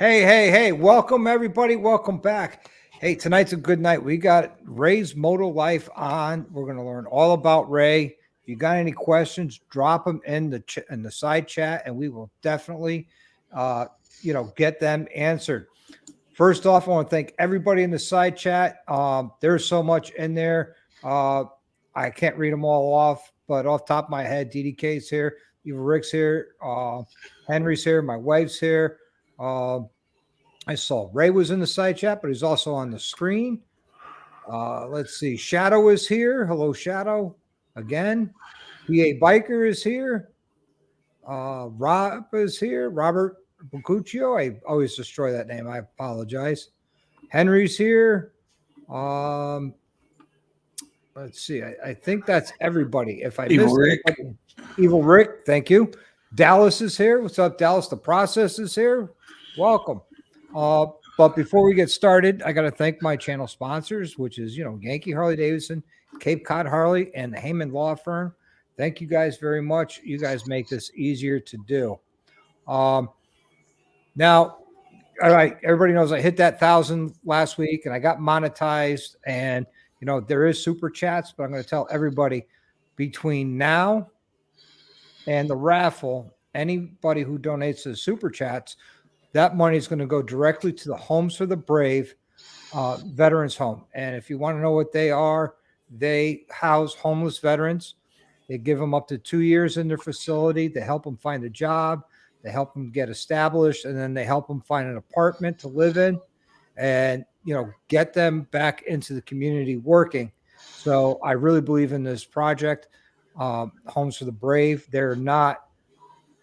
Hey, welcome everybody. Welcome back. Hey, tonight's a good night. We got Raysmotolife on. We're going to learn all about Ray. If you got any questions, drop them in the side chat and we will definitely get them answered. First off, I want to thank everybody in the side chat. There's so much in there. I can't read them all off, but off the top of my head, DDK's here, Eva Rick's here, Henry's here, my wife's here. I saw Ray was in the side chat, but he's also on the screen. Let's see. Shadow is here. Hello, Shadow. Again. PA Biker is here. Rob is here. Robert Bucuccio. I always destroy that name. I apologize. Henry's here. Let's see. I think that's everybody. If I missed anybody, Evil Rick, thank you. Dallas is here. What's up, Dallas? The Process is here. Welcome. But before we get started, I got to thank my channel sponsors, which is, Yankee Harley Davidson, Cape Cod Harley, and the Heyman Law Firm. Thank you guys very much. You guys make this easier to do. Now, all right, everybody knows I hit that 1,000 last week and I got monetized, and, there is super chats, but I'm going to tell everybody between now and the raffle, anybody who donates to the super chats, that money is going to go directly to the Homes for the Brave Veterans Home. And if you want to know what they are, they house homeless veterans. They give them up to 2 years in their facility. They help them find a job. They help them get established. And then they help them find an apartment to live in and, get them back into the community working. So I really believe in this project, Homes for the Brave. They're not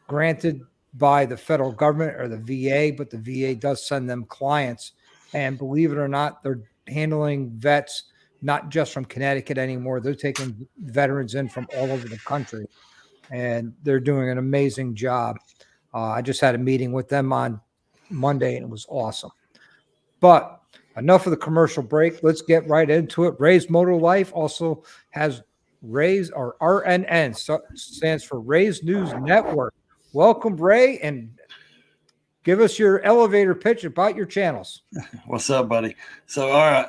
granted by the federal government or the VA, but the VA does send them clients. And believe it or not, they're handling vets, not just from Connecticut anymore. They're taking veterans in from all over the country, and they're doing an amazing job. I just had a meeting with them on Monday, and it was awesome. But enough of the commercial break. Let's get right into it. Raysmotolife also has Rays, or RNN, stands for Rays News Network. Welcome, Ray, and give us your elevator pitch about your channels. What's up, buddy? So, all right,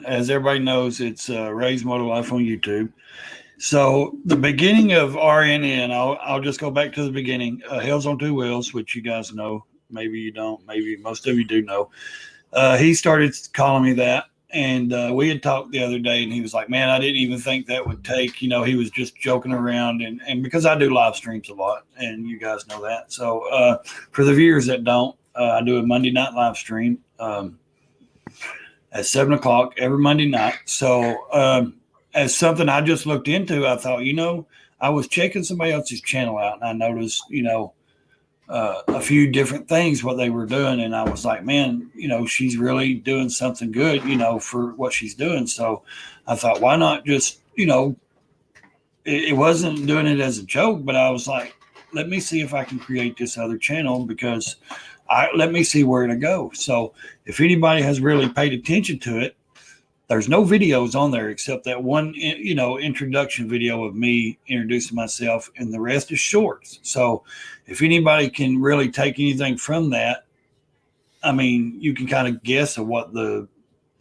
as everybody knows, it's Raysmotolife on YouTube. So, the beginning of RNN, I'll just go back to the beginning. Hell's on Two Wheels, which you guys know. Maybe you don't. Maybe most of you do know. He started calling me that. And we had talked the other day, and he was like, man, I didn't even think that would take, he was just joking around. And because I do live streams a lot, and you guys know that. So for the viewers that don't, I do a Monday night live stream at 7 o'clock every Monday night. So as something I just looked into, I thought, I was checking somebody else's channel out, and I noticed, a few different things, what they were doing. And I was like, man, she's really doing something good, for what she's doing. So I thought, why not just, it wasn't doing it as a joke, but I was like, let me see if I can create this other channel, because let me see where to go. So if anybody has really paid attention to it, there's no videos on there except that one, introduction video of me introducing myself, and the rest is shorts. So if anybody can really take anything from that, I mean, you can kind of guess of what the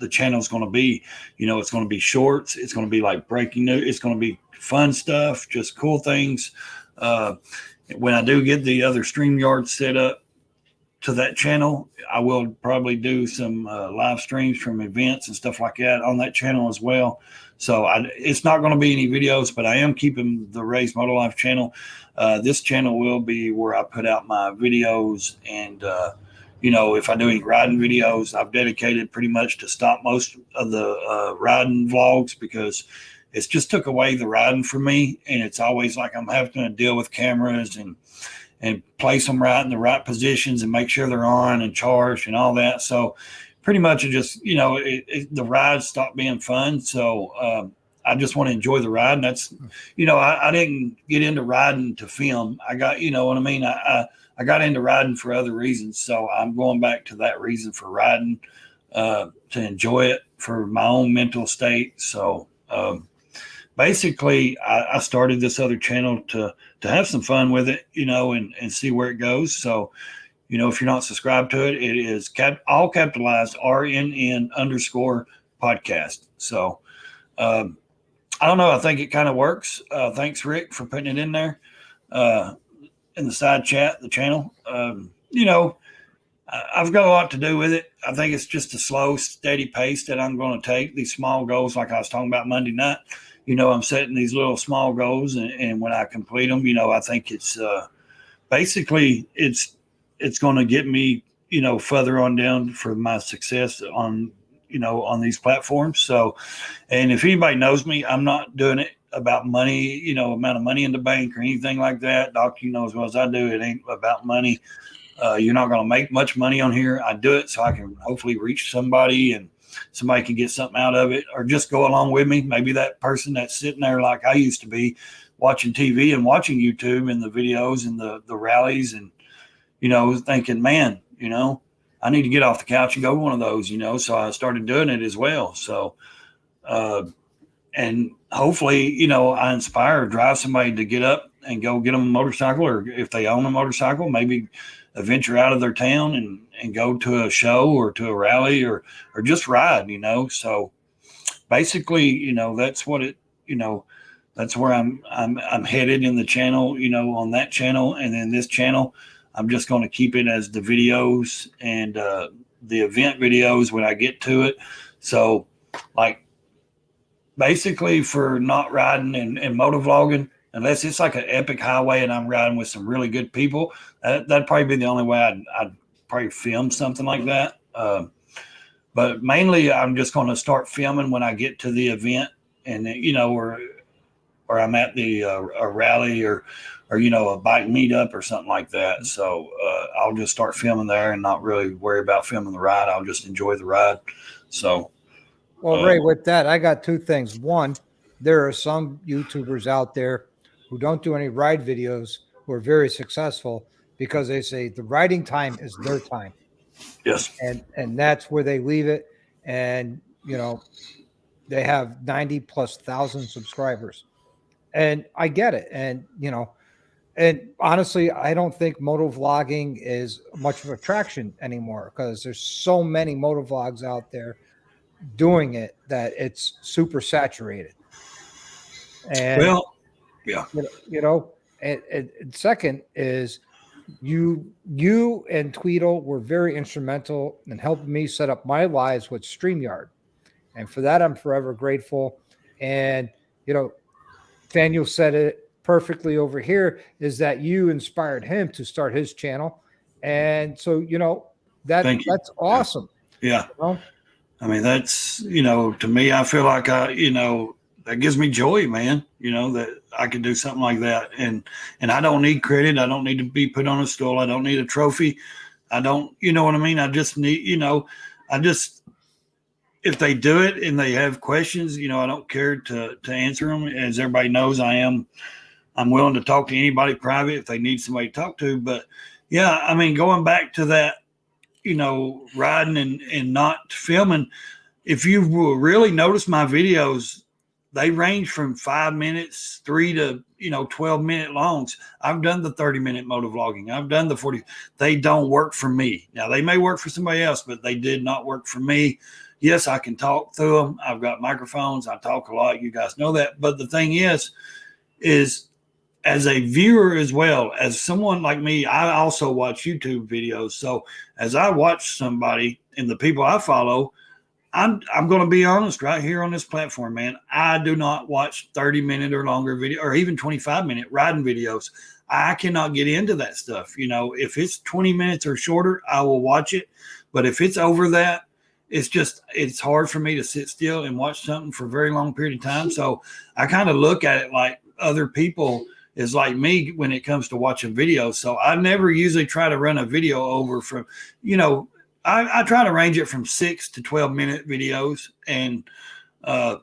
channel is going to be. It's going to be shorts. It's going to be like breaking news. It's going to be fun stuff, just cool things. When I do get the other StreamYard set up to that channel, I will probably do some live streams from events and stuff like that on that channel as well. So it's not going to be any videos, but I am keeping the Raysmotolife channel. This channel will be where I put out my videos, and if I do any riding videos, I've dedicated pretty much to stop most of the riding vlogs, because it's just took away the riding from me, and it's always like I'm having to deal with cameras and place them right in the right positions and make sure they're on and charged and all that. So pretty much it just, the rides stopped being fun. So I just want to enjoy the ride. And that's, I didn't get into riding to film. I got, what I mean? I got into riding for other reasons. So I'm going back to that reason for riding, to enjoy it for my own mental state. So basically I started this other channel to have some fun with it, and see where it goes. So, if you're not subscribed to it, it is all capitalized RNN _ podcast. So I don't know. I think it kind of works. Thanks, Rick, for putting it in there in the side chat, the channel. I've got a lot to do with it. I think it's just a slow, steady pace that I'm going to take. These small goals, like I was talking about Monday night, I'm setting these little small goals, and when I complete them, I think it's basically it's going to get me, further on down for my success on these platforms. So, and if anybody knows me, I'm not doing it about money, amount of money in the bank or anything like that. Doc, as well as I do, it ain't about money. You're not going to make much money on here. I do it so I can hopefully reach somebody and somebody can get something out of it, or just go along with me. Maybe that person that's sitting there like I used to be, watching TV and watching YouTube and the videos and the rallies, and, thinking, man, I need to get off the couch and go to one of those, so I started doing it as well. So, and hopefully, I inspire or drive somebody to get up and go get them a motorcycle, or if they own a motorcycle, maybe venture out of their town and go to a show or to a rally or just ride, So basically, that's what it, that's where I'm headed in the channel, on that channel. And then this channel, I'm just going to keep it as the videos and the event videos when I get to it. So like basically for not riding and motovlogging, unless it's like an epic highway and I'm riding with some really good people, that'd probably be the only way I'd probably film something like that. But mainly I'm just going to start filming when I get to the event, and or I'm at the a rally or a bike meetup or something like that. So I'll just start filming there and not really worry about filming the ride. I'll just enjoy the ride. So, well, Ray, with that, I got two things. One, there are some YouTubers out there who don't do any ride videos who are very successful because they say the riding time is their time. Yes. And that's where they leave it. And, they have 90,000+ subscribers. And I get it. And, and honestly, I don't think motovlogging is much of an attraction anymore because there's so many motovlogs out there doing it that it's super saturated. And well, yeah, and second is you and Tweedle were very instrumental in helping me set up my lives with StreamYard. And for that, I'm forever grateful. And, Daniel said it perfectly over here, is that you inspired him to start his channel. And so, that's awesome. Yeah. I mean, that's, to me, I feel like that gives me joy, man, that I can do something like that. And I don't need credit. I don't need to be put on a stool. I don't need a trophy. I don't, you know what I mean? I just need, if they do it and they have questions, I don't care to answer them. As everybody knows, I'm willing to talk to anybody private if they need somebody to talk to. But yeah, I mean, going back to that, riding and not filming, if you will really notice my videos, they range from 5 minutes, 3 to 12-minute longs. I've done the 30-minute motovlogging. I've done the 40. They don't work for me. Now they may work for somebody else, but they did not work for me. Yes, I can talk through them. I've got microphones. I talk a lot. You guys know that. But the thing is as a viewer as well, as someone like me, I also watch YouTube videos. So as I watch somebody and the people I follow, I'm going to be honest right here on this platform, man. I do not watch 30-minute or longer video or even 25-minute riding videos. I cannot get into that stuff. If it's 20 minutes or shorter, I will watch it. But if it's over that, it's hard for me to sit still and watch something for a very long period of time. So I kind of look at it like other people is like me when it comes to watching videos. So I never usually try to run a video over from, I try to range it from 6 to 12-minute videos. And I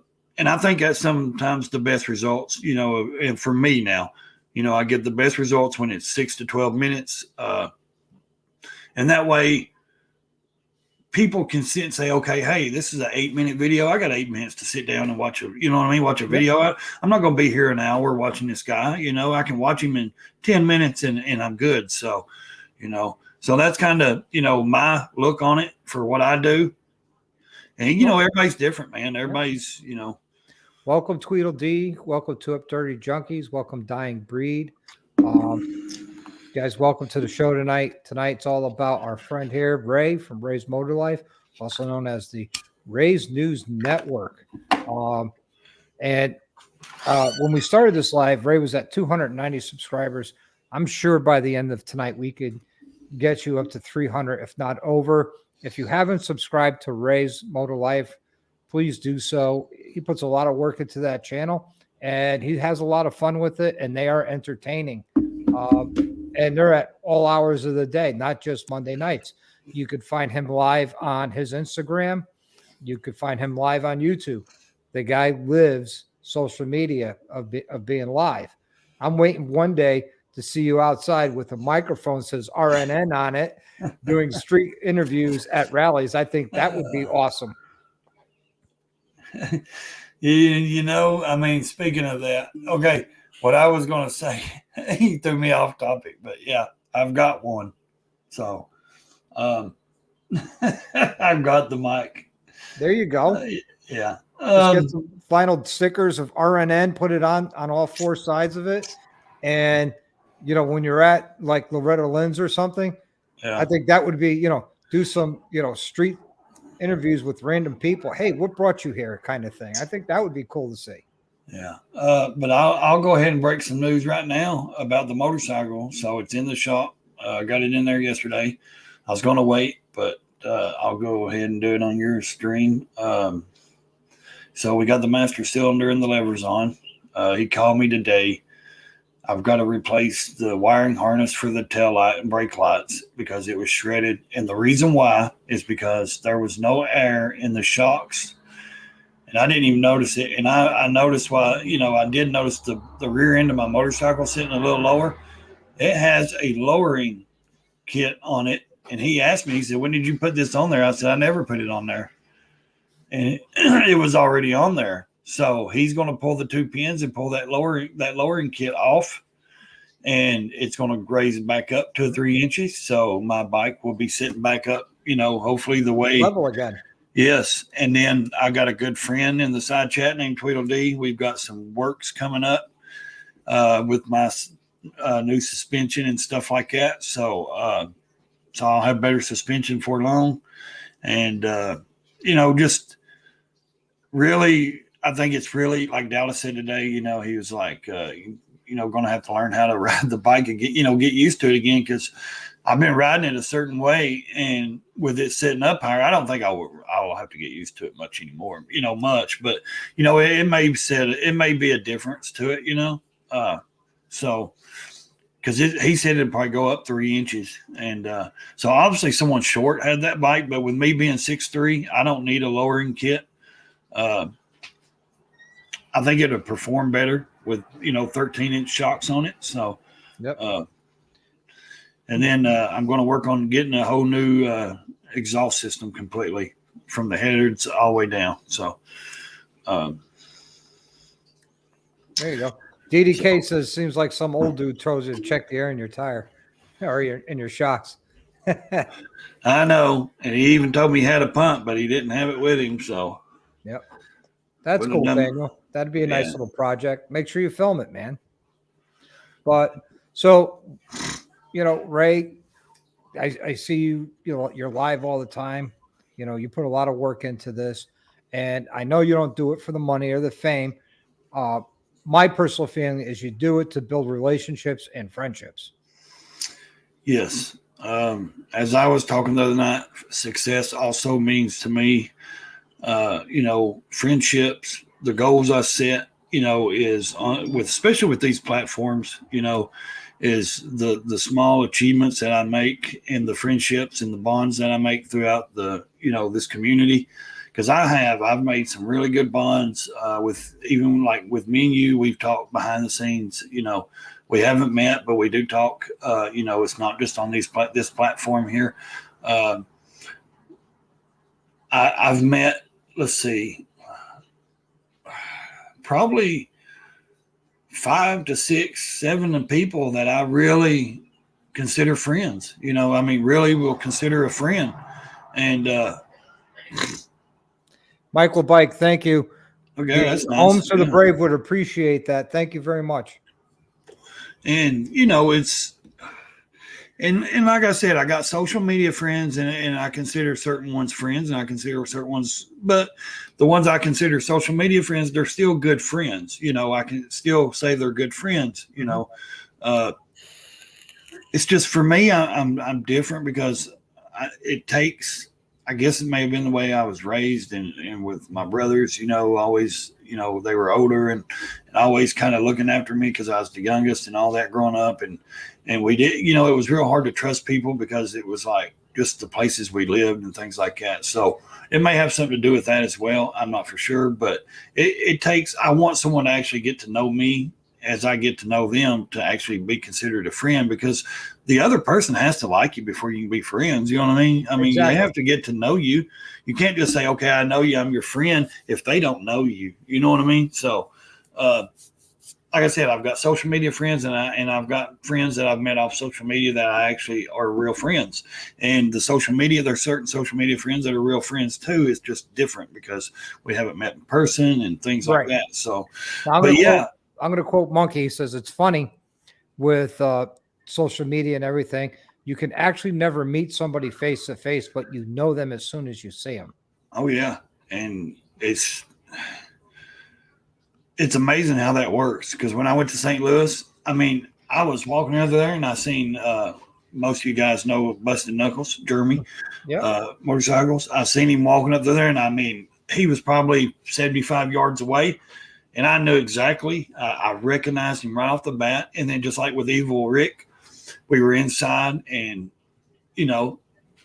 think that's sometimes the best results, and for me now, I get the best results when it's 6 to 12 minutes. And that way, people can sit and say, okay, hey, this is an 8-minute video. I got 8 minutes to sit down and watch watch a video. I'm not going to be here an hour watching this guy. I can watch him in 10 minutes and I'm good. So, So that's kind of, my look on it for what I do. And, everybody's different, man. Everybody's, Welcome, Tweedledee. Welcome to Up Dirty Junkies. Welcome, Dying Breed. Guys, welcome to the show tonight. Tonight's all about our friend here, Ray from Raysmotolife, also known as the Rays News Network. And when we started this live, Ray was at 290 subscribers. I'm sure by the end of tonight, we could get you up to 300, if not over. If you haven't subscribed to Raysmotolife, please do so. He puts a lot of work into that channel, and he has a lot of fun with it, and they are entertaining. And they're at all hours of the day, not just Monday nights. You could find him live on his Instagram. You could find him live on YouTube. The guy lives social media of being live. I'm waiting one day to see you outside with a microphone that says RNN on it, doing street interviews at rallies. I think that would be awesome. Speaking of that, okay, what I was going to say, he threw me off topic, but yeah, I've got one. So I've got the mic. There you go. Yeah. Just get some vinyl stickers of RNN, put it on all four sides of it. And, when you're at like Loretta Lynn's or something, I think that would be, do some, street interviews with random people. Hey, what brought you here kind of thing. I think that would be cool to see. Yeah. But I'll go ahead and break some news right now about the motorcycle. So it's in the shop. I got it in there yesterday. I was going to wait, but I'll go ahead and do it on your stream. So we got the master cylinder and the levers on. He called me today. I've got to replace the wiring harness for the tail light and brake lights because it was shredded. And the reason why is because there was no air in the shocks. And I didn't even notice it. And I noticed why, I did notice the rear end of my motorcycle sitting a little lower. It has a lowering kit on it. And he asked me, he said, when did you put this on there? I said, I never put it on there. And it was already on there. So he's going to pull the two pins and pull that lowering kit off, and it's going to raise it back up to 3 inches. So my bike will be sitting back up, hopefully the way level again. Yes. And then I got a good friend in the side chat named Tweedledee. We've got some works coming up with my new suspension and stuff like that. So I'll have better suspension for long. And, just really, I think it's really like Dallas said today, he was like, going to have to learn how to ride the bike and get used to it again. Because I've been riding it a certain way, and with it sitting up higher, I don't think I will have to get used to it much anymore, but it may be a difference to it, so because he said it'd probably go up 3 inches. And so obviously someone short had that bike, but with me being 6'3", I don't need a lowering kit. I think it would perform better with, 13-inch shocks on it. So, yep. And then I'm going to work on getting a whole new exhaust system completely from the headers all the way down. So, there you go. DDK says, seems like some old dude throws you to check the air in your tire or in your shocks. I know. And he even told me he had a pump, but he didn't have it with him. So, yep. That's cool, Daniel. That'd be a nice little project. Make sure you film it, man. But so, Ray, I see you, you're live all the time. You put a lot of work into this, and I know you don't do it for the money or the fame. My personal feeling is you do it to build relationships and friendships. Yes. As I was talking the other night, success also means to me, friendships, the goals I set, is especially with these platforms, is the small achievements that I make and the friendships and the bonds that I make throughout this community. Because I've made some really good bonds with me and you. We've talked behind the scenes. We haven't met, but we do talk. It's not just on this platform here. I've met. Let's see, probably 5 to 6, 7 people that I really consider friends. You know, I mean, really will consider a friend. And Michael Bike, thank you. okay, that's nice. Homes for the Brave would appreciate that. Thank you very much. And you know, it's and like I said, I got social media friends, and I consider certain ones friends, and I consider certain ones, but the ones I consider social media friends, they're still good friends. You know, I can still say they're good friends. You know, it's just for me, I'm different because it takes. I guess it may have been the way I was raised, and with my brothers, you know, always, you know, they were older and always kind of looking after me because I was the youngest and all that growing up, and we did, you know, it was real hard to trust people because it was like just the places we lived and things like that. So it may have something to do with that as well. I'm not for sure, but it takes. I want someone to actually get to know me as I get to know them to actually be considered a friend, because the other person has to like you before you can be friends. You know what I mean? I mean, Exactly. You have to get to know you. You can't just say, okay, I know you, I'm your friend, if they don't know you. You know what I mean? So, like I said, I've got social media friends, and I've got friends that I've met off social media that I actually are real friends. And the social media, there's certain social media friends that are real friends too. It's just different because we haven't met in person and things like that. So, but yeah. I'm going to quote Monkey. He says, it's funny with social media and everything. You can actually never meet somebody face to face, but you know them as soon as you see them. Oh yeah. And it's amazing how that works. Because when I went to St. Louis, I mean, I was walking over there and I seen most of you guys know Busted Knuckles, Jeremy, motorcycles. I seen him walking up there, and I mean, he was probably 75 yards away. And I knew exactly. I recognized him right off the bat. And then just like with Evil Rick, we were inside, and, you know,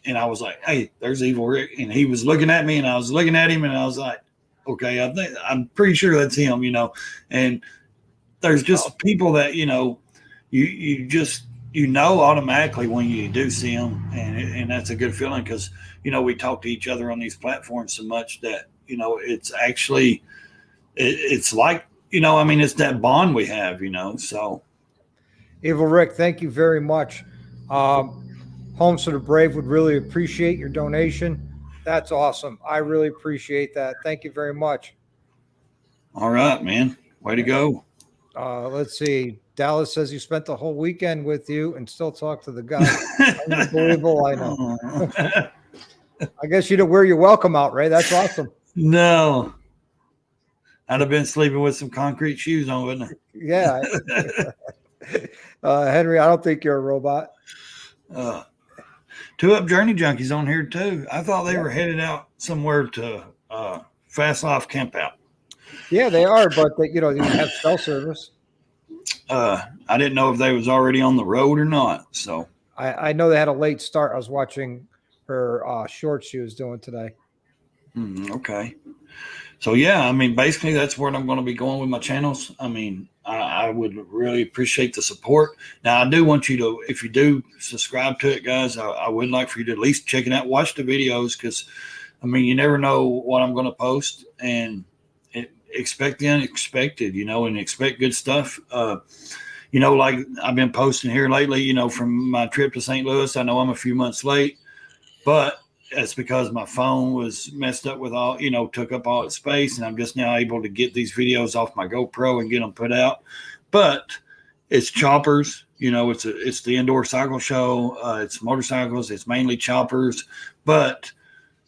and I was like, hey, there's Evil Rick. And he was looking at me, and I was looking at him, and I was like, okay, I'm pretty sure that's him, you know. And there's just people that, you know, you just, you know, automatically when you do see them. And that's a good feeling because, you know, we talk to each other on these platforms so much that, you know, it's actually – it's like, you know, I mean, it's that bond we have, you know. So Evil Rick, thank you very much. Homes for the Brave would really appreciate your donation. That's awesome. I really appreciate that. Thank you very much. All right, man. Way to go. Let's see. Dallas says you spent the whole weekend with you and still talk to the guy. Unbelievable. I know. I guess you didn't wear your welcome out, Ray. That's awesome. No. I'd have been sleeping with some concrete shoes on, wouldn't I? Yeah. Henry, I don't think you're a robot. 2 Up Journey Junkies on here too. I thought they were headed out somewhere to Fast Life Camp Out. Yeah, they are, but they, you know, they have cell service. I didn't know if they was already on the road or not. So I know they had a late start. I was watching her shorts she was doing today. Okay. So, yeah, I mean, basically that's where I'm going to be going with my channels. I mean, I would really appreciate the support. Now, I do want you to, if you do subscribe to it, guys, I would like for you to at least check it out, watch the videos, because, I mean, you never know what I'm going to post, and expect the unexpected, you know, and expect good stuff. You know, like I've been posting here lately, you know, from my trip to St. Louis. I know I'm a few months late, but that's because my phone was messed up with all, you know, took up all its space, and I'm just now able to get these videos off my GoPro and get them put out. But it's choppers, you know, it's the indoor cycle show. It's motorcycles. It's mainly choppers, but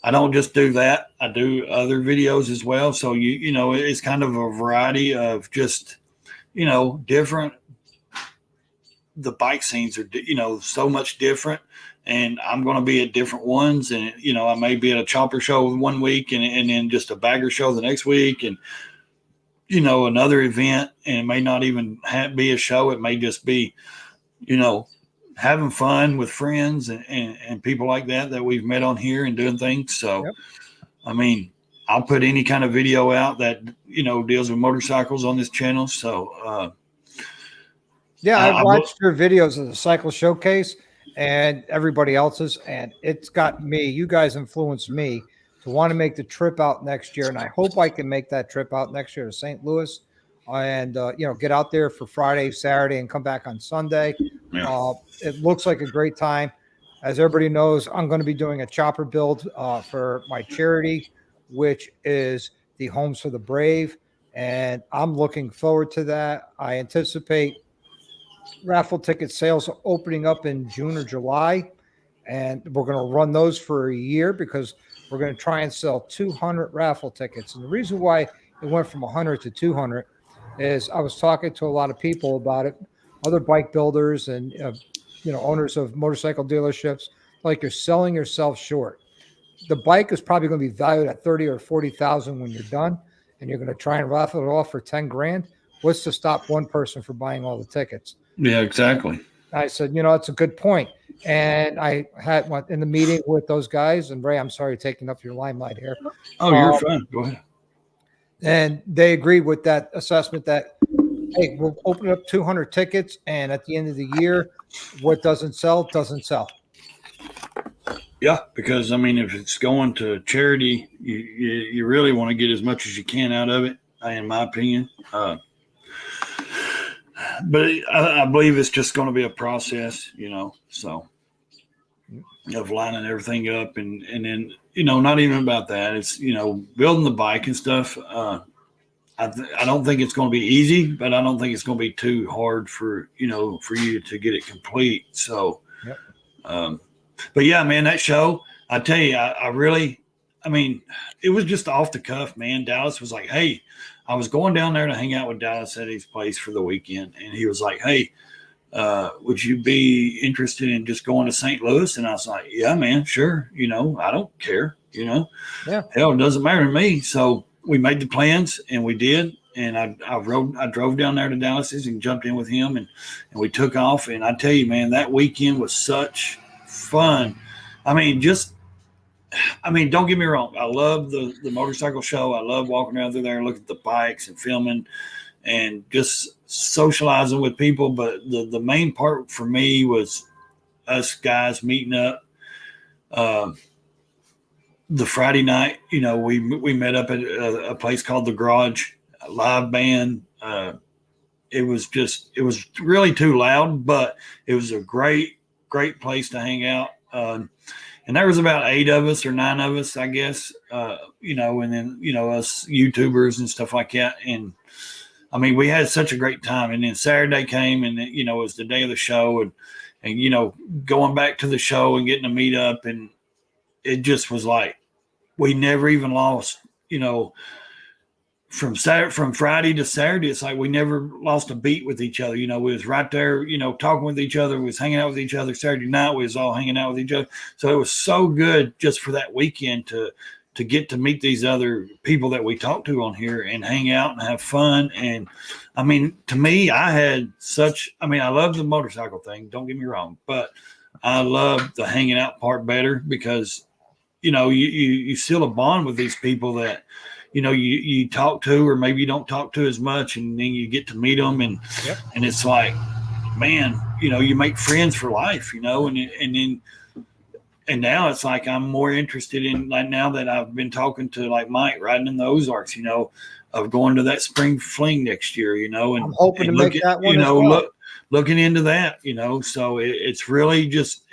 I don't just do that. I do other videos as well. So you know, it's kind of a variety of just, you know, different. The bike scenes are, you know, so much different. And I'm going to be at different ones. And, you know, I may be at a chopper show one week and then just a bagger show the next week. And, you know, another event. And it may not even be a show. It may just be, you know, having fun with friends and people like that we've met on here and doing things. So, I mean, I'll put any kind of video out that, you know, deals with motorcycles on this channel. So, yeah, I've watched your videos of the cycle showcase and everybody else's, and it's got me, you guys influenced me to want to make the trip out next year. And I hope I can make that trip out next year to St. Louis. and get out there for Friday, Saturday, and come back on Sunday. Yeah. It looks like a great time. As everybody knows, I'm going to be doing a chopper build for my charity, which is the Homes for the Brave, and I'm looking forward to that. I anticipate raffle ticket sales opening up in June or July, and we're going to run those for a year because we're going to try and sell 200 raffle tickets. And the reason why it went from 100 to 200 is I was talking to a lot of people about it, other bike builders and owners of motorcycle dealerships. Like, you're selling yourself short. The bike is probably going to be valued at 30 or 40,000 when you're done, and you're going to try and raffle it off for 10 grand. What's to stop one person from buying all the tickets? Yeah, exactly. I said, it's a good point. And I went in the meeting with those guys, and Ray, I'm sorry taking up your limelight here. Oh, you're fine. Go ahead. And they agreed with that assessment that, hey, we'll open up 200 tickets, and at the end of the year, what doesn't sell, doesn't sell. Yeah, because, I mean, if it's going to charity, you really want to get as much as you can out of it, in my opinion. But I believe it's just going to be a process, so of lining everything up and then, not even about that. It's, building the bike and stuff. I don't think it's going to be easy, but I don't think it's going to be too hard for you to get it complete. So, yep. But yeah, man, that show, I tell you, I mean, it was just off the cuff, man. Dallas was like, hey, I was going down there to hang out with Dallas at his place for the weekend. And he was like, hey, would you be interested in just going to St. Louis? And I was like, yeah, man, sure. I don't care, Yeah. Hell, it doesn't matter to me. So we made the plans and we did. And I drove down there to Dallas's and jumped in with him and we took off. And I tell you, man, that weekend was such fun. I mean, don't get me wrong. I love the motorcycle show. I love walking around through there and looking at the bikes and filming and just socializing with people. But the main part for me was us guys meeting up. The Friday night, we met up at a place called The Garage, a live band. It was really too loud, but it was a great place to hang out. And there was about 8 of us or 9 of us, I guess, and then, us YouTubers and stuff like that. And I mean, we had such a great time. And then Saturday came and, it was the day of the show and, going back to the show and getting to meet up. And it just was like, we never even lost, from Friday to Saturday. It's like we never lost a beat with each other. We was right there, talking with each other. We was hanging out with each other. Saturday night, we was all hanging out with each other. So it was so good just for that weekend to get to meet these other people that we talked to on here and hang out and have fun. And I mean, to me, I love the motorcycle thing. Don't get me wrong, but I love the hanging out part better because, you still a bond with these people that, you talk to, or maybe you don't talk to as much, and then you get to meet them, and yep. And it's like, man, you make friends for life, and now it's like I'm more interested in, like, now that I've been talking to like Mike riding in the Ozarks, of going to that spring fling next year, and I'm hoping to make that one as well. Looking into that, so it's really just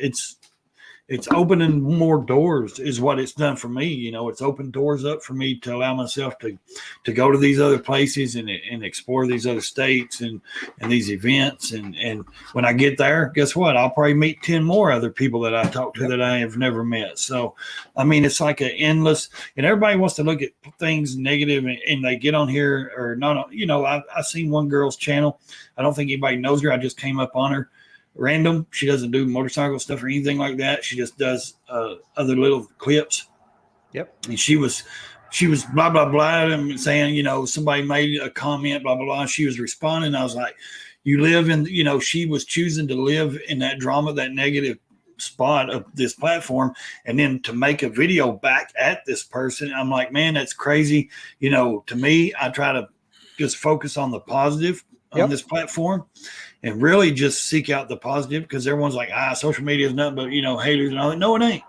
it's opening more doors is what it's done for me. It's opened doors up for me to allow myself to go to these other places and explore these other states and these events. And when I get there, guess what? I'll probably meet 10 more other people that I talk to that I have never met. So, I mean, it's like an endless, and everybody wants to look at things negative and they get on here or not. I've seen one girl's channel. I don't think anybody knows her. I just came up on her. Random. She doesn't do motorcycle stuff or anything like that. She just does other little clips. Yep. And she was blah blah blah and saying, somebody made a comment, blah blah blah. She was responding. I was like, you live in, she was choosing to live in that drama, that negative spot of this platform, and then to make a video back at this person. I'm like, man, that's crazy. To me, I try to just focus on the positive on this platform and really just seek out the positive, because everyone's like, social media is nothing but, haters and all that. No, it ain't.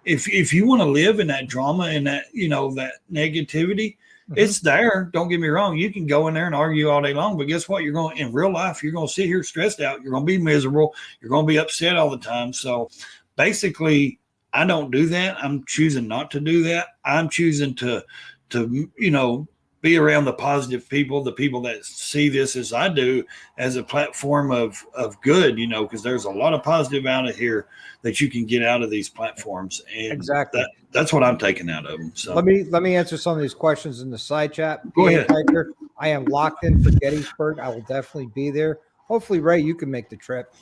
If you want to live in that drama and that, that negativity, It's there. Don't get me wrong. You can go in there and argue all day long, but guess what? You're going in real life. You're going to sit here stressed out. You're going to be miserable. You're going to be upset all the time. So basically, I don't do that. I'm choosing not to do that. I'm choosing to be around the positive people, the people that see this as I do, as a platform of good, because there's a lot of positive out of here that you can get out of these platforms. And Exactly. That's what I'm taking out of them. So let me answer some of these questions in the side chat. Go ahead. Hiker, I am locked in for Gettysburg. I will definitely be there. Hopefully, Ray, you can make the trip.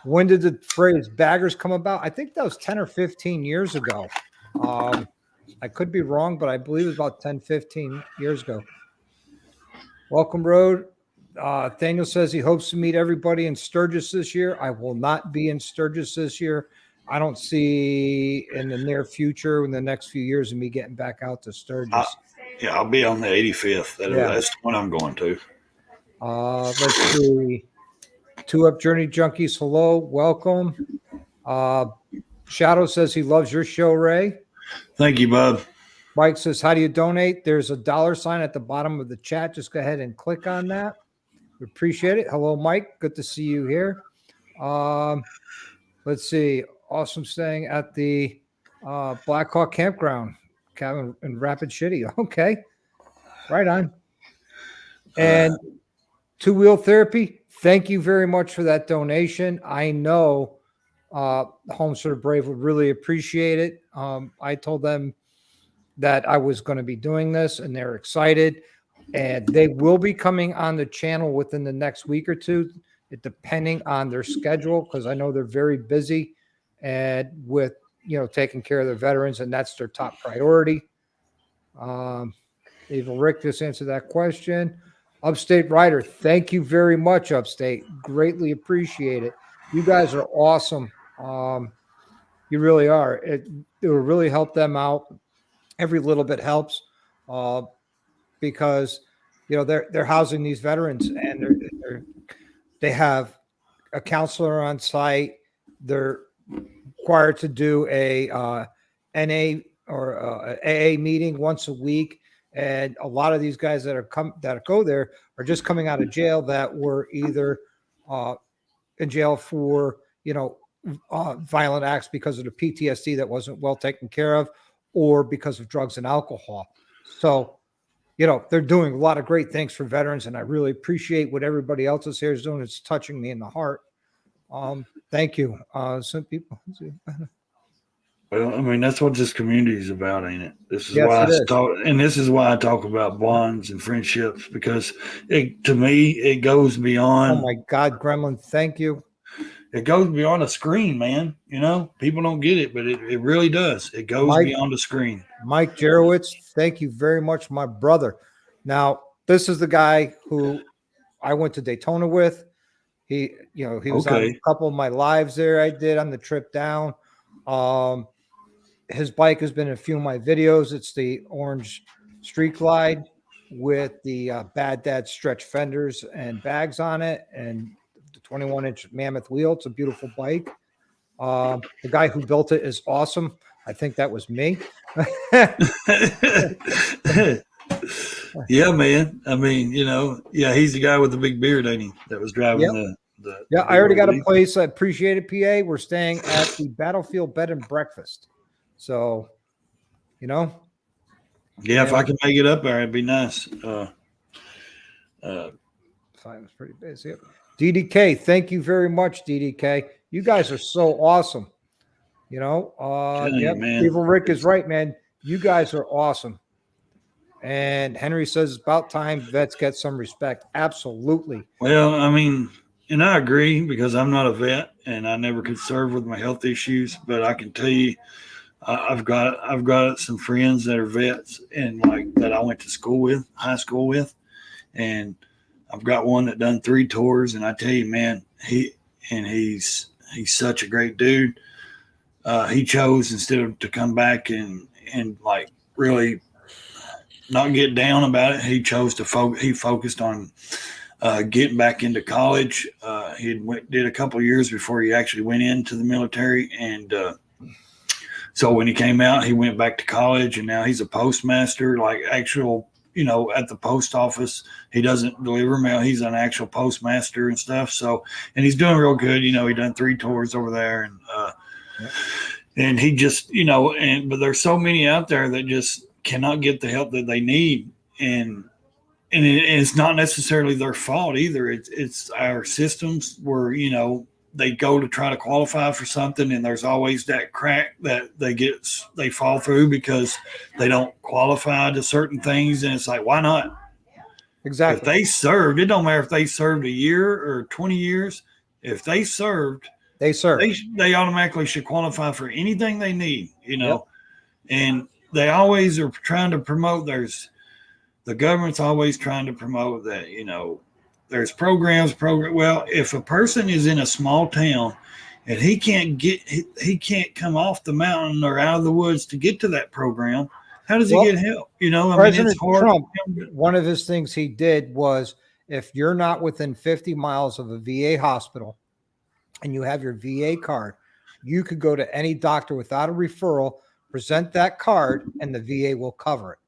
When did the phrase baggers come about? I think that was 10 or 15 years ago. I could be wrong, but I believe it was about 10, 15 years ago. Welcome, Road. Daniel says he hopes to meet everybody in Sturgis this year. I will not be in Sturgis this year. I don't see in the near future, in the next few years, of me getting back out to Sturgis. I'll be on the 85th. That's the one I'm going to. Let's see. 2 Up Journey Junkies, hello, welcome. Shadow says he loves your show, Ray. Thank you, bub. Mike says, how do you donate? There's a $ at the bottom of the chat. Just go ahead and click on that. We appreciate it. Hello, Mike. Good to see you here. Let's see. Awesome staying at the Black Hawk Campground cabin in Rapid Shitty. Okay. Right on. And Two Wheel Therapy, thank you very much for that donation. I know Homes for the Brave would really appreciate it. I told them that I was going to be doing this, and they're excited. And they will be coming on the channel within the next week or two, depending on their schedule, because I know they're very busy and with taking care of their veterans, and that's their top priority. Evil Rick just answered that question. Upstate Rider, thank you very much, Upstate. Greatly appreciate it. You guys are awesome. You really are. It will really help them out. Every little bit helps because they're housing these veterans, and they have a counselor on site. They're required to do a NA or a AA meeting once a week. And a lot of these guys that go there are just coming out of jail that were either in jail for violent acts because of the PTSD that wasn't well taken care of, or because of drugs and alcohol. So, they're doing a lot of great things for veterans, and I really appreciate what everybody else is here is doing. It's touching me in the heart. Thank you. Some people. Well, I mean, that's what this community is about, ain't it? This is Yes, why I talk about bonds and friendships, because to me, it goes beyond. Oh my God, Gremlin, thank you. It goes beyond a screen, man. People don't get it, but it really does. It goes beyond a screen. Mike Jarowitz, thank you very much, my brother. Now, this is the guy who I went to Daytona with. He was on a couple of my lives there I did on the trip down. His bike has been in a few of my videos. It's the orange Street Glide with the Bad Dad stretch fenders and bags on it, and the 21-inch mammoth wheel. It's a beautiful bike. The guy who built it is awesome. I think that was me. Yeah, man. I mean, he's the guy with the big beard, ain't he? That was driving the I already got a place. I appreciate it, PA. We're staying at the Battlefield Bed and Breakfast. So, yeah, if I can make it up there, it'd be nice. Time is pretty busy. Yep. DDK, thank you very much, DDK. You guys are so awesome. Man. Evil Rick is right, man. You guys are awesome. And Henry says it's about time vets get some respect. Absolutely. Well, I mean, and I agree, because I'm not a vet and I never could serve with my health issues, but I can tell you, I've got some friends that are vets and that I went to high school with, and I've got one that done 3 tours, and I tell you, man, he's such a great dude. He chose, instead of to come back and really not get down about it, he chose to he focused on getting back into college. He did a couple of years before he actually went into the military, and So when he came out, he went back to college, and now he's a postmaster, like actual, at the post office. He doesn't deliver mail. He's an actual postmaster and stuff. So, and he's doing real good. He done 3 tours over there, and Yep. and he just, but there's so many out there that just cannot get the help that they need, and it's not necessarily their fault either. It's our systems where they go to try to qualify for something, and there's always that crack that they fall through because they don't qualify to certain things, and it's like, why not? Exactly. If they served, it don't matter if they served a year or 20 years. If they served, they serve. They automatically should qualify for anything they need, Yep. And they always are trying to promote. The government's always trying to promote that, there's programs. Well, if a person is in a small town and he can't come off the mountain or out of the woods to get to that program, how does he get help? President Trump, one of his things he did was, if you're not within 50 miles of a VA hospital and you have your VA card, you could go to any doctor without a referral, present that card, and the VA will cover it.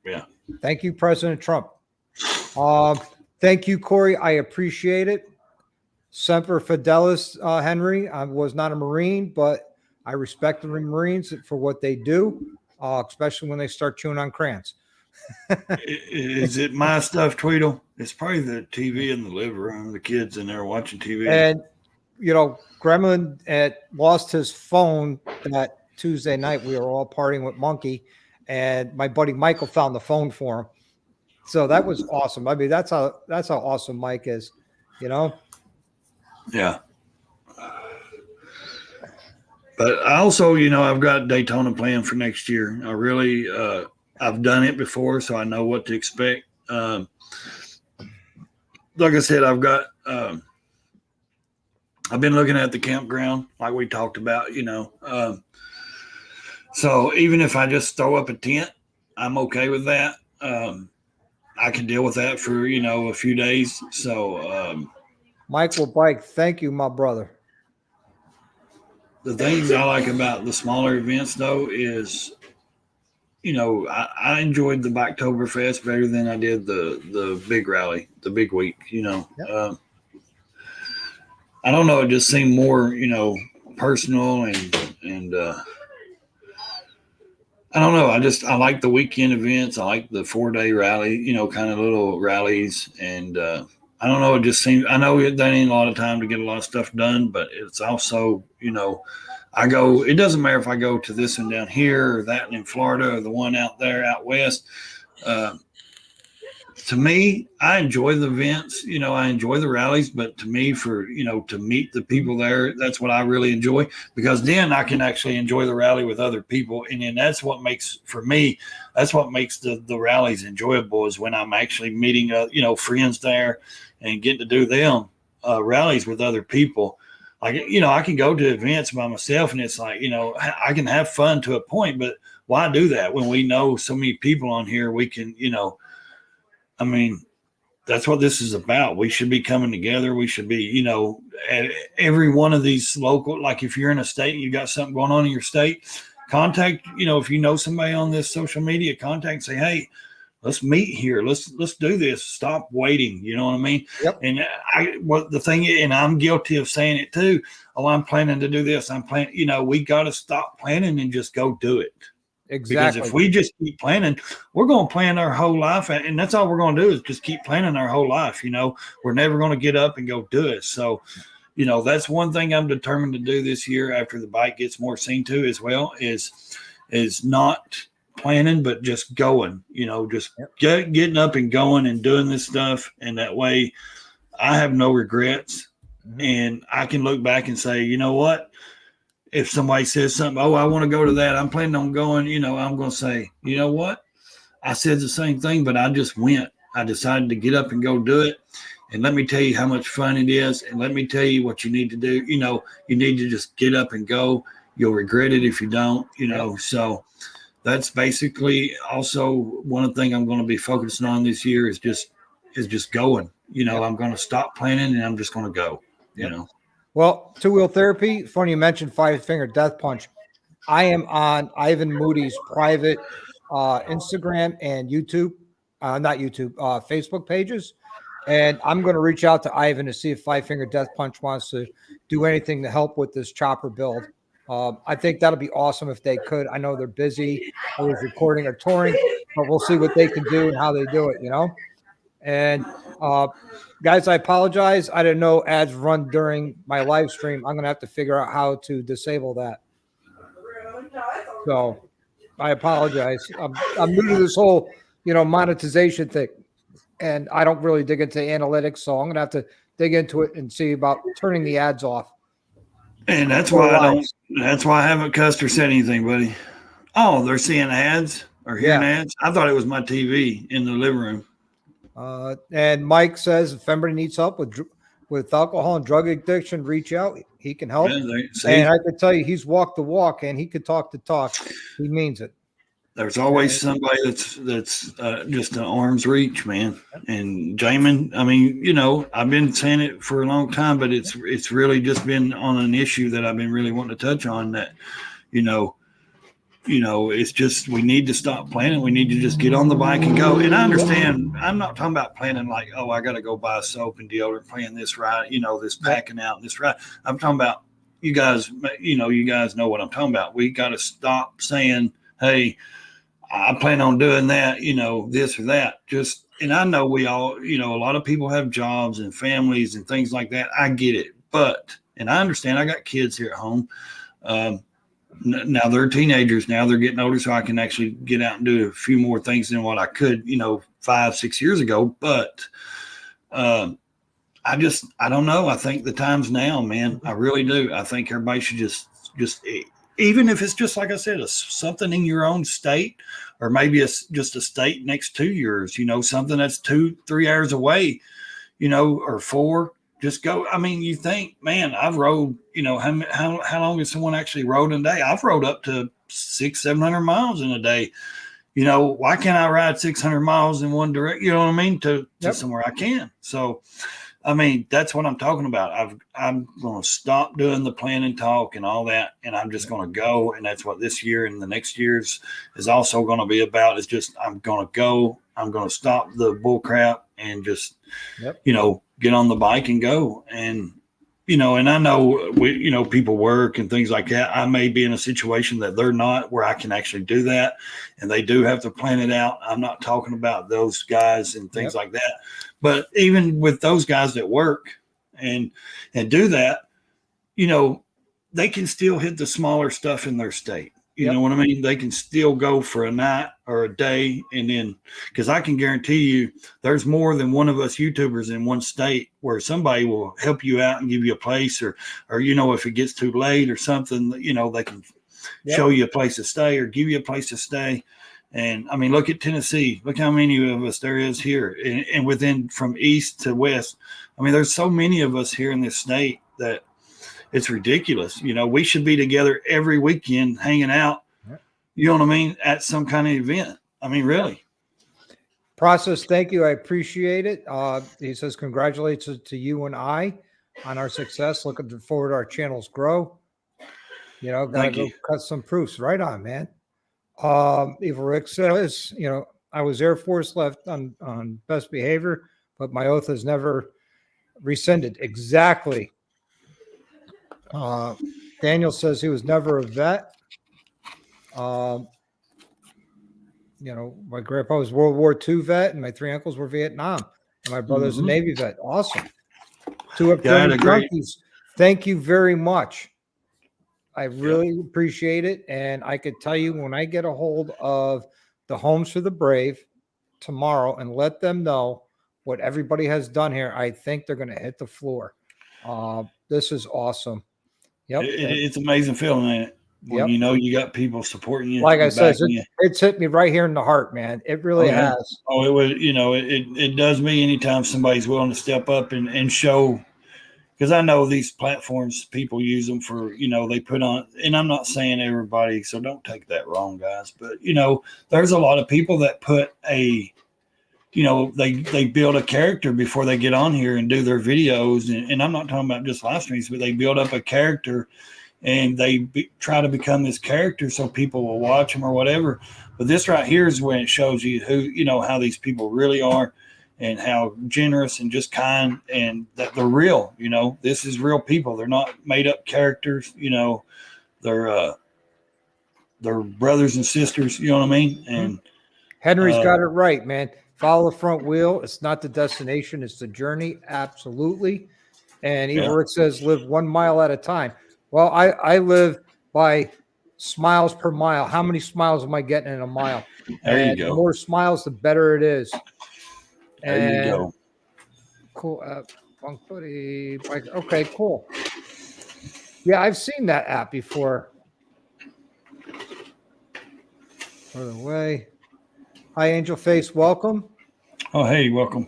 Yeah. Thank you, President Trump. Thank you, Corey. I appreciate it. Semper Fidelis, Henry. I was not a Marine, but I respect the Marines for what they do, especially when they start chewing on crayons. Is it my stuff, Tweedle? It's probably the TV in the living room, the kids in there watching TV. And, Gremlin lost his phone that Tuesday night. We were all partying with Monkey, and my buddy Michael found the phone for him. So that was awesome. I mean, that's how awesome Mike is, Yeah. But I also, I've got Daytona planned for next year. I really, I've done it before, so I know what to expect. Like I said, I've been looking at the campground like we talked about, so even if I just throw up a tent, I'm okay with that. I can deal with that for, a few days. So, Michael Bike, thank you, my brother. The things I like about the smaller events, though, is, I enjoyed the Biketoberfest better than I did the big rally, the big week, Yep. I don't know. It just seemed more, personal and I don't know. I like the weekend events. I like the 4-day rally, kind of little rallies. And I don't know. It just seems, I know that ain't a lot of time to get a lot of stuff done, but it's also, it doesn't matter if I go to this one down here or that one in Florida or the one out there out west. To me, I enjoy the events, I enjoy the rallies, but to me, to meet the people there, that's what I really enjoy, because then I can actually enjoy the rally with other people. And then that's what makes the rallies enjoyable, is when I'm actually meeting, friends there and getting to do them rallies with other people. Like, I can go to events by myself and it's like, I can have fun to a point, but why do that when we know so many people on here? We can, I mean, that's what this is about. We should be coming together. We should be, at every one of these local, like if you're in a state and you got something going on in your state, contact, if you know somebody on this social media, contact, say, hey, let's meet here. Let's do this. Stop waiting. You know what I mean? Yep. And the thing, and I'm guilty of saying it too. Oh, I'm planning to do this. I'm planning, we got to stop planning and just go do it. Exactly. Because if we just keep planning, we're going to plan our whole life. And that's all we're going to do is just keep planning our whole life. We're never going to get up and go do it. So, that's one thing I'm determined to do this year after the bike gets more seen to as well, is not planning, but just going, getting up and going and doing this stuff. And that way I have no regrets. Mm-hmm. And I can look back and say, you know what? If somebody says something, oh, I want to go to that, I'm planning on going, I'm going to say, you know what? I said the same thing, but I just went. I decided to get up and go do it. And let me tell you how much fun it is. And let me tell you what you need to do. You need to just get up and go. You'll regret it if you don't, So that's basically also one thing I'm going to be focusing on this year is just going. I'm going to stop planning and I'm just going to go, Well, two-wheel therapy, funny you mentioned 5-finger death punch. I am on Ivan Moody's private Instagram and YouTube, not YouTube, Facebook pages. And I'm going to reach out to Ivan to see if Five Finger Death Punch wants to do anything to help with this chopper build. I think that'll be awesome if they could. I know they're busy, always recording or touring, but we'll see what they can do and how they do it, And guys, I apologize. I didn't know ads run during my live stream. I'm going to have to figure out how to disable that. So I apologize. I'm new to this whole, monetization thing, and I don't really dig into analytics. So I'm going to have to dig into it and see about turning the ads off. And that's why I haven't cussed or said anything, buddy. Oh, they're seeing ads or hearing ads. I thought it was my TV in the living room. And Mike says if anybody needs help with alcohol and drug addiction, reach out. He can help. Yeah, and I can tell you, he's walked the walk and he could talk the talk. He means it. There's always somebody that's just an arm's reach, man. And Jamin, I mean, I've been saying it for a long time, but it's really just been on an issue that I've been really wanting to touch on. That, it's just we need to stop planning. We need to just get on the bike and go. And I understand. I'm not talking about planning like, oh, I got to go buy soap and deodorant, plan this right, this packing out this right. I'm talking about you guys. You guys know what I'm talking about. We got to stop saying, hey, I plan on doing that, this or that. And I know we all, a lot of people have jobs and families and things like that. I get it. And I understand I got kids here at home. Now they're teenagers. Now they're getting older, so I can actually get out and do a few more things than what I could, 5-6 years ago. But I don't know. I think the time's now, man. I really do. I think everybody should just even if it's just like I said, something in your own state, or maybe it's just a state next to yours, something that's 2-3 hours away, or 4. Just go. I mean, you think, man, I've rode, how long has someone actually rode in a day? I've rode up to 600-700 miles in a day. Why can't I ride 600 miles in one direction? You know what I mean? To somewhere I can. So, I mean, that's what I'm talking about. I'm going to stop doing the plan and talk and all that, and I'm just going to go. And that's what this year and the next year's is also going to be about. Is just I'm going to go. I'm going to stop the bull crap and just, get on the bike and go. And and I know people work and things like that. I may be in a situation that they're not, where I can actually do that, and they do have to plan it out. I'm not talking about those guys and things like that. But even with those guys that work and do that, they can still hit the smaller stuff in their state. You know what I mean? They can still go for a night or a day, and then, because I can guarantee you there's more than one of us YouTubers in one state where somebody will help you out and give you a place, or if it gets too late or something, they can show you a place to stay or give you a place to stay. And I mean, look at Tennessee. Look how many of us there is here, and within from east to west. I mean, there's so many of us here in this state that it's ridiculous. We should be together every weekend hanging out, you know what I mean, at some kind of event. I mean, really. Process, thank you. I appreciate it. He says, congratulations to you and I on our success. Looking forward to our channels grow. Gotta go cut some proofs. Right on, man. Evil Rick says, I was Air Force left on best behavior, but my oath has never rescinded. Exactly. Daniel says he was never a vet. My grandpa was World War II vet, and my 3 uncles were Vietnam, and my brother's a Navy vet. Awesome. To Upgraded Junkies, thank you very much. I really appreciate it. And I could tell you, when I get a hold of the Homes for the Brave tomorrow and let them know what everybody has done here, I think they're going to hit the floor. This is awesome. It's amazing feeling, ain't it? When you got people supporting you. Like I said, it's hit me right here in the heart, man. It really has. Oh, it was, it does me anytime somebody's willing to step up and show, because I know these platforms, people use them for, they put on, and I'm not saying everybody, so don't take that wrong, guys, but, there's a lot of people that put they build a character before they get on here and do their videos. And I'm not talking about just live streams, but they build up a character and they try to become this character so people will watch them or whatever. But this right here is when it shows you who, how these people really are and how generous and just kind, and that they're real. This is real people. They're not made up characters. They're brothers and sisters. You know what I mean? And Henry's got it right, man. Follow the front wheel. It's not the destination, it's the journey. Absolutely. And even where it says live 1 mile at a time. Well, I live by smiles per mile. How many smiles am I getting in a mile? There you go. The more smiles, the better it is. There you go. Cool. Bunk Buddy. Okay, cool. Yeah, I've seen that app before. By the way. Hi, Angel Face. Welcome. Oh, hey, welcome.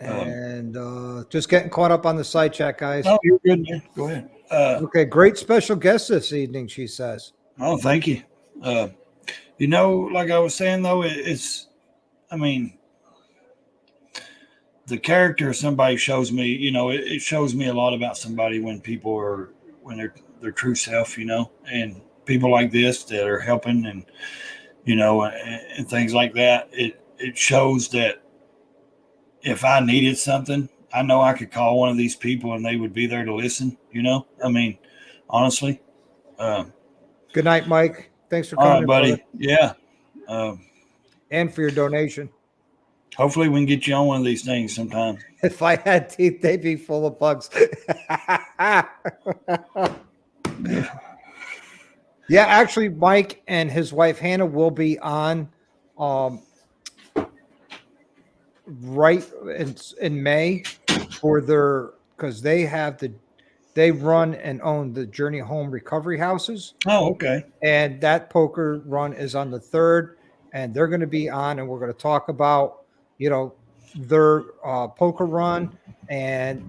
And just getting caught up on the side chat, guys. Oh, you're good, man. Go ahead. Okay, great special guest this evening, she says. Oh, thank you. Like I was saying, though, the character of somebody shows me, it shows me a lot about somebody when people are, when they're their true self, and people like this that are helping and, and things like that. It shows that if I needed something, I know I could call one of these people and they would be there to listen, honestly. Good night, Mike. Thanks for All coming, right, buddy. brother. Yeah. And for your donation. Hopefully we can get you on one of these things sometime. If I had teeth, they'd be full of bugs. Yeah, actually, Mike and his wife Hannah will be on right in May for their, because they run and own the Journey Home Recovery Houses. Oh, okay. And that poker run is on the 3rd, and they're going to be on, and we're going to talk about, their poker run and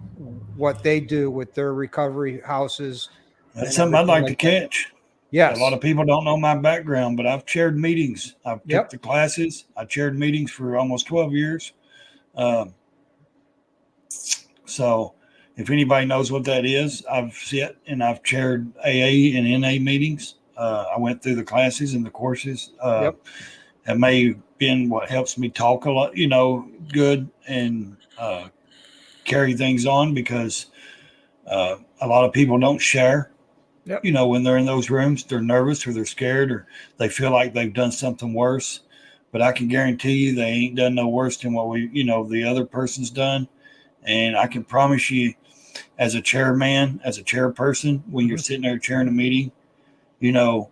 what they do with their recovery houses. That's something I'd like to catch. Yes. A lot of people don't know my background, but I've chaired meetings. I've took the classes. I chaired meetings for almost 12 years. So if anybody knows what that is, I've sit and I've chaired AA and NA meetings. I went through the classes and the courses. It may have been what helps me talk a lot, good and carry things on, because a lot of people don't share. When they're in those rooms, they're nervous or they're scared or they feel like they've done something worse. But I can guarantee you they ain't done no worse than what the other person's done. And I can promise you, as a chairman, as a chairperson, when you're sitting there chairing a meeting, you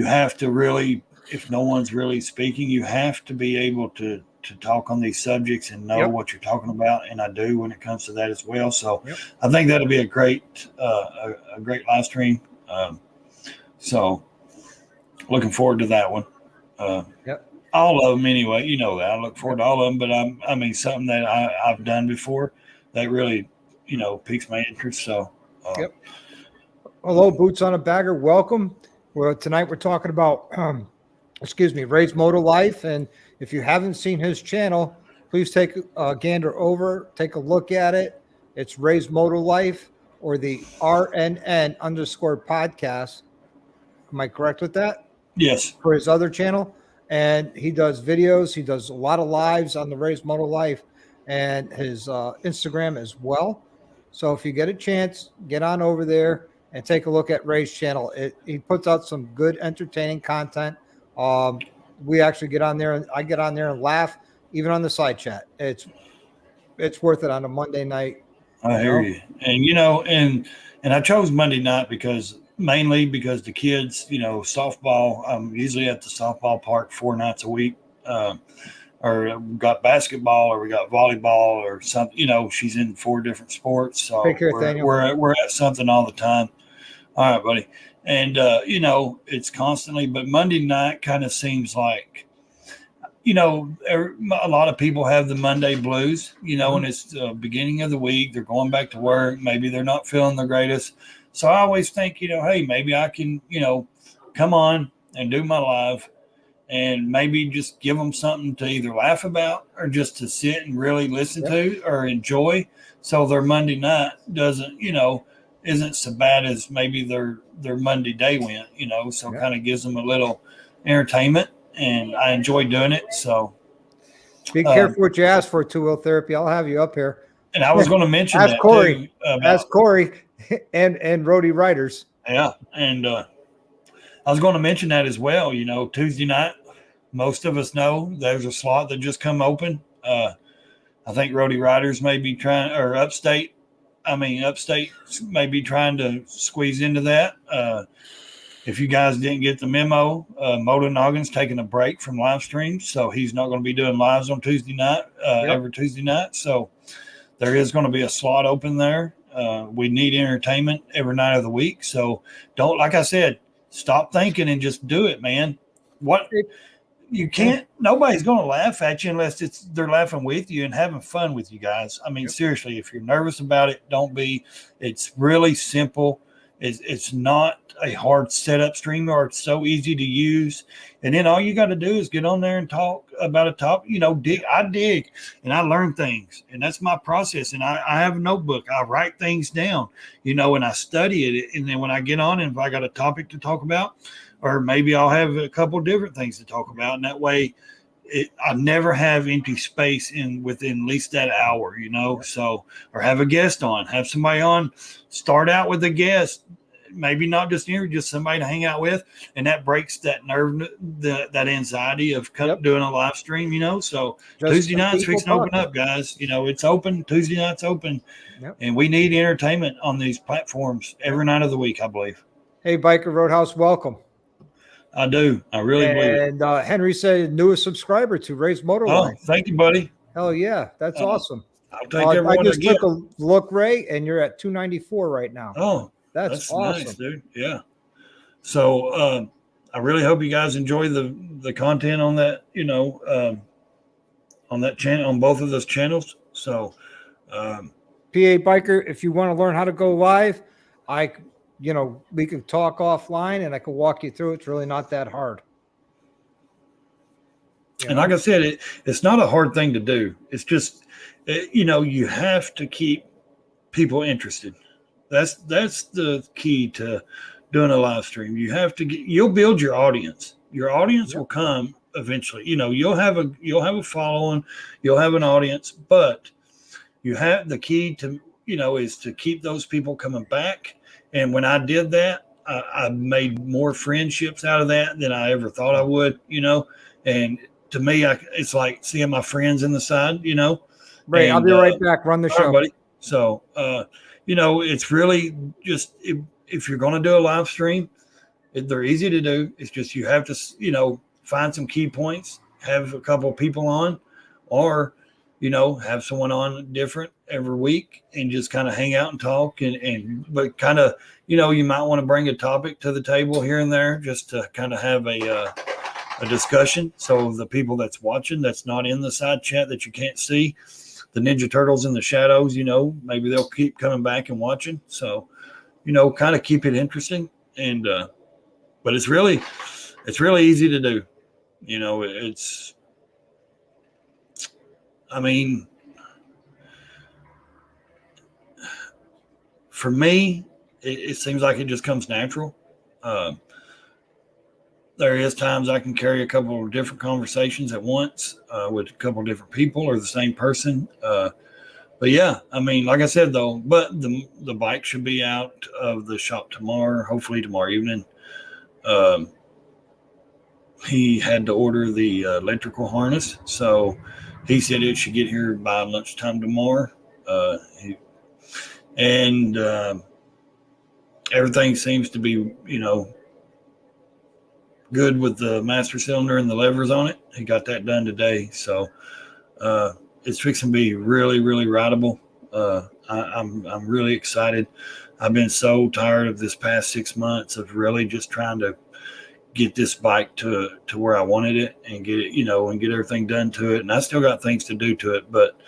have to really, if no one's really speaking, you have to be able to talk on these subjects and know what you're talking about. And I do when it comes to that as well. So I think that'll be a great live stream. So looking forward to that one. All of them anyway, that I look forward to all of them, but something that I've done before that really, piques my interest. So, Hello, Boots on a Bagger. Welcome. Well, tonight we're talking about, Raysmotolife. And if you haven't seen his channel, please take a gander over, take a look at it. It's Raysmotolife, or the RNN _podcast. Am I correct with that? Yes. For his other channel. And he does videos. He does a lot of lives on the Raysmotolife and his Instagram as well. So if you get a chance, get on over there and take a look at Ray's channel. He puts out some good, entertaining content. We actually get on there, and I get on there and laugh, even on the side chat. It's worth it on a Monday night. I hear you. And and I chose Monday night mainly because the kids, softball, I'm usually at the softball park 4 nights a week, or we got basketball or we got volleyball or something, she's in 4 different sports. So we're at something all the time. All right, buddy. And, it's constantly, but Monday night kind of seems like, a lot of people have the Monday blues, and it's the beginning of the week. They're going back to work. Maybe they're not feeling the greatest. So I always think, hey, maybe I can, come on and do my live and maybe just give them something to either laugh about or just to sit and really listen to or enjoy. So their Monday night isn't so bad as maybe their Monday day went, so kind of gives them a little entertainment, and I enjoy doing it. So be careful what you ask for, 2-wheel therapy. I'll have you up here. And I was going to mention ask that Corey. too. Ask Corey and Roadie Riders. Yeah. And I was going to mention that as well. Tuesday night, most of us know there's a slot that just come open. I think Roadie Riders may be trying, or Upstate may be trying to squeeze into that. If you guys didn't get the memo, Moto Noggin's taking a break from live streams, so he's not going to be doing lives on Tuesday night, every Tuesday night. So there is going to be a slot open there. We need entertainment every night of the week. So don't, like I said, stop thinking and just do it, man. You can't, nobody's going to laugh at you unless they're laughing with you and having fun with you guys. I mean, seriously, if you're nervous about it, don't be. It's really simple. It's not a hard setup streamer. It's so easy to use. And then all you got to do is get on there and talk about a topic. I dig and I learn things, and that's my process. And I have a notebook. I write things down, and I study it. And then when I get on, and if I got a topic to talk about, or maybe I'll have a couple different things to talk about. And that way I never have empty space within at least that hour, so, or have a guest on, have somebody on, start out with a guest, maybe not just just somebody to hang out with. And that breaks that nerve, that anxiety of doing a live stream, so just Tuesday night's fixing to open up, guys. It's open. Tuesday night's open, and we need entertainment on these platforms every night of the week, I believe. Hey, Biker Roadhouse, welcome. I do. I really believe it. And Henry said newest subscriber to Raysmotolife. Oh, thank you, buddy. Hell yeah. That's awesome. I'll take everyone I just took a look, Ray, and you're at 294 right now. Oh, that's awesome. Nice, dude. Yeah. So I really hope you guys enjoy the content on that, on that channel, on both of those channels. So PA Biker, if you want to learn how to go live, we can talk offline and I can walk you through it. It's really not that hard. And like I said, it's not a hard thing to do. It's just, you have to keep people interested. That's the key to doing a live stream. You have to you'll build your audience. Your audience will come eventually. You'll have a following, you'll have an audience, but you have the key to, is to keep those people coming back. And when I did that, I made more friendships out of that than I ever thought I would, and to me, it's like seeing my friends in the side, Ray, I'll be right back. Run the show. Right, buddy. So, it's really just, if you're going to do a live stream, they're easy to do. It's just, you have to, find some key points, have a couple of people on, or, have someone on different every week and just kind of hang out and talk but kind of, you might want to bring a topic to the table here and there just to kind of have a discussion. So the people that's watching, that's not in the side chat that you can't see, the Ninja Turtles in the shadows, maybe they'll keep coming back and watching. So, kind of keep it interesting. And, but it's really easy to do. For me, it seems like it just comes natural. There is times I can carry a couple of different conversations at once with a couple of different people or the same person. But yeah, like I said, though, but the bike should be out of the shop tomorrow, hopefully tomorrow evening. He had to order the electrical harness, so he said it should get here by lunchtime tomorrow. Everything seems to be, good with the master cylinder and the levers on it. He got that done today. So it's fixing to be really, really rideable. I'm really excited. I've been so tired of this past 6 months of really just trying to get this bike to where I wanted it and get it, and get everything done to it. And I still got things to do to it, but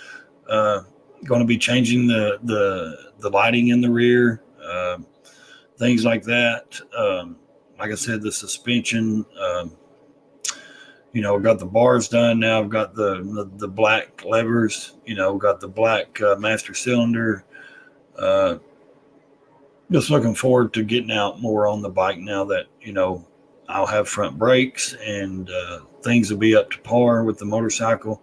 going to be changing the lighting in the rear, things like that. Like I said, the suspension, I've got the bars done now. I've got the black levers. Got the black master cylinder. Just looking forward to getting out more on the bike now that I'll have front brakes and things will be up to par with the motorcycle.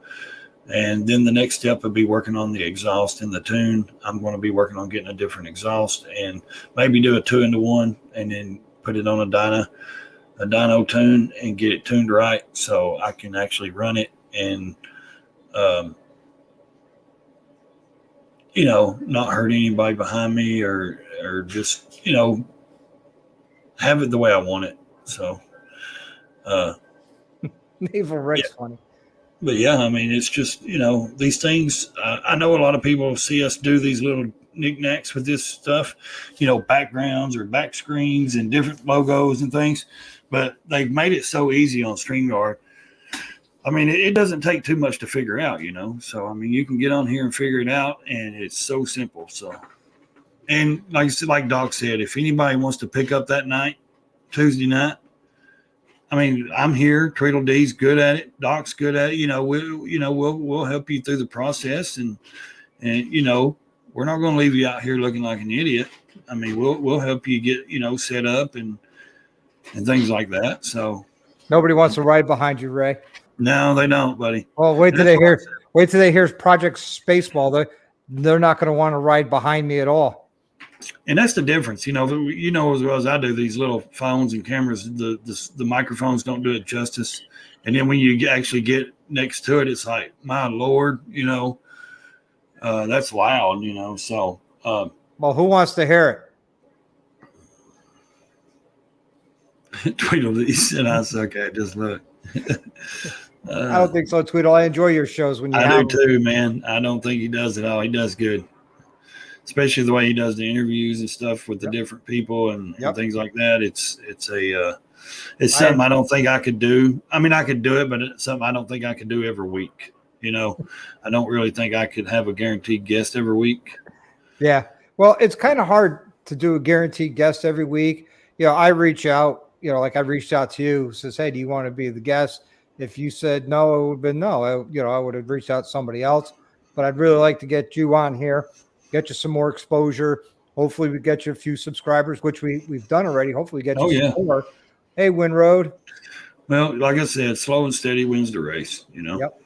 And then the next step would be working on the exhaust and the tune. I'm going to be working on getting a different exhaust and maybe do a 2-into-1 and then put it on a dyno tune and get it tuned right so I can actually run it and, not hurt anybody behind me or just, have it the way I want it. So, Naval Rick's funny. But yeah, I mean, it's just, these things, I know a lot of people see us do these little knickknacks with this stuff, backgrounds or back screens and different logos and things, but they've made it so easy on StreamYard. I mean, it doesn't take too much to figure out, so, I mean, you can get on here and figure it out and it's so simple. So, and like Doc said, if anybody wants to pick up that night, Tuesday night, I mean, I'm here. Tweedleddee's good at it. Doc's good at it. We'll help you through the process, and we're not going to leave you out here looking like an idiot. I mean, we'll help you get set up and things like that. So nobody wants to ride behind you, Ray. No, they don't, buddy. Well, wait till they hear Project Spaceball. They're not going to want to ride behind me at all. And that's the difference, as well as I do. These little phones and cameras, the microphones don't do it justice. And then when you actually get next to it, it's like, my Lord, that's loud, So, well, who wants to hear it? Tweedledee said, "I suck at just look." I don't think so, Tweedle. I enjoy your shows when you. I do too, man. I don't think he does it all. He does good. Especially the way he does the interviews and stuff with the different people and things like that. It's something I don't think I could do. I mean, I could do it, but it's something I don't think I could do every week. I don't really think I could have a guaranteed guest every week. Yeah. Well, it's kind of hard to do a guaranteed guest every week. I reach out, like I reached out to you, says, hey, do you want to be the guest? If you said no, it would have been no. I would have reached out to somebody else, but I'd really like to get you on here. Get you some more exposure. Hopefully we get you a few subscribers, which we've done already. Hopefully get you some more. Hey, Winroad. Well, like I said, slow and steady wins the race, Yep.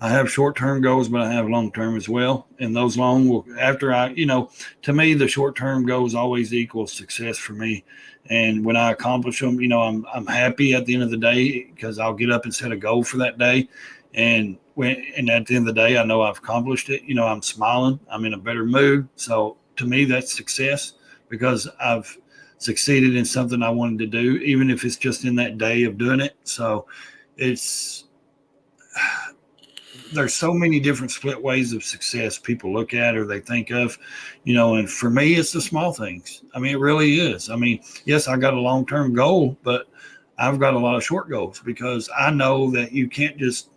I have short-term goals, but I have long-term as well. And those long will, after to me, the short-term goals always equal success for me. And when I accomplish them, I'm happy at the end of the day because I'll get up and set a goal for that day. And at the end of the day, I know I've accomplished it. I'm smiling. I'm in a better mood. So to me, that's success because I've succeeded in something I wanted to do, even if it's just in that day of doing it. So there's so many different split ways of success people look at or they think of, and for me, it's the small things. I mean, it really is. I mean, yes, I got a long-term goal, but I've got a lot of short goals because I know that you can't just,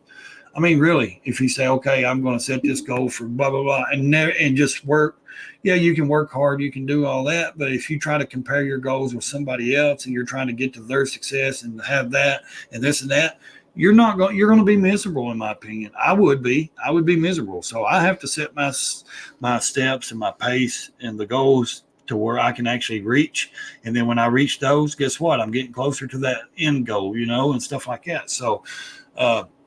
I mean, really, if you say, okay, I'm going to set this goal for blah, blah, blah, and just work, you can work hard, you can do all that. But if you try to compare your goals with somebody else and you're trying to get to their success and have that and this and that, you're going to be miserable, in my opinion. I would be miserable. So I have to set my steps and my pace and the goals to where I can actually reach. And then when I reach those, guess what? I'm getting closer to that end goal, and stuff like that. So,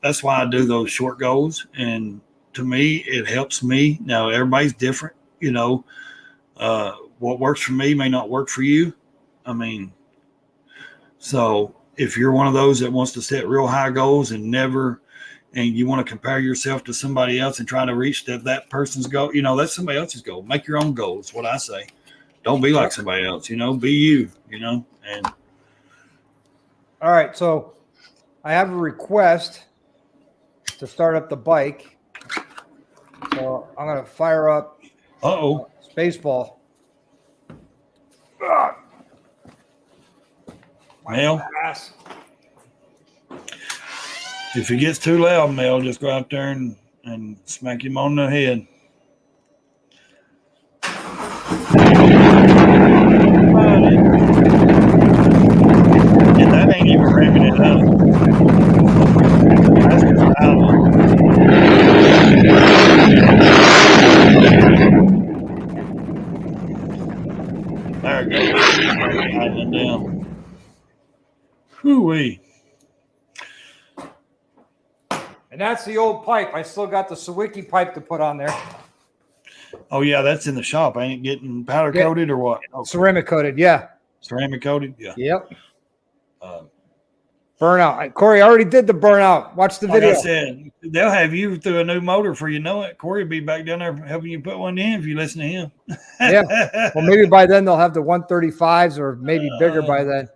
that's why I do those short goals. And to me, it helps me. Now, everybody's different. What works for me may not work for you. I mean, so if you're one of those that wants to set real high goals and you want to compare yourself to somebody else and try to reach that person's goal, that's somebody else's goal. Make your own goals, what I say. Don't be like somebody else, be you, and. All right. So I have a request to start up the bike. So I'm going to fire up Spaceball. Mel, if it gets too loud, Mel, just go out there and smack him on the head. And that ain't even ramming it up. There it goes. Tightening down. Whoo-wee. And that's the old pipe. I still got the Sawicki pipe to put on there. Oh, yeah, that's in the shop. Ain't it getting powder coated or what? Oh, Ceramic coated, yeah. ceramic coated? Yeah. Yep. Uh, Burnout. Corey, I already did the burnout. Watch the like video. I said, they'll have you through a new motor for you know it. Corey will be back down there helping you put one in if you listen to him. Yeah. Well, maybe by then they'll have the 135s or maybe bigger by then.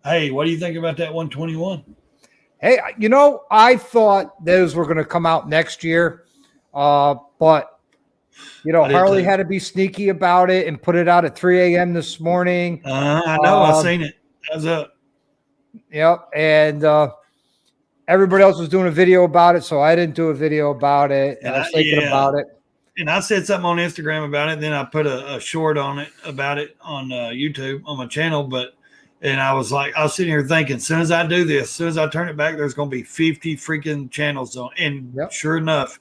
Hey, what do you think about that 121? Hey, I thought those were going to come out next year, but Harley had to be sneaky about it and put it out at 3 a.m. this morning. I know. I seen it. How's up? Yep, and everybody else was doing a video about it, so I didn't do a video about it. And I was thinking about it. And I said something on Instagram about it. Then I put a short on it about it on YouTube on my channel, and I was sitting here thinking, as soon as I do this, as soon as I turn it back, there's going to be 50 freaking channels on. And sure enough,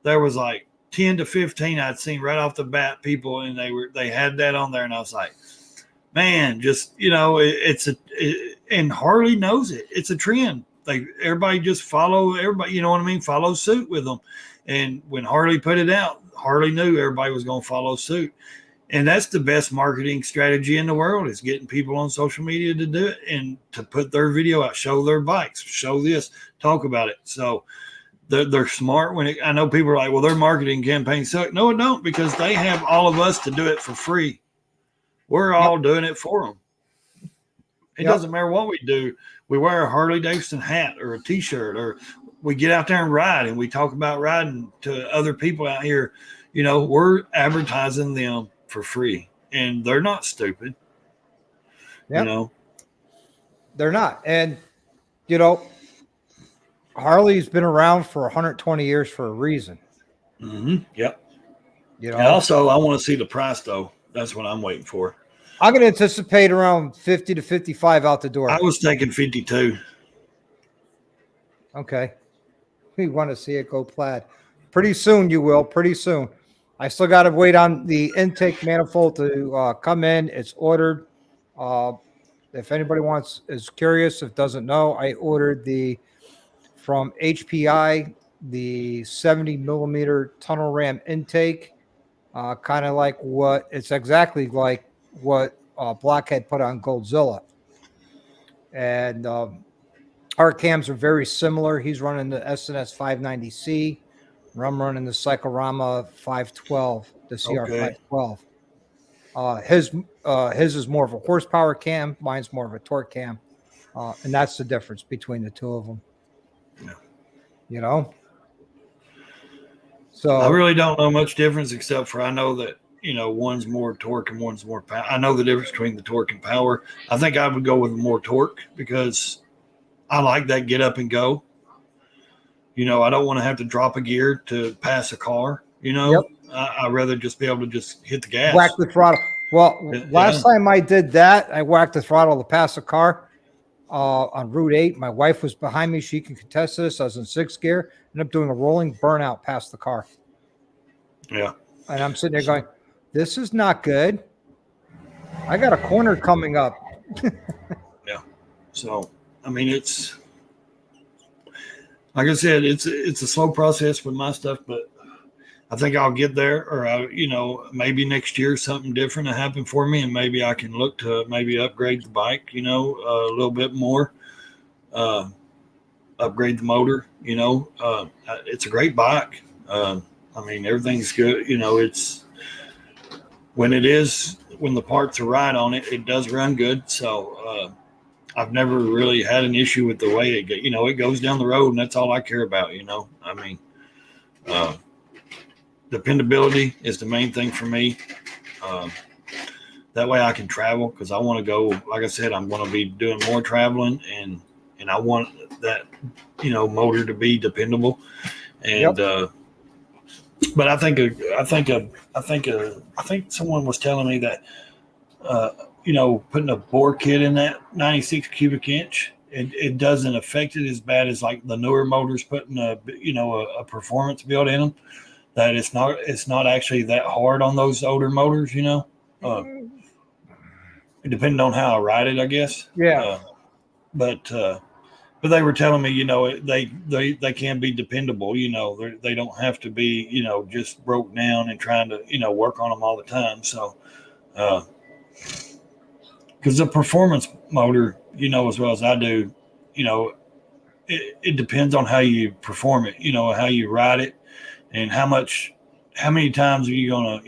there was like 10 to 15 I'd seen right off the bat people, and they had that on there. And I was like, man, just, and Harley knows it. It's a trend. Like everybody just follow suit with them. And when Harley put it out, Harley knew everybody was going to follow suit. And that's the best marketing strategy in the world, is getting people on social media to do it and to put their video out, show their bikes, show this, talk about it. So they're smart. I know people are like, well, their marketing campaigns suck. No, it don't, because they have all of us to do it for free. We're all doing it for them. It doesn't matter what we do. We wear a Harley Davidson hat or a T-shirt, or we get out there and ride, and we talk about riding to other people out here. We're advertising them for free, and they're not stupid. They're not. And Harley's been around for 120 years for a reason. Yep. And also, I want to see the price, though. That's what I'm waiting for. I'm going to anticipate around 50 to 55 out the door. I was thinking 52. Okay. We want to see it go plaid. Pretty soon you will. Pretty soon. I still got to wait on the intake manifold to come in. It's ordered. If anybody is curious, if doesn't know, I ordered from HPI, the 70 millimeter tunnel ram intake, kind of like it's exactly like what Blockhead put on Goldzilla. And our cams are very similar. He's running the SNS 590C. I'm running the Cyclorama 512, the CR 512. His is more of a horsepower cam. Mine's more of a torque cam. And that's the difference between the two of them. So I really don't know much difference, except for I know that, one's more torque and one's more power. I know the difference between the torque and power. I think I would go with more torque because I like that get up and go. I don't want to have to drop a gear to pass a car. I'd rather just be able to just hit the gas. Whack the throttle. Well, last time I did that, I whacked the throttle to pass a car on Route 8. My wife was behind me. She can contest this. I was in 6th gear. Ended up doing a rolling burnout past the car. Yeah. And I'm sitting there going, this is not good. I got a corner coming up. Yeah. So, I mean, it's like I said, it's a slow process with my stuff, but I think I'll get there, or maybe next year something different will happen for me, and maybe I can look to maybe upgrade the bike, a little bit more, upgrade the motor. It's a great bike. I mean, everything's good. It's when the parts are right on it, it does run good. So I've never really had an issue with the way it goes down the road, and that's all I care about. I mean, dependability is the main thing for me. That way I can travel, because I want to go, like I said, I'm going to be doing more traveling, and I want that, motor to be dependable. And, but I think someone was telling me that, putting a bore kit in that 96 cubic inch, it doesn't affect it as bad as like the newer motors putting a performance build in them. That it's not actually that hard on those older motors, depending on how I ride it, I guess. Yeah. But they were telling me, they can be dependable. They don't have to be, just broke down and trying to, work on them all the time. So, because the performance motor, as well as I do, you know, it depends on how you perform it, how you ride it, and how many times are you gonna,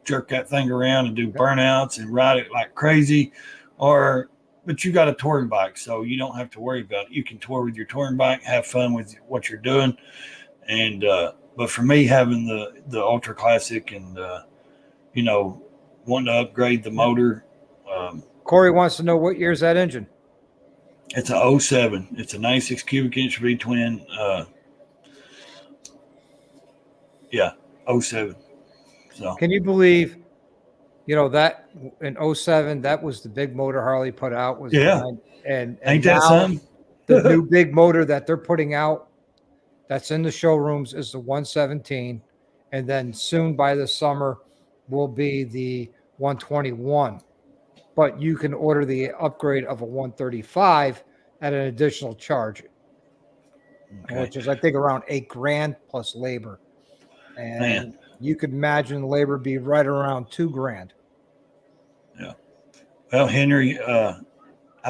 jerk that thing around and do burnouts and ride it like crazy, but you got a touring bike, so you don't have to worry about it. You can tour with your touring bike, have fun with what you're doing, and but for me, having the Ultra Classic and wanting to upgrade the motor. Corey wants to know what year's that engine. It's a 07. It's a 96 cubic inch V twin. 07. So Can you believe, that in 07, that was the big motor Harley put out was and ain't that now something? the new big motor that they're putting out that's in the showrooms is the 117, and then soon by the summer will be the 121. But you can order the upgrade of a 135 at an additional charge, which is I think around $8,000 plus labor. And Man. you could imagine labor be right around $2,000. Yeah. Well, Henry, I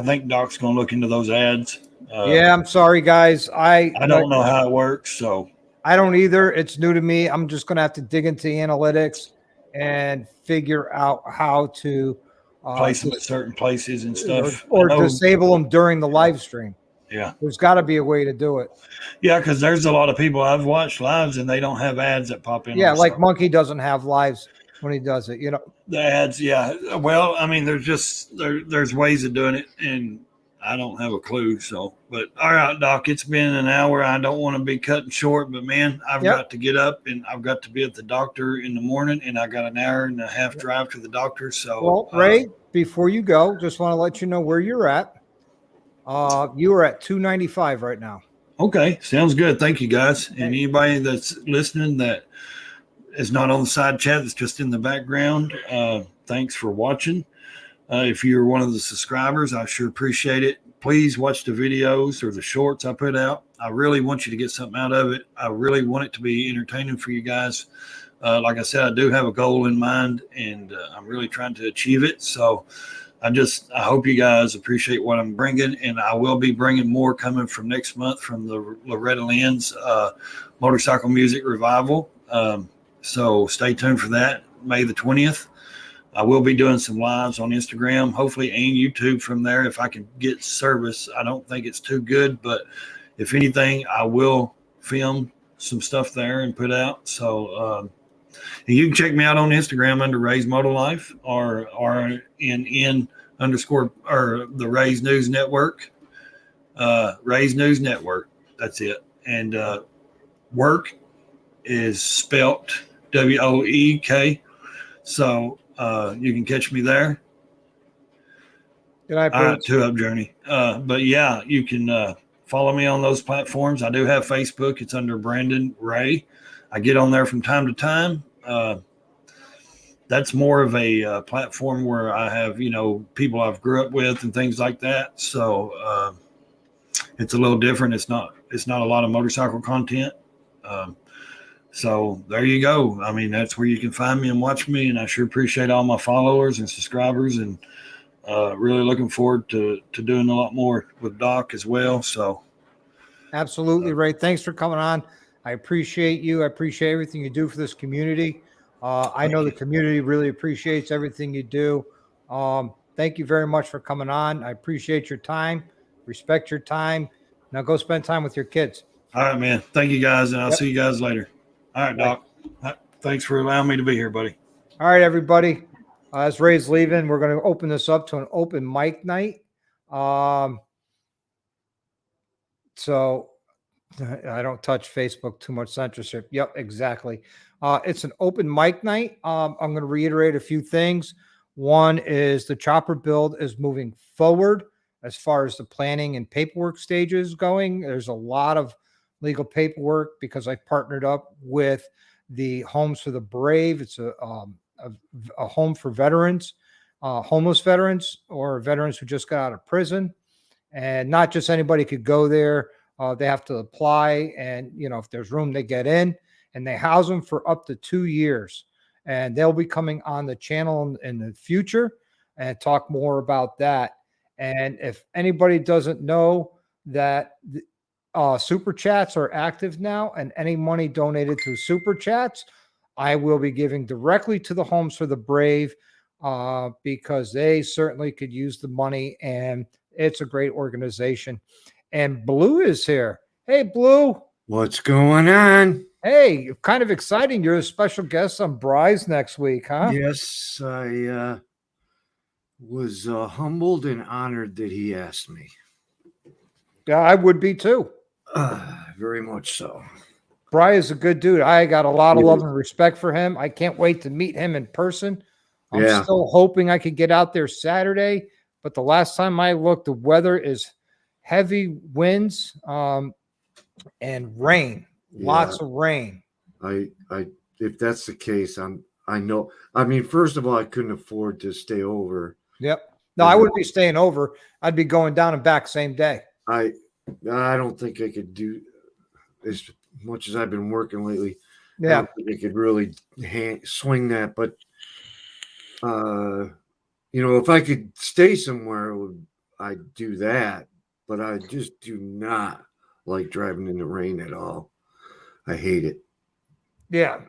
think Doc's going to look into those ads. Yeah, I'm sorry, guys. I don't know how it works, so I don't either. It's new to me. I'm just going to have to dig into the analytics and figure out how to place them at certain places and stuff, or disable them during the live stream. Yeah, there's got to be a way to do it. Yeah, because there's a lot of people I've watched lives and they don't have ads that pop in. Yeah, like Monkey doesn't have lives when he does it. The ads. Yeah, well, I mean, there's ways of doing it, and I don't have a clue. So, but all right, Doc, it's been an hour. I don't want to be cutting short, but man, I've got to get up and I've got to be at the doctor in the morning, and I got an hour and a half drive to the doctor. So, well, Ray, before you go, just want to let you know where you're at. You are at 295 right now. Okay, sounds good. Thank you, guys. And anybody that's listening that is not on the side chat, that's just in the background, thanks for watching. If you're one of the subscribers, I sure appreciate it. Please watch the videos or the shorts I put out. I really want you to get something out of it. I really want it to be entertaining for you guys. Like I said, I do have a goal in mind, and I'm really trying to achieve it. So I hope you guys appreciate what I'm bringing, and I will be bringing more coming from next month from the Loretta Lynn's Motorcycle Music Revival. So stay tuned for that, May the 20th. I will be doing some lives on Instagram, hopefully, and YouTube from there if I can get service. I don't think it's too good, but if anything, I will film some stuff there and put out. So and you can check me out on Instagram under Raysmotolife or RNN _ or the Rays News Network. Rays News Network. That's it. And work is spelt WOEK. So you can catch me there. Good night, Bruce. Two Up Journey. But yeah, you can follow me on those platforms. I do have Facebook. It's under Brandon Ray. I get on there from time to time. That's more of a platform where I have, people I've grew up with and things like that. So it's a little different. It's not a lot of motorcycle content. So there you go. I mean, that's where you can find me and watch me. And I sure appreciate all my followers and subscribers, and really looking forward to doing a lot more with Doc as well. So absolutely, Ray. Thanks for coming on. I appreciate you. I appreciate everything you do for this community. I know the community really appreciates everything you do. Thank you very much for coming on. I appreciate your time, respect your time. Now go spend time with your kids. All right, man. Thank you, guys, and I'll see you guys later. All right, Doc. Thanks for allowing me to be here, buddy. All right, everybody. As Ray's leaving, we're going to open this up to an open mic night. So I don't touch Facebook, too much censorship. Yep, exactly. It's an open mic night. I'm going to reiterate a few things. One is the chopper build is moving forward as far as the planning and paperwork stages going. There's a lot of legal paperwork because I partnered up with the Homes for the Brave. It's a home for veterans. homeless veterans or veterans who just got out of prison. And not just anybody could go there. They have to apply, and if there's room, they get in, and they house them for up to 2 years. And they'll be coming on the channel in the future and talk more about that. And if anybody doesn't know that super chats are active now, and any money donated through super chats, I will be giving directly to the Homes for the Brave, because they certainly could use the money, and it's a great organization. And Blue is here. Hey, Blue. What's going on? Hey, kind of exciting. You're a special guest on Bry's next week, huh? Yes, I was humbled and honored that he asked me. Yeah, I would be too. Very much so. Bry is a good dude. I got a lot of love and respect for him. I can't wait to meet him in person. I'm still hoping I could get out there Saturday, but the last time I looked, the weather is heavy winds and rain. Lots of rain. I if that's the case, I know. I mean, first of all, I couldn't afford to stay over. Yep. No, I wouldn't be staying over. I'd be going down and back same day. I don't think I could do as much as I've been working lately. Yeah. I don't think I could really swing that, but if I could stay somewhere, I'd do that. But I just do not like driving in the rain at all. I hate it. Yeah,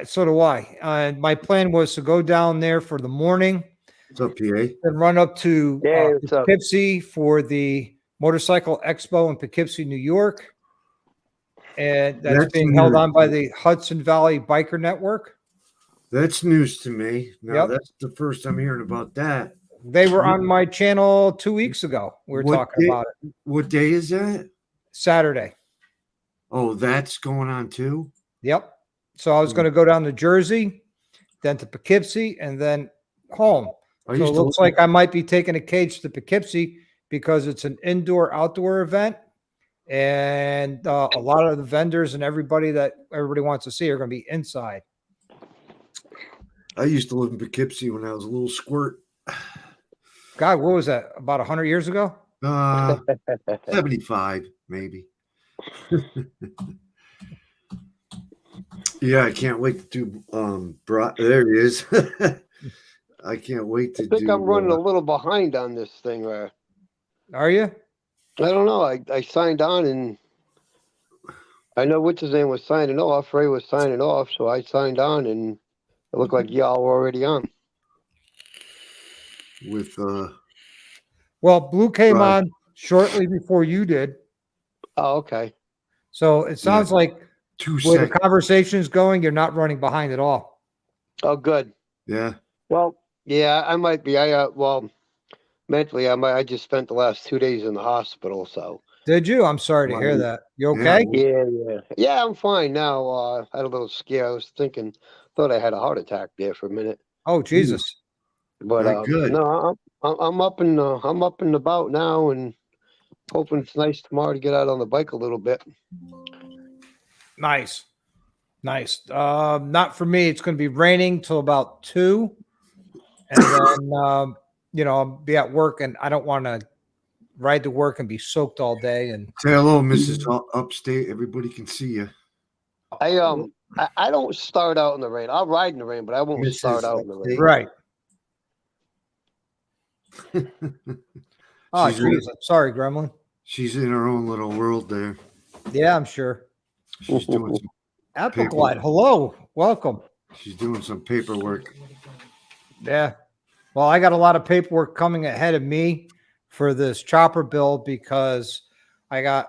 so do I. My plan was to go down there for the morning. What's up, PA? And run up to Poughkeepsie for the Motorcycle Expo in Poughkeepsie, New York. And that's being held on by the Hudson Valley Biker Network. That's news to me. No, that's the first I'm hearing about that. They were on my channel 2 weeks ago. We were talking about it. What day is that? Saturday. Oh, that's going on too? Yep. So I was going to go down to Jersey, then to Poughkeepsie, and then home. So it looks like I might be taking a cage to Poughkeepsie because it's an indoor-outdoor event. And a lot of the vendors and everybody wants to see are going to be inside. I used to live in Poughkeepsie when I was a little squirt. God, what was that? About 100 years ago? 75, maybe. Yeah, I can't wait to do there he is. I can't wait to do. I think I'm running a little behind on this thing. Are you? I don't know. I signed on, and I know what's his name was signing off. Ray was signing off, so I signed on, and it looked like y'all were already on. With well, Blue came on shortly before you did. Oh, okay. So it sounds like where the conversation is going, you're not running behind at all. Oh, good. Yeah. Well, yeah, I might be. Mentally, I just spent the last 2 days in the hospital. So did you? I'm sorry to hear that. You okay? Yeah. I'm fine now. I had a little scare. I was thought I had a heart attack there for a minute. Oh, Jesus. But no, I'm up and about now, and hoping it's nice tomorrow to get out on the bike a little bit. Nice. Not for me. It's going to be raining till about 2, and then I'll be at work, and I don't want to ride to work and be soaked all day. And say hello, Mrs. Upstate. Everybody can see you. I don't start out in the rain. I'll ride in the rain, but I won't start out in the rain. Right. Oh, geez. I'm sorry, Gremlin. She's in her own little world there. Yeah, I'm sure. She's doing some Apple Glide. Hello. Welcome. She's doing some paperwork. Yeah. Well, I got a lot of paperwork coming ahead of me for this chopper bill because I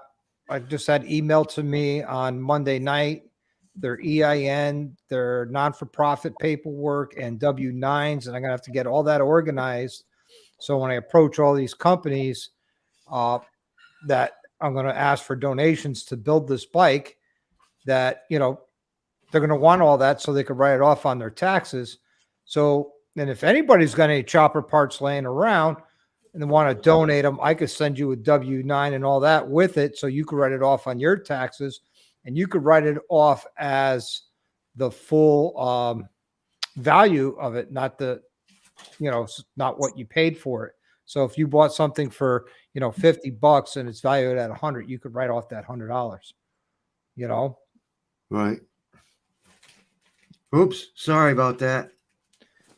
just had emailed to me on Monday night, their EIN, their non-for-profit paperwork, and W-9s, and I'm going to have to get all that organized. So when I approach all these companies that I'm going to ask for donations to build this bike, that, they're going to want all that so they can write it off on their taxes. So, and if anybody's got any chopper parts laying around and they want to donate them, I could send you a W-9 and all that with it so you could write it off on your taxes, and you could write it off as the full value of it, not the not what you paid for it. So if you bought something for, $50 and it's valued at 100, you could write off that $100, Right. Oops. Sorry about that.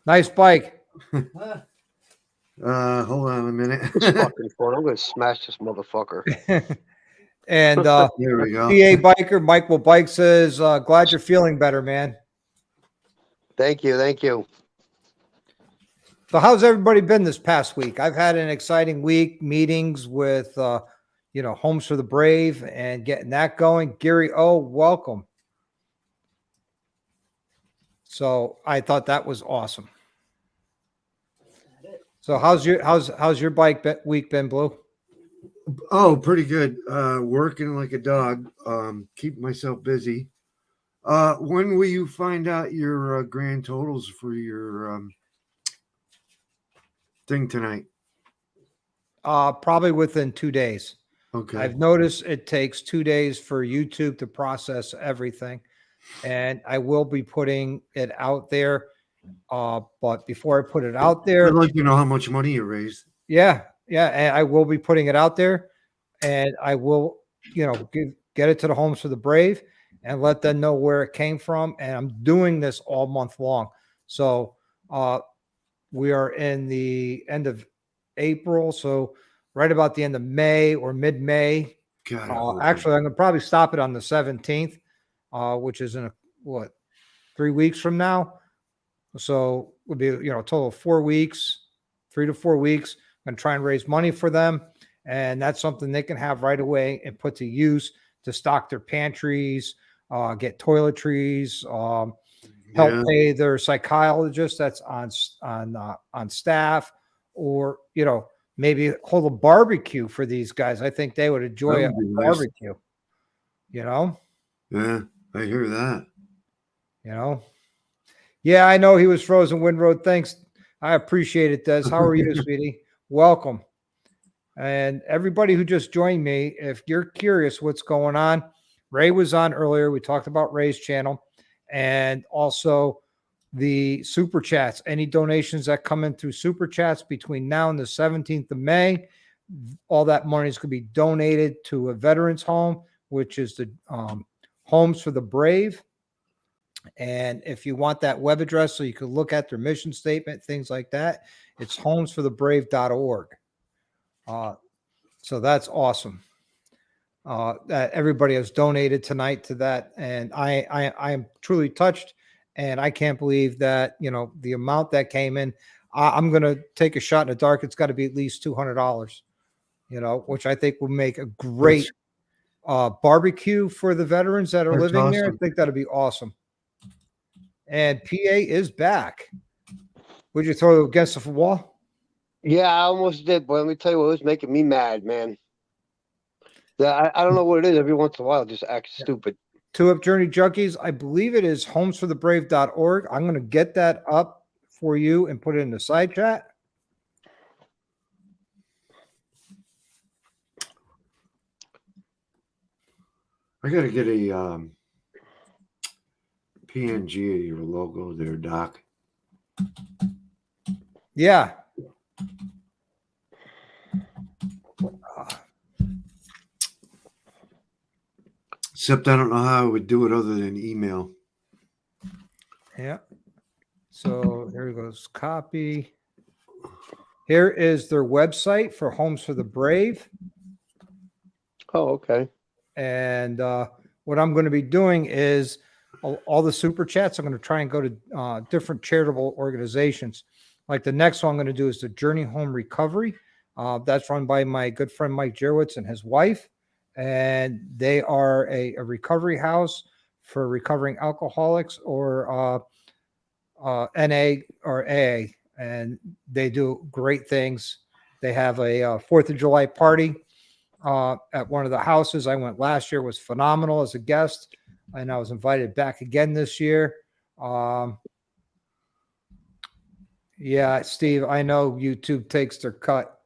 Nice bike. Hold on a minute. It's fucking fun. I'm gonna smash this motherfucker. And There we go. PA Biker, Mike Will Bike says, glad you're feeling better, man. Thank you. Thank you. So how's everybody been this past week? I've had an exciting week, meetings with, Homes for the Brave and getting that going. Gary O, welcome. So I thought that was awesome. So how's your bike week been, Blue? Oh, pretty good. Working like a dog. Keeping myself busy. When will you find out your grand totals for your thing tonight? Probably within 2 days. Okay. I've noticed it takes 2 days for YouTube to process everything, and I will be putting it out there. But before I put it out there, I'd like to know how much money you raised. yeah, and I will be putting it out there, and I will, get it to the Homes for the Brave and let them know where it came from. And I'm doing this all month long. So we are in the end of April, so right about the end of May or mid-May. Actually, I'm gonna probably stop it on the 17th, which is in 3 weeks from now. So would be, a total of 4 weeks, 3 to 4 weeks. I'm going to try and raise money for them. And that's something they can have right away and put to use to stock their pantries, get toiletries, help pay their psychologist that's on staff, or, maybe hold a barbecue for these guys. I think they would enjoy a barbecue, Yeah, I hear that. Yeah, I know he was frozen wind road. Thanks. I appreciate it, Des. How are you, sweetie? Welcome. And everybody who just joined me, if you're curious what's going on, Ray was on earlier. We talked about Ray's channel and also the super chats. Any donations that come in through super chats between now and the 17th of May, all that money is going to be donated to a veterans home, which is the Homes for the Brave. And if you want that web address so you can look at their mission statement, things like that, it's homesforthebrave.org. So that's awesome. That everybody has donated tonight to that. And I am truly touched. And I can't believe that, the amount that came in. I'm going to take a shot in the dark. It's got to be at least $200, which I think will make a great barbecue for the veterans that are living there. I think that'll be awesome. And PA is back. Would you throw it against the wall? Yeah, I almost did, but let me tell you what was making me mad, man. Yeah, I don't know what it is. Every once in a while, it just acts stupid. Two Up Journey Junkies, I believe it is homesforthebrave.org. I'm going to get that up for you and put it in the side chat. I got to get a PNG of your logo there, Doc. Yeah. Except I don't know how I would do it other than email. Yeah. So here goes copy. Here is their website for Homes for the Brave. Oh, okay. And what I'm going to be doing is all the super chats. I'm going to try and go to different charitable organizations. Like the next one I'm going to do is the Journey Home Recovery. That's run by my good friend Mike Jerwitz and his wife. And they are a recovery house for recovering alcoholics or NA or AA. And they do great things. They have a 4th of July party at one of the houses. I went last year, was phenomenal as a guest. And I was invited back again this year. Yeah, Steve, I know YouTube takes their cut.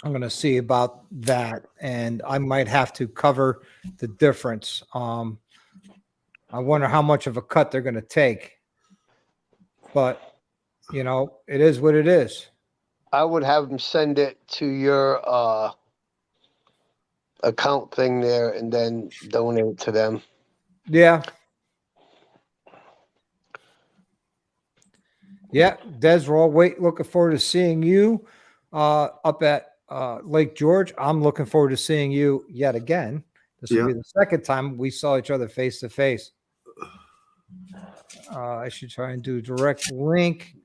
I'm going to see about that, and I might have to cover the difference. I wonder how much of a cut they're going to take. But you know, it is what it is. I would have them send it to your account thing there and then donate it to them. Yeah. Yeah, Des, we're all looking forward to seeing you up at Lake George. I'm looking forward to seeing you yet again. This will be the second time we saw each other face to face. I should try and do direct link.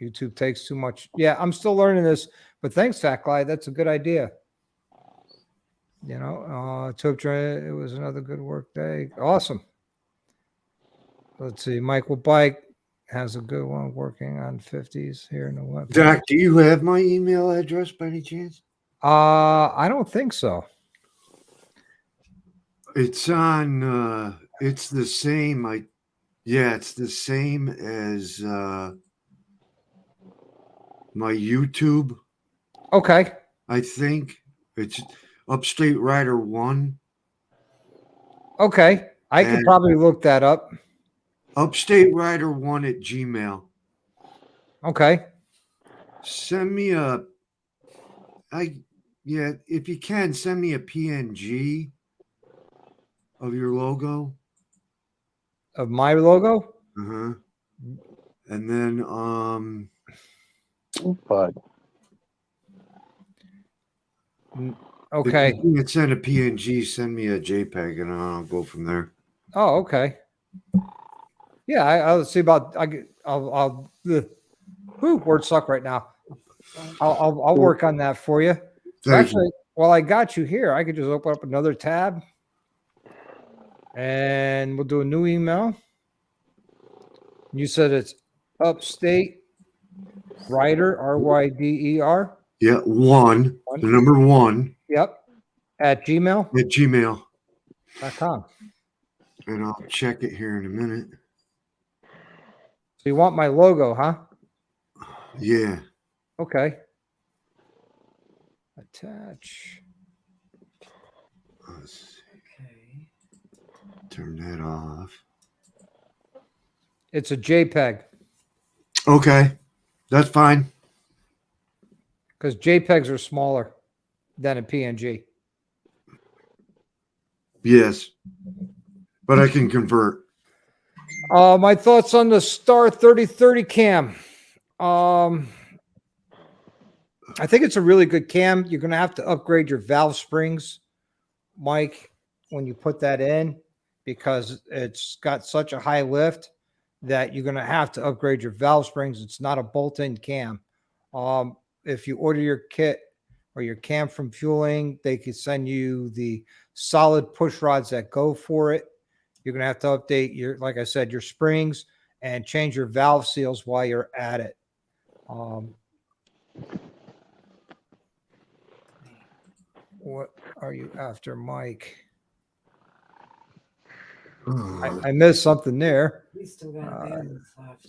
YouTube takes too much. Yeah, I'm still learning this, but thanks, Fat Guy. That's a good idea. You know, it was another good work day. Awesome. Let's see. Michael Bike has a good one working on 50s here in the web. Doc, do you have my email address by any chance? I don't think so. It's on it's the same. It's the same as my YouTube. Okay. I think it's Upstate Rider 1. Okay. I could probably look that up. Upstate Rider 1 at Gmail. Okay. Send me if you can, send me a PNG of your logo. Of my logo? Uh-huh. And then But Okay. if you can send a PNG, send me a JPEG and I'll go from there. Oh, okay. Yeah, I'll see about words suck right now. I'll work on that for you. Actually, while I got you here, I could just open up another tab and we'll do a new email. You said it's Upstate Rider, RYDER. Yeah, the number 1. Yep. At gmail.com. At gmail.com. And I'll check it here in a minute. So you want my logo, huh? Yeah. Okay. Attach. Let's see. Okay. Turn that off. It's a JPEG. Okay. That's fine. Because JPEGs are smaller than a PNG. Yes. But I can convert. My thoughts on the Star 3030 cam. I think it's a really good cam. You're going to have to upgrade your valve springs, Mike, when you put that in, because it's got such a high lift that you're going to have to upgrade your valve springs. It's not a bolt-in cam. If you order your kit or your cam from Fueling, they could send you the solid push rods that go for it. You're going to have to update your, like I said, your springs and change your valve seals while you're at it. What are you after, Mike? I missed something there. We still got bandits left.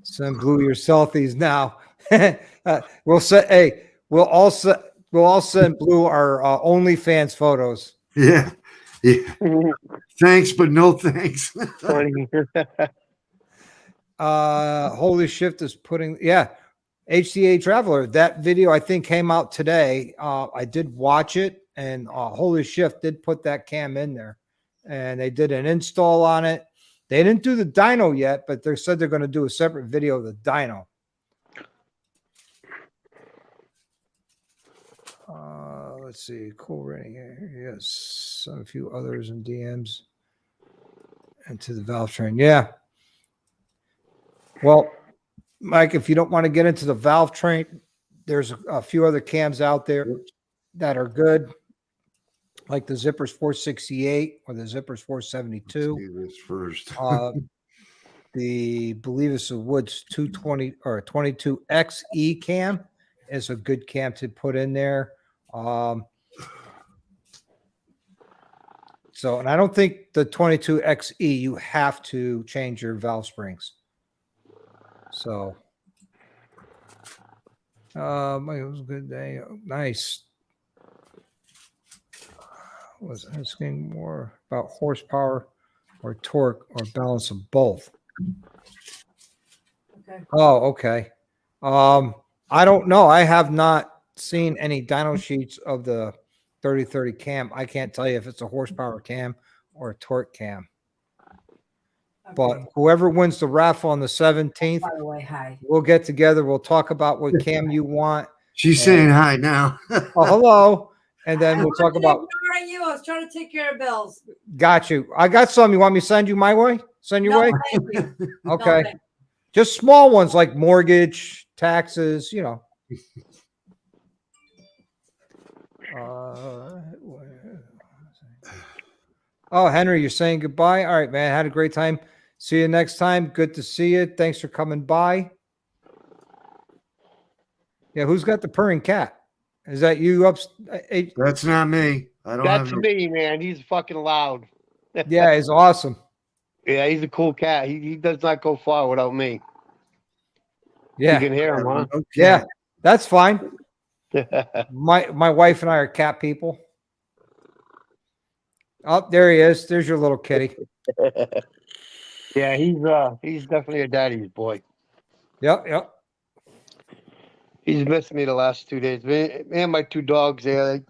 Send Blue your selfies now. We'll all send Blue our OnlyFans photos. Yeah. Yeah. Thanks, but no thanks. funny. Holy Shift is putting, HCA Traveler. That video I think came out today. I did watch it, and Holy Shift did put that cam in there, and they did an install on it. They didn't do the dyno yet, but they said they're going to do a separate video of the dyno. Let's see. Cool rating here. Yes. A few others in DMs. And to the valve train. Yeah. Well, Mike, if you don't want to get into the valve train, there's a few other cams out there that are good, like the Zippers 468 or the Zippers 472. Let's do this first. The believe it's a Woods 220 or 22XE cam is a good cam to put in there. So, and I don't think the 22XE you have to change your valve springs. So, it was a good day. Nice. Was asking more about horsepower or torque or balance of both. Okay. Oh, okay. I don't know. I have not seen any dyno sheets of the 3030 cam. I can't tell you if it's a horsepower cam or a torque cam. But Okay. whoever wins the raffle on the 17th, By the way, hi. we'll get together. We'll talk about what cam you want. She's And- saying hi now. Oh, hello. And then I we'll talk wasn't about. ignoring you. I was trying to take care of bills. Got you. I got some. You want me to send you my way? Send your No, way? thank you. No, Okay. thank you. Just small ones like mortgage, taxes, Oh, Henry, you're saying goodbye. All right, man. Had a great time. See you next time. Good to see you. Thanks for coming by. Yeah, who's got the purring cat? Is that you up? That's not me. I don't That's have no. me, man. He's fucking loud. Yeah, it's awesome. Yeah, he's a cool cat. He does not go far without me. You Yeah, can hear him, huh? No yeah, cat. that's fine. My wife and I are cat people. Oh, there he is. There's your little kitty. Yeah, he's definitely a daddy's boy. Yep. He's missed me the last 2 days. Me and my two dogs there,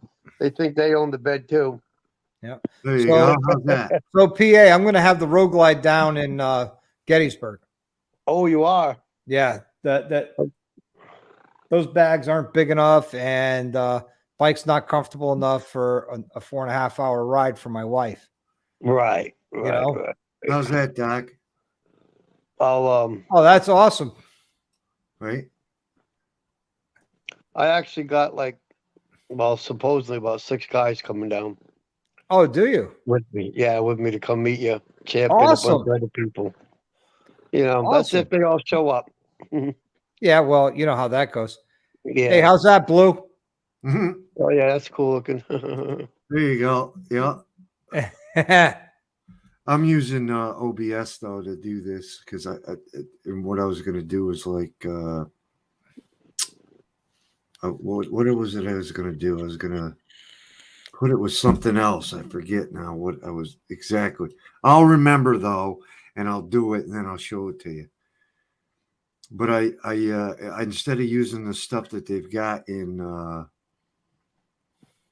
they think they own the bed too. There you So- go. How's that? So, PA, I'm going to have the road glide down in Gettysburg. Oh, you are? Yeah, that those bags aren't big enough, and bike's not comfortable enough for a 4.5 hour ride for my wife. Right. know? How's that, Doc? I'll Oh, that's awesome. Right? I actually got supposedly about 6 guys coming down Oh, do you? with me. Yeah, with me to come meet you. Champ and a bunch Awesome. of other people. That's Awesome. if they all show up. Yeah, well, you know how that goes. Yeah. Hey, how's that, Blue? Mhm. Oh yeah, that's cool looking. There you go. Yeah. I'm using OBS though to do this because and what I was gonna do was like what it was that I was gonna do. I was gonna put it with something else. I forget now what I was exactly. I'll remember though, and I'll do it, and then I'll show it to you. But I instead of using the stuff that they've got in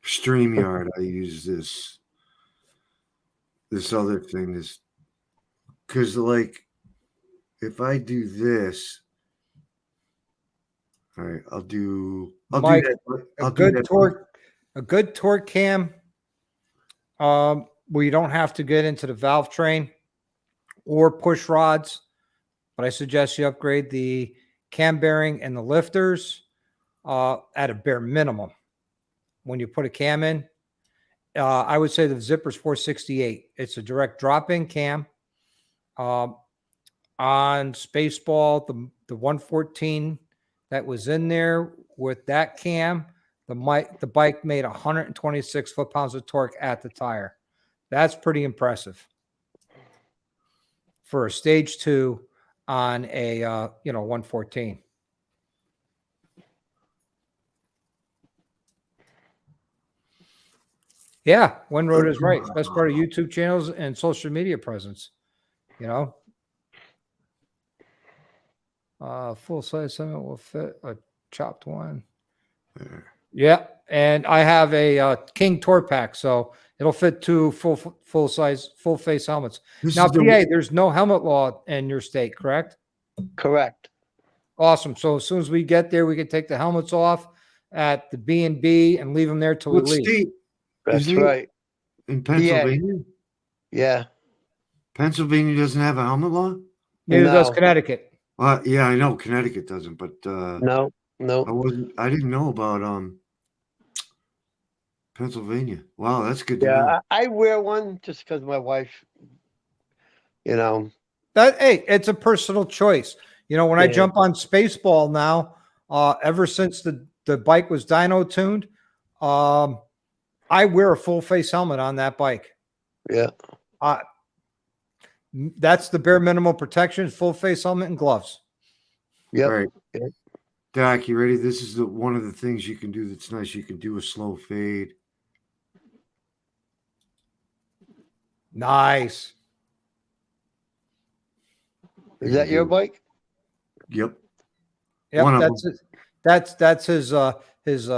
StreamYard, I use this other thing. This because like if I do this, all right, I'll do Mike, that. a I'll do good that. a good torque cam, where you don't have to get into the valve train or push rods, but I suggest you upgrade the cam bearing and the lifters at a bare minimum. When you put a cam in, I would say the Zipper's 468. It's a direct drop-in cam. On Spaceball, the 114 that was in there with that cam, the bike made 126 foot-pounds of torque at the tire. That's pretty impressive for a stage 2 on a 114. Yeah, Winroad is right. Best part of YouTube channels and social media presence. Full size Summit will fit a chopped one. There. Yeah, and I have a King Tour Pack, so it'll fit 2 full size full face helmets. This Now, is the- PA, there's no helmet law in your state, correct? Correct. Awesome. So as soon as we get there, we can take the helmets off at the B&B and leave them there till we what leave. state That's Isn't it- right. in Pennsylvania? Yeah. Pennsylvania doesn't have a helmet law. Neither does No. Connecticut. Yeah, I know Connecticut doesn't, but No. I didn't know about Pennsylvania. Wow, that's good to know. Yeah, I wear one just because my wife, Hey, it's a personal choice. When I Yeah. jump on Spaceball now, ever since the bike was dyno tuned, I wear a full face helmet on that bike. Yeah. That's the bare minimum protection: full face helmet and gloves. Yep. All right. Yep. Doc, you ready? This is one of the things you can do that's nice. You can do a slow fade. Nice. Is that your bike? Yep. Yep, One of that's it. That's his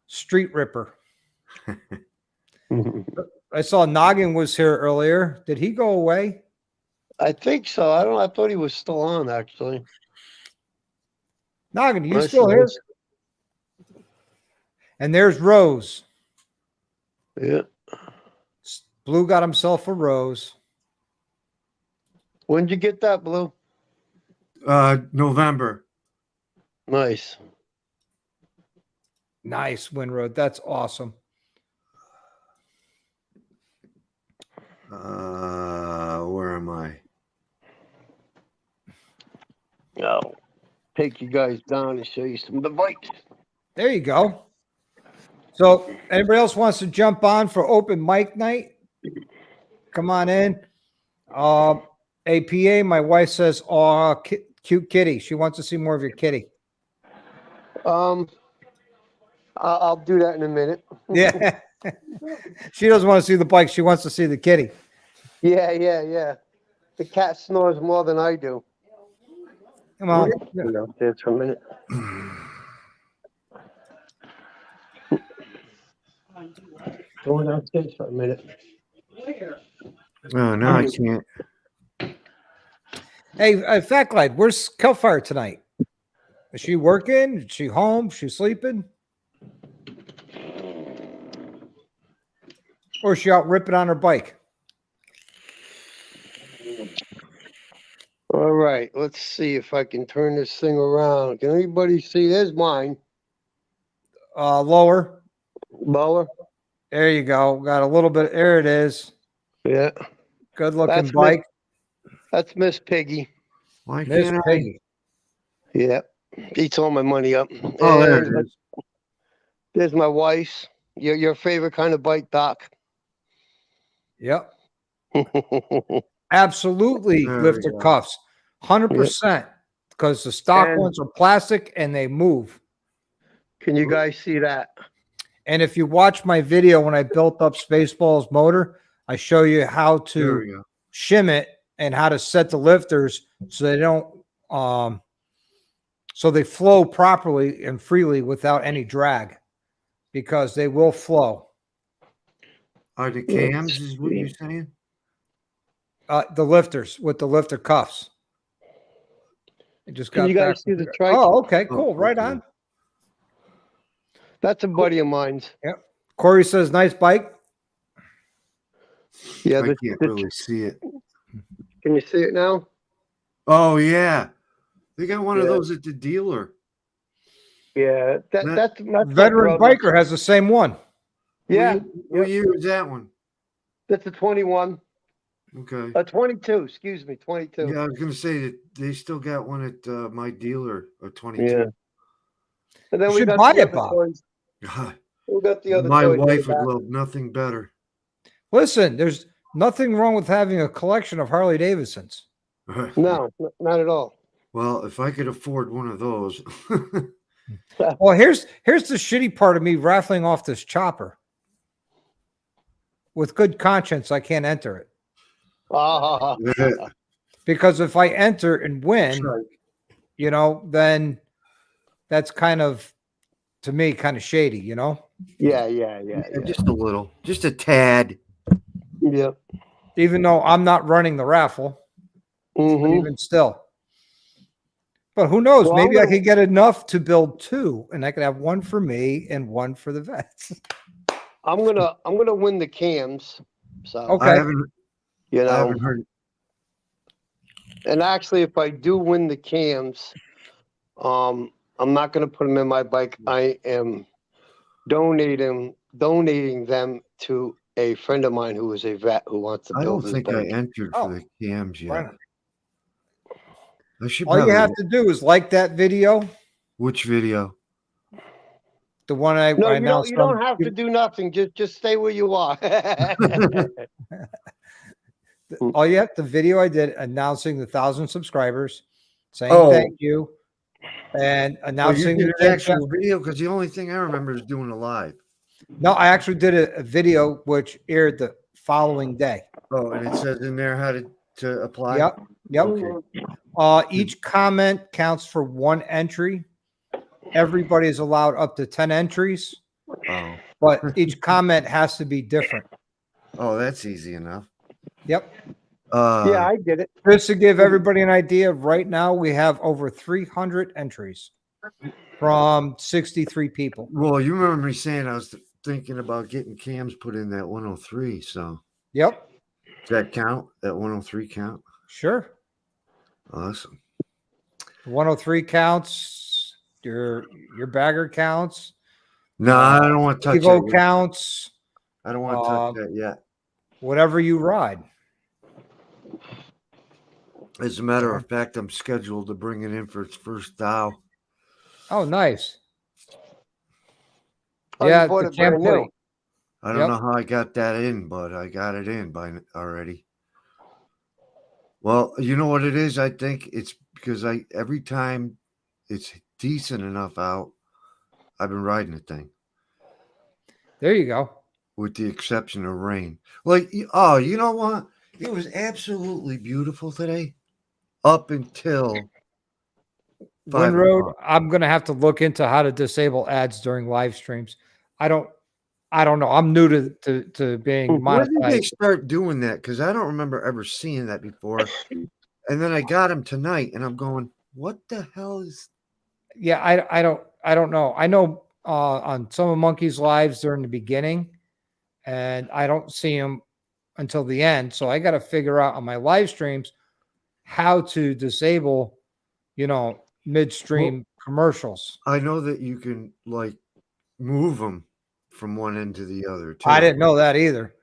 street ripper. I saw Noggin was here earlier. Did he go away? I think so. I don't know. I thought he was still on, actually. Noggin, you Nice still here? nice. And there's Rose. Yeah. Blue got himself a rose. When'd you get that, Blue? November. Nice. Nice, Winroad. That's awesome. Where am I? I'll take you guys down and show you some of the bikes. There you go. So, anybody else wants to jump on for open mic night? Come on in. APA, my wife says, "Oh, cute kitty." She wants to see more of your kitty. I'll do that in a minute. Yeah. She doesn't want to see the bike. She wants to see the kitty. Yeah. The cat snores more than I do. Come on. Go downstairs for a minute. Going downstairs for a minute. Oh, no, I can't. Hey, Fat Glide, where's Kelfire tonight? Is she working? Is she home? Is she sleeping? Or is she out ripping on her bike? All right, let's see if I can turn this thing around. Can anybody see? There's mine. Lower. Lower. There you go. Got a little bit. There it is. Yeah. Good looking That's bike. That's Miss Piggy. Why Miss can't I? Piggy. Yeah. Eats all my money up. Oh, there And it is. there's my wife's. Your favorite kind of bike, Doc. Yep. Absolutely There we lifter go. cuffs. 100%. Because the stock And- ones are plastic and they move. Can you guys see that? And if you watch my video when I built up Spaceball's motor, I show you how There to we go. shim it and how to set the lifters so they don't so they flow properly and freely without any drag, because they will flow. Are the cams is what you're saying? The lifters with the lifter cuffs. I just Can got you back guys see from the there. trike? Oh, okay, Oh, cool. Right okay. on. That's a buddy of mine's. Corey says, nice bike. Yeah. I can't really see it. Can you see it now? Oh, yeah. They got one of Yeah. those at the dealer. Yeah. That's my Veteran brother. biker has the same one. Yeah. What year is that one? That's a 21. Okay. A 22. Excuse me. 22. Yeah, I was going to say that they still got one at my dealer, a 22. Yeah. And then You we should got buy the it, other Bob. toys. God, We got the other my toys in the wife would back. love nothing better. Listen, there's nothing wrong with having a collection of Harley Davidsons. No, not at all. Well, if I could afford one of those. Well, here's the shitty part of me raffling off this chopper. With good conscience, I can't enter it. Because if I enter and win, you know, then that's kind of, to me, kind of shady, you know? Yeah. Just a little, just a tad. Yeah. Even though I'm not running the raffle, but Mhm. even still. But who knows? Well, Maybe I'm I gonna- could get enough to build two, and I could have one for me and one for the vets. I'm gonna win the cams. So Okay. I haven't you I know, haven't heard. and actually, if I do win the cams, I'm not gonna put them in my bike. I am donating them to a friend of mine who is a vet who wants to I build don't his think I bike. entered Oh, for the cams why yet. not? I should All you probably. have to do is like that video, Which video? the one I No, announced. you don't on- have to do nothing. Just stay where you are. All you have, the video I did announcing the 1,000 subscribers, saying Oh. thank you, and Oh, you announcing did the an 10 actual video because the only thing I remember is doing a live. No, I actually did a video which aired the following day. Oh, and it says in there how to apply. Yep. Yep. Okay. Each comment counts for 1 entry. Everybody is allowed up to 10 entries, Oh, but each comment has to be different. oh, that's easy enough. Yep. Yeah, I get it. Just to give everybody an idea, right now we have over 300 entries from 63 people. Well, you remember me saying I was thinking about getting cams put in that 103. So Yep. does that count? That 103 count? Sure. Awesome. 103 counts. Your bagger counts. No, I don't want to touch Evo it. counts. I don't want to touch that yet. Whatever you ride. As a matter of fact, I'm scheduled to bring it in for its first dial. Oh, nice. Oh, you Yeah, bought the it brand new. template. I don't Yep. know how I got that in, but I got it in by already. Well, you know what it is? I think it's because every time it's decent enough out, I've been riding the thing, There you go. with the exception of rain. Like, oh, you know what? It was absolutely beautiful today, up until 5 Road. o'clock. I'm gonna have to look into how to disable ads during live streams. I don't know. I'm new to being When did they monetized. start doing that? Because I don't remember ever seeing that before. And then I got him tonight, and I'm going, what the hell is? Yeah, I don't know. I know on some of Monkey's lives they're in the beginning, and I don't see them until the end. So I got to figure out on my live streams how to disable, midstream commercials. I know that you can like move them from one end to the other too. I didn't know that either.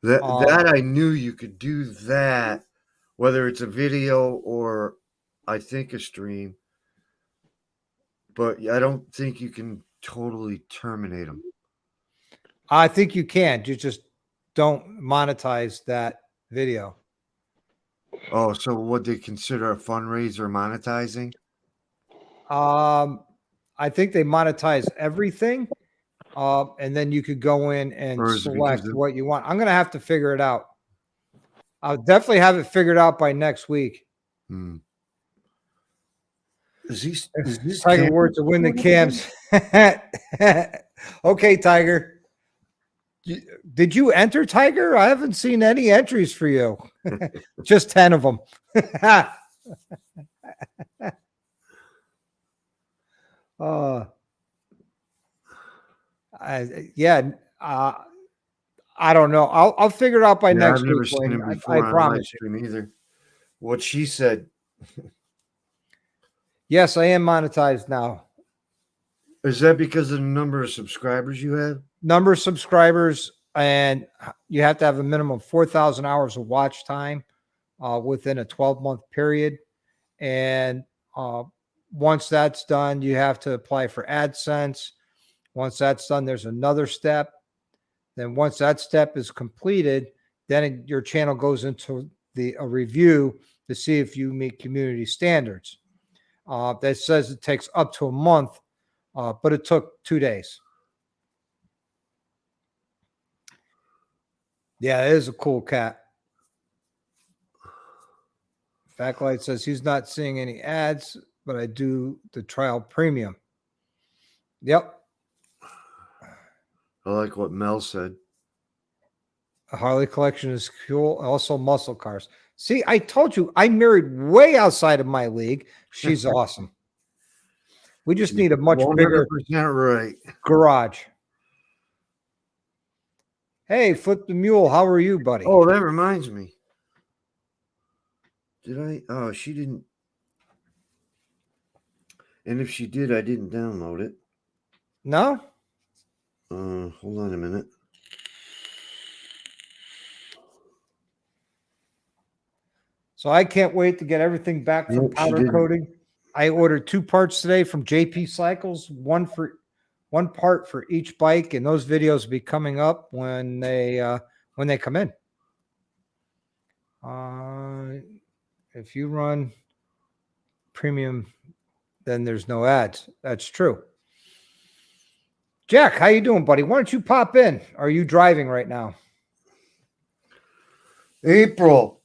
That I knew you could do that, whether it's a video or I think a stream. But I don't think you can totally terminate them. I think you can. You just don't monetize that video. Oh, so what they consider a fundraiser monetizing? I think they monetize everything, and then you could go in and Or is it because select of- what you want. I'm gonna have to figure it out. I'll definitely have it figured out by next week. Hmm. Is this Tiger Cam- Woods to win the cams. Okay, Tiger. Did you enter, Tiger? I haven't seen any entries for you. Just 10 of them. I don't know. I'll figure it out by Yeah, next I've never week. seen Wayne. him before I on live promise you. stream either. What she said. Yes, I am monetized now. Is that because of the number of subscribers you have? Number of subscribers, and you have to have a minimum of 4,000 hours of watch time within a 12-month period. And once that's done, you have to apply for AdSense. Once that's done, there's another step. Then once that step is completed, then your channel goes into a review to see if you meet community standards. That says it takes up to a month, but it took 2 days. Yeah, it is a cool cat. Fact says he's not seeing any ads, but I do the trial premium. Yep. I like what Mel said. A Harley collection is cool. Also muscle cars. See, I told you I married way outside of my league. She's awesome. We just need a much bigger 100% right. garage. Hey, Flip the Mule, how are you, buddy? Oh, that reminds me. Did I? Oh, she didn't. And if she did, I didn't download it. No? Hold on a minute. So I can't wait to get everything back from Nope, she powder didn't. coating. I ordered 2 parts today from JP Cycles, one part for each bike, and those videos will be coming up when they come in. If you run premium, then there's no ads. That's true. Jack, how you doing, buddy? Why don't you pop in? Are you driving right now? April,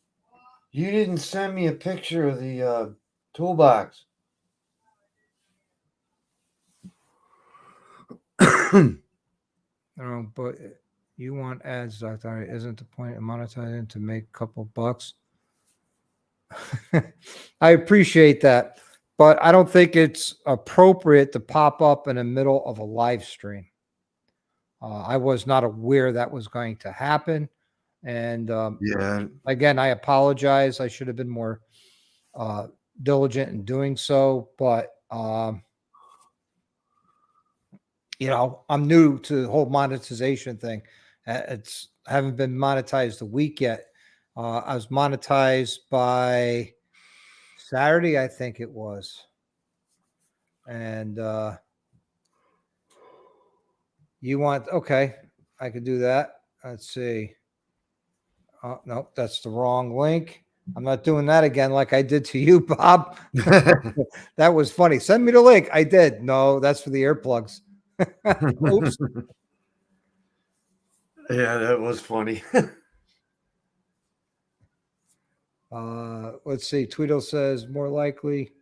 You didn't send me a picture of the toolbox. But you want ads, Dr. Isn't the point of monetizing to make a couple bucks? I appreciate that, but I don't think it's appropriate to pop up in the middle of a live stream. I was not aware that was going to happen. And Yeah. again, I apologize. I should have been more diligent in doing so, but I'm new to the whole monetization thing. It's haven't been monetized a week yet. I was monetized by Saturday, I think it was. And you want, okay, I could do that. Let's see. Oh, no, that's the wrong link. I'm not doing that again like I did to you, Bob. That was funny. Send me the link. I did. No, that's for the earplugs. Oops. Yeah, that was funny. Let's see. Tweedle says more likely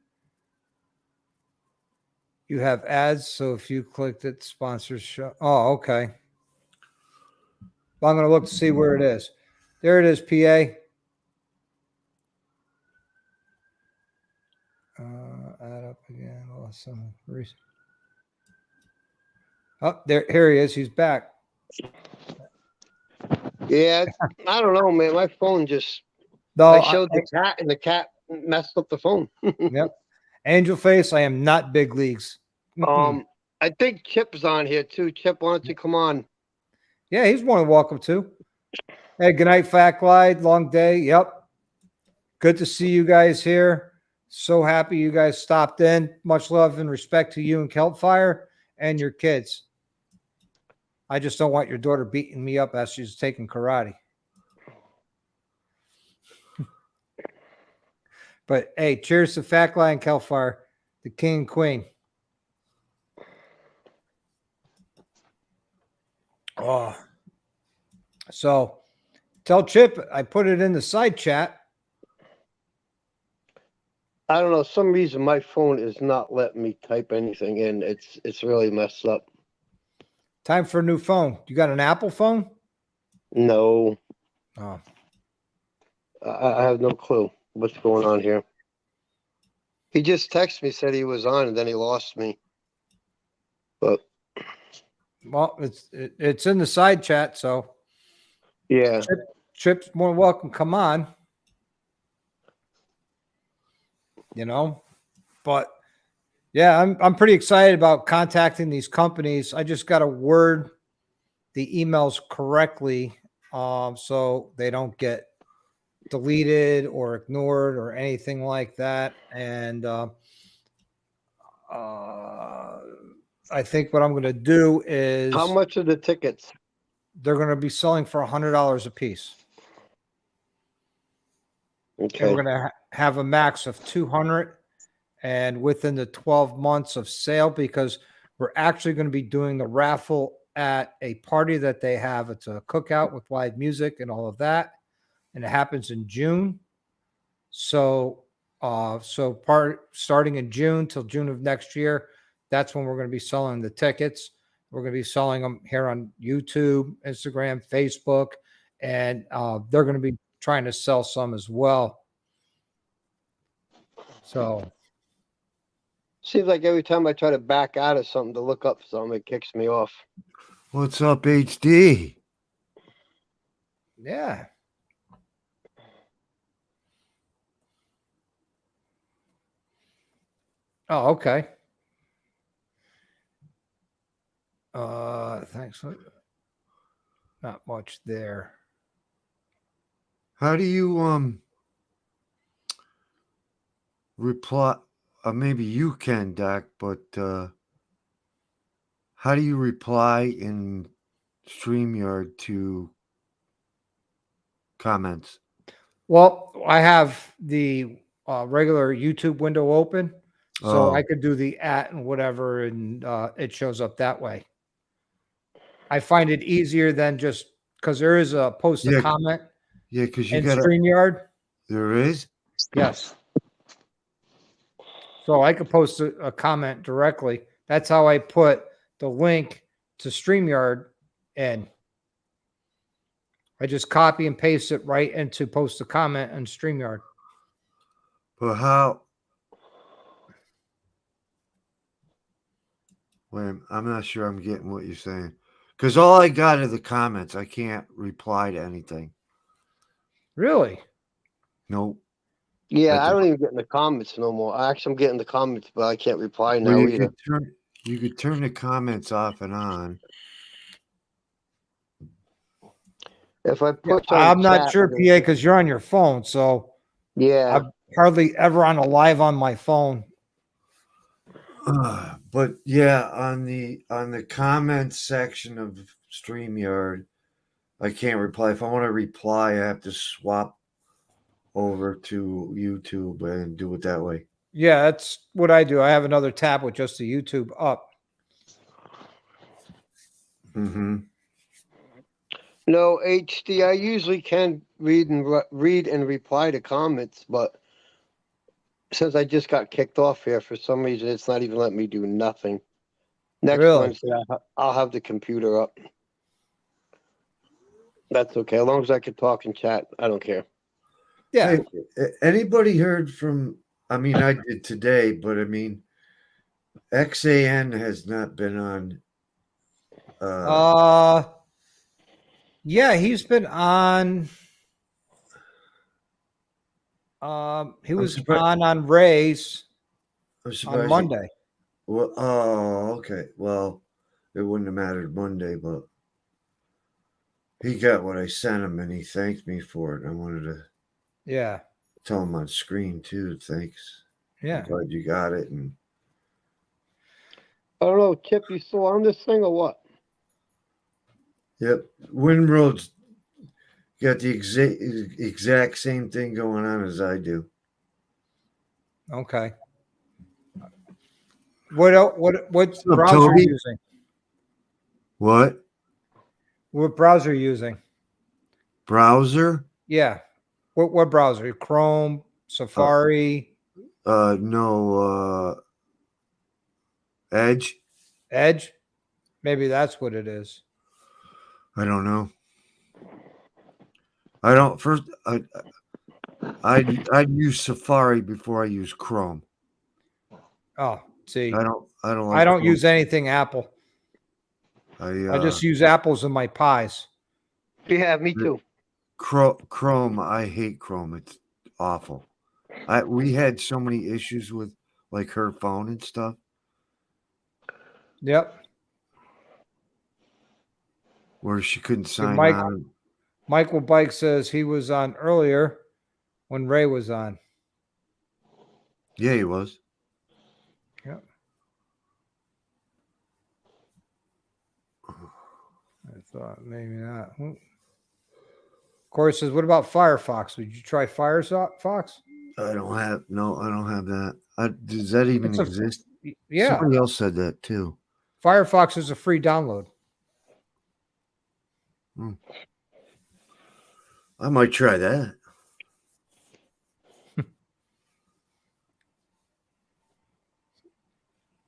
you have ads. So if you clicked it, sponsors show. Oh, okay. Well, I'm going to look to see where it is. There it is, PA. Add up again. Awesome. Oh, there. Here he is. He's back. Yeah, I don't know, man. My phone just. No, I showed the cat, and the cat messed up the phone. Yep. Angel face. I am not big leagues. I think Chip's on here too. Chip, why don't you come on? Yeah, he's more than welcome to. Hey, good night, Fact Glide. Long day. Yep. Good to see you guys here. So happy you guys stopped in. Much love and respect to you and Kelpfire and your kids. I just don't want your daughter beating me up as she's taking karate. But hey, cheers to Fact Glide and Kelpfire, the king and queen. Oh, so tell Chip I put it in the side chat. I don't know. Some reason my phone is not letting me type anything in. It's really messed up. Time for a new phone. You got an Apple phone? No, Oh, I have no clue what's going on here. He just texted me, said he was on, and then he lost me. But well, it's in the side chat, so yeah, Chip's more than welcome. Come on. But yeah, I'm pretty excited about contacting these companies. I just got to word the emails correctly, so they don't get deleted or ignored or anything like that. And I think what I'm going to do is how much are the tickets? they're going to be selling for $100 a piece. Okay. And we're going to have a max of 200 and within the 12 months of sale, because we're actually going to be doing the raffle at a party that they have. It's a cookout with live music and all of that. And it happens in June. So starting in June till June of next year, that's when we're going to be selling the tickets. We're going to be selling them here on YouTube, Instagram, Facebook, and they're going to be trying to sell some as well. So Seems like every time I try to back out of something to look up something, it kicks me off. What's up, HD? yeah. Oh, okay. Thanks. Not much there. How do you reply? Maybe you can, Doc, but how do you reply in StreamYard to comments? Well, I have the regular YouTube window open, so I could do the @ and whatever, and it shows up that way. I find it easier than just because there is a post a comment Yeah, because you in got StreamYard. There is? Yes. So I could post a comment directly. That's how I put the link to StreamYard in. I just copy and paste it right into post a comment on StreamYard. But how? Wait, I'm not sure I'm getting what you're saying. Because all I got are the comments. I can't reply to anything. Really? Nope. Yeah, That's I a- don't even get in the comments no more. Actually, I'm getting the comments, but I can't reply Well, now either. you could turn the comments off and on. If I Yeah, push on I'm not chat, sure, PA, because you're on your phone. So yeah, I'm hardly ever on a live on my phone. But yeah, on the comments section of StreamYard, I can't reply. If I want to reply, I have to swap over to YouTube and do it that way. Yeah, that's what I do. I have another tab with just the YouTube up. Mm-hmm. no HD. I usually can read and reply to comments, but since I just got kicked off here for some reason, it's not even letting me do nothing. Next Really? Wednesday, I'll have the computer up. That's okay. As long as I can talk and chat, I don't care. Yeah. Hey, anybody heard from? I mean, I did today, but I mean, XAN has not been on. Yeah, he's been on. He I'm was surprised. on Ray's I'm on surprised. Monday. Well, oh, okay. Well, it wouldn't have mattered Monday, but he got what I sent him, and he thanked me for it. I wanted to Yeah. tell him on screen too. Thanks. Yeah. I'm glad you got it. And I don't know, Chip. You still on this thing or what? yep, Windroad's got the exact same thing going on as I do. Okay. What What's up, browser are Toby? you using? What What browser are you using? browser? Yeah. What browser? Chrome, Safari, No, Edge. Edge? Maybe that's what it is. I don't know. I don't first. I'd use Safari before I use Chrome. Oh, see. I don't like I don't Chrome. use anything Apple. I just use apples in my pies. Yeah, me too. Chrome. I hate Chrome. It's awful. We had so many issues with like her phone and stuff. Yep. Where she couldn't sign Mike- on. Michael Bike says he was on earlier when Ray was on. Yeah, he was. Yep. I thought maybe not. Corey says, what about Firefox? Would you try Firefox? I don't have that. Does that even It's a- exist? Yeah. Somebody else said that too. Firefox is a free download. I might try that.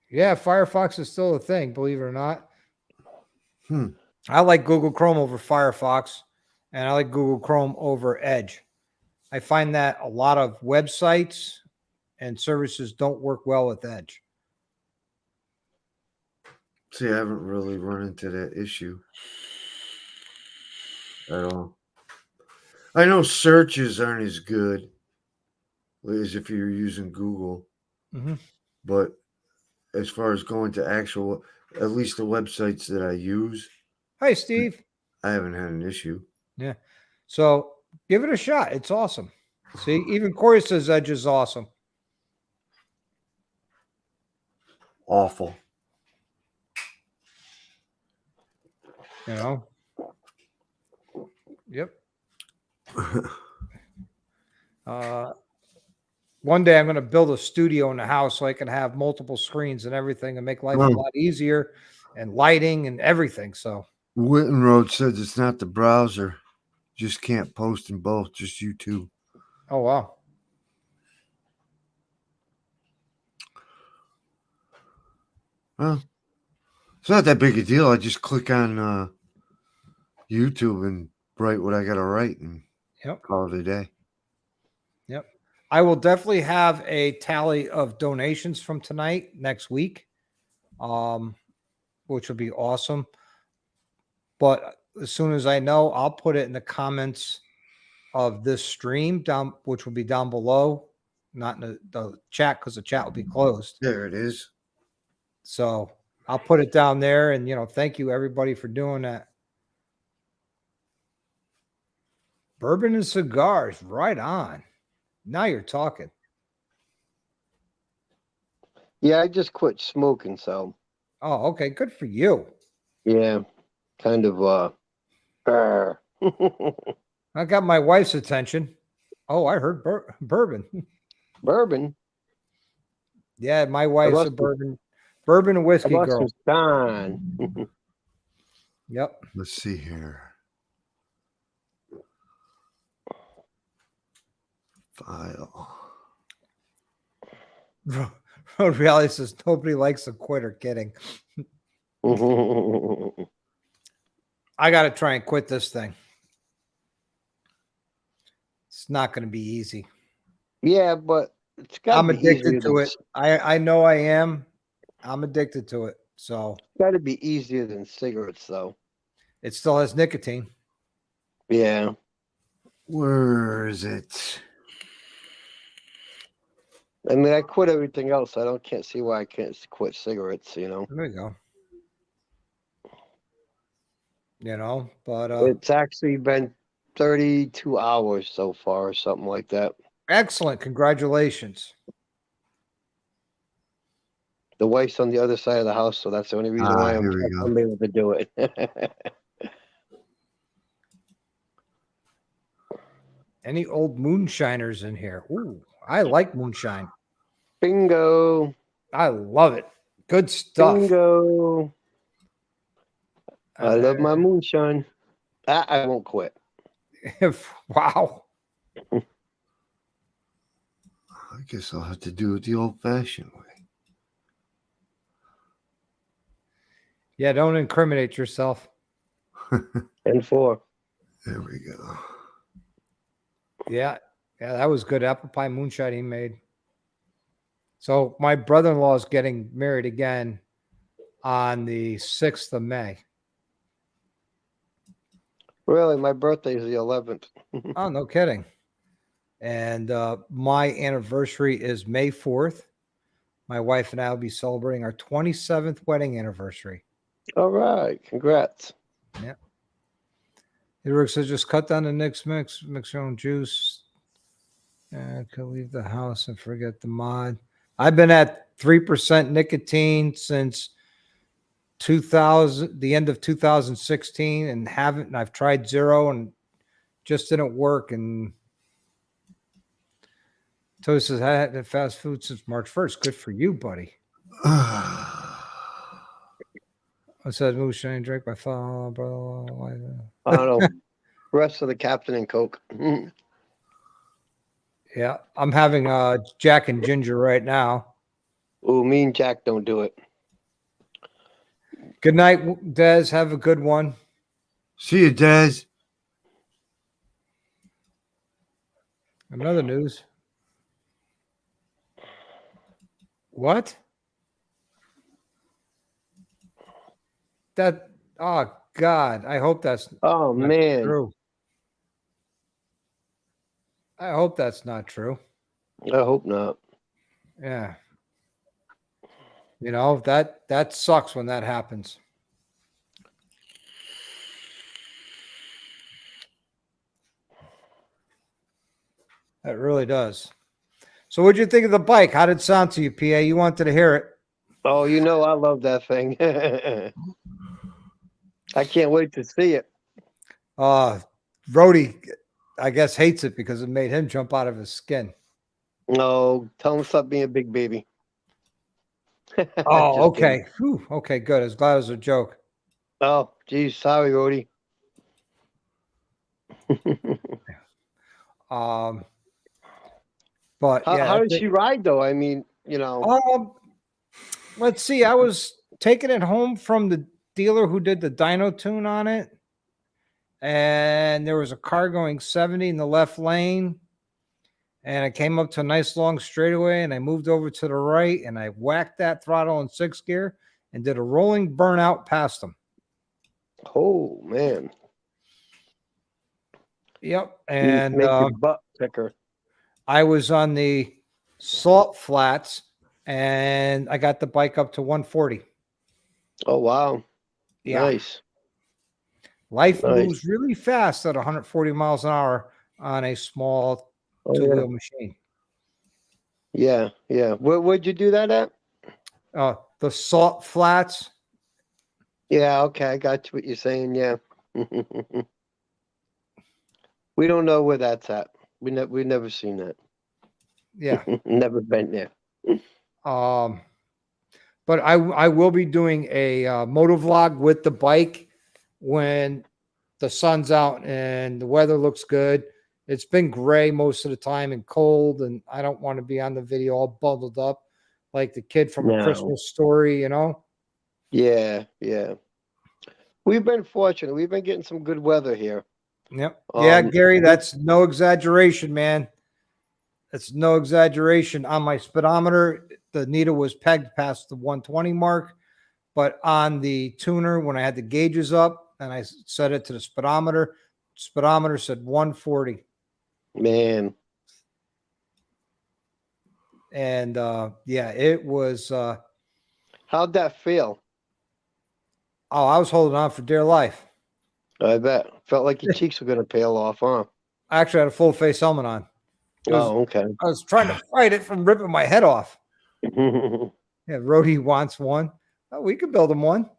Yeah, Firefox is still a thing, believe it or not. Hmm. I like Google Chrome over Firefox, and I like Google Chrome over Edge. I find that a lot of websites and services don't work well with Edge. See, I haven't really run into that issue at all. I know searches aren't as good as if you're using Google, but as far as going to actual, at least the websites that I use, Hi, Steve. I haven't had an issue. Yeah. So give it a shot. It's awesome. See, even Corey says Edge is awesome. Awful. You know? Yep. One day I'm going to build a studio in the house so I can have multiple screens and everything and make life a lot easier and lighting and everything. So Wittenroad says it's not the browser. Just can't post in both, just YouTube. Oh, wow. Well, it's not that big a deal. I just click on YouTube and write what I got to write and Yep. call it a day. Yep. I will definitely have a tally of donations from tonight next week, which will be awesome. But as soon as I know, I'll put it in the comments of this stream down, which will be down below, not in the chat because the chat will be closed. There it is. So I'll put it down there, and thank you everybody for doing that. Bourbon and cigars, right on. Now you're talking. Yeah, I just quit smoking, so Oh, okay, good for you. yeah, kind of I got my wife's attention. Oh, I heard bourbon. bourbon. Yeah, my wife's a must be- bourbon and I whiskey bought girl. some Stein. Yep. Let's see here. File. Road Reality says nobody likes a quitter. Kidding. I got to try and quit this thing. It's not going to be easy. Yeah, but it's got I'm to be easier addicted to than it. I know I am. I'm addicted to it. So got to be easier than cigarettes, though. it still has nicotine. Yeah. Where is it? I mean, I quit everything else. Can't see why I can't quit cigarettes. There you go. But It's actually been 32 hours so far, or something like that. excellent. Congratulations. The wife's on the other side of the house, so that's the only reason why Here we go. I'm able to do it. Any old moonshiners in here? Ooh, I like moonshine. Bingo. I love it. Good stuff. Bingo. I love my moonshine. I won't quit. Wow. I guess I'll have to do it the old-fashioned way. Yeah, don't incriminate yourself. And 4. There we go. Yeah, that was good apple pie moonshine he made. So my brother-in-law is getting married again on the 6th of May. Really, my birthday is the 11th. Oh, no kidding. And my anniversary is May 4th. My wife and I will be celebrating our 27th wedding anniversary. All right. Congrats. Yeah. It works. So just cut down the mix your own juice. Could leave the house and forget the mod. I've been at 3% nicotine since the end of 2016, and I've tried 0 and just didn't work. And Toby says I had fast food since March 1st. Good for you, buddy. I said moonshine drink by phone, bro. I don't know. Rest of the Captain and Coke. Yeah, I'm having Jack and Ginger right now. Oh, me and Jack don't do it. Good night, Des. Have a good one. See you, Des. Another news. What? Oh God, I hope that's Oh, not man. true. I hope that's not true. I hope not. Yeah. That sucks when that happens. That really does. So what'd you think of the bike? How did it sound to you, PA? You wanted to hear it. Oh, I love that thing. I can't wait to see it. Rhodey, I guess, hates it because it made him jump out of his skin. No, tell him stop being a big baby. Oh, Just okay. Whew. Okay, good. I was glad it was a joke. Oh, geez, sorry, Rhodey. But How, yeah, how that's did it. she ride though? I mean, Let's see. I was taking it home from the dealer who did the dyno tune on it, and there was a car going 70 in the left lane, and I came up to a nice long straightaway, and I moved over to the right, and I whacked that throttle in 6th gear and did a rolling burnout past them. oh man, Yep. you And make your butt thicker. I was on the salt flats, and I got the bike up to 140. Oh wow, Yeah. nice. Life Nice. moves really fast at 140 miles an hour on a small Oh, two-wheel machine. yeah, yeah. Where'd you do that at? The salt flats. Yeah, okay, I got what you're saying. Yeah. We don't know where that's at. We've never seen that. Yeah. Never been there. But I will be doing a moto vlog with the bike when the sun's out and the weather looks good. It's been gray most of the time and cold, and I don't want to be on the video all bundled up like the kid from A No. Christmas Story, you know? Yeah, yeah. We've been fortunate. We've been getting some good weather here. Yep. Yeah, Um, Gary, that's no exaggeration, man. That's no exaggeration. On my speedometer, the needle was pegged past the 120 mark, but on the tuner, when I had the gauges up and I set it to the speedometer said 140. Man, And yeah, it was how'd that feel? I was holding on for dear life. I bet. Felt like your cheeks were gonna peel off, huh? I actually had a full face helmet on. Oh, okay. I was trying to fight it from ripping my head off. Yeah, Rhodey wants one. Oh, we could build him one.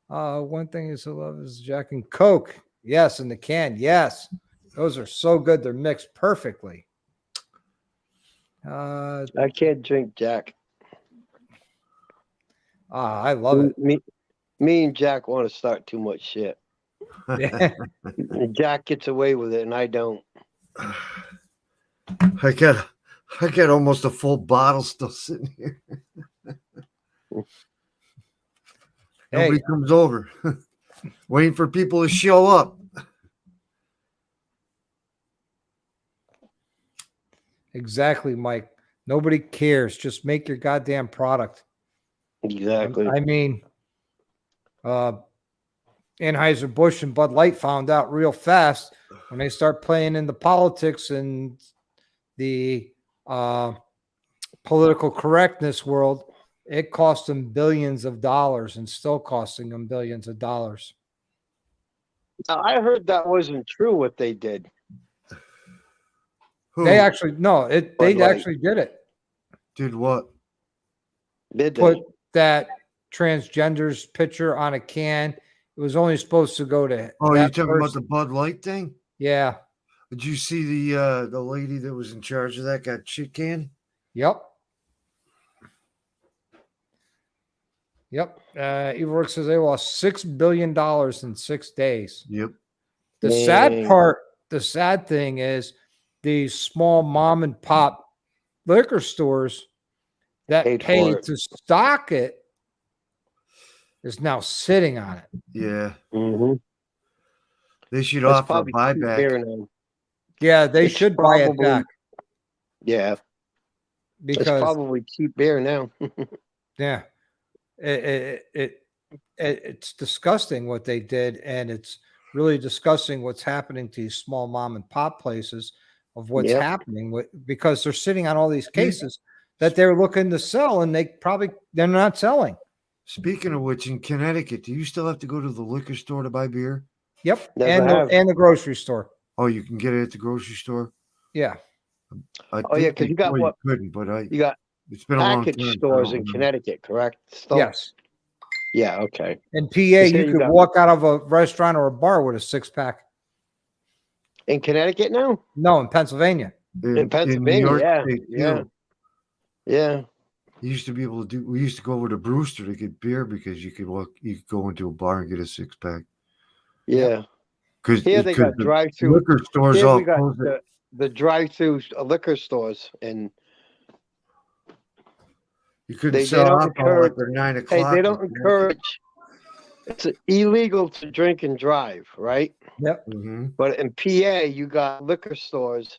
One thing is to love is Jack and Coke. Yes, in the can. Yes, those are so good. They're mixed perfectly. I can't drink Jack. I love it. Me and Jack want to start too much shit. Yeah. Jack gets away with it, and I don't. I got almost a full bottle still sitting here. Nobody comes over. Waiting for people to show up. Exactly, Mike. Nobody cares. Just make your goddamn product. Exactly. I mean, Anheuser-Busch and Bud Light found out real fast when they start playing in the politics and the political correctness world. It cost them billions of dollars and still costing them billions of dollars. Now, I heard that wasn't true what they did. Who They actually they Bud Light. actually did it. did what? Did Put they? that transgender's picture on a can. It was only supposed to go to. Oh, that you talking about person. the Bud Light thing? Yeah. Did you see the lady that was in charge of that got shit canned? Yep. Yep. Everworks says they lost $6 billion in 6 days. Yep. The Dang. sad thing is these small mom and pop liquor stores that Paid for paid it. to stock it is now sitting on it. Yeah. Mm-hmm. They should That's offer a probably cheap buyback. beer now. Yeah, they It's should buy it probably- back Yeah, it's because probably cheap beer now. yeah, it's disgusting what they did, and it's really disgusting what's happening to these small mom and pop places of what's Yep. happening because they're sitting on all these cases that they're looking to sell, and they're not selling. Speaking of which, in Connecticut, do you still have to go to the liquor store to buy beer? Yep, Never have. and the grocery store. Oh, you can get it at the grocery store. Yeah, I Oh, yeah, think 'cause you got before what- couldn't, but You got it's been a long time. package so I stores don't in know. Connecticut, correct? Still? yes. Yeah, okay. In PA, here you you could got- walk out of a restaurant or a bar with a 6-pack. In Connecticut now? No, in Pennsylvania. In In Pennsylvania, New York yeah, State, yeah. too. Yeah. You used to be able to do. We used to go over to Brewster to get beer because you could go into a bar and get a 6-pack. Yeah. Because Here they got the drive-through. liquor stores Here all we got closed. the, the drive-through liquor stores, and You couldn't they sell don't alcohol encourage. after 9 Hey, o'clock. they don't encourage. It's illegal to drink and drive, right? Yep. Mm-hmm. But in PA, you got liquor stores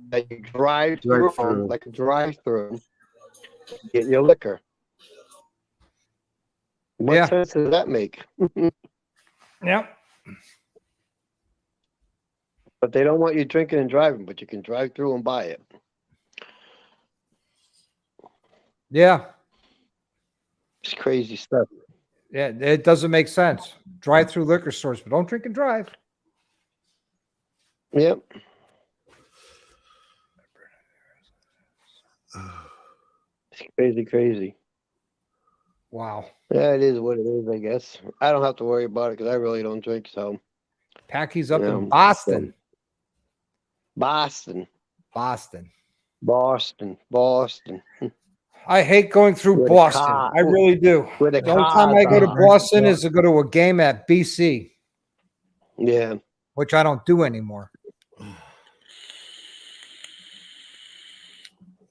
that you drive through, Drive-through. like a drive-through, get your liquor. What Yeah. sense does that make? Yep. But they don't want you drinking and driving, but you can drive through and buy it. Yeah. It's crazy stuff. Yeah. It doesn't make sense. Drive through liquor stores, but don't drink and drive. Yep. It's crazy, crazy. Wow. Yeah, it is what it is, I guess. I don't have to worry about it because I really don't drink. So, Packy's up Yeah. in Boston. Boston, Boston. Boston, Boston. I hate going through Where the Boston. car- I really do. where the The only time I go to cars are. Boston is to go to a game at BC, Yeah. which I don't do anymore.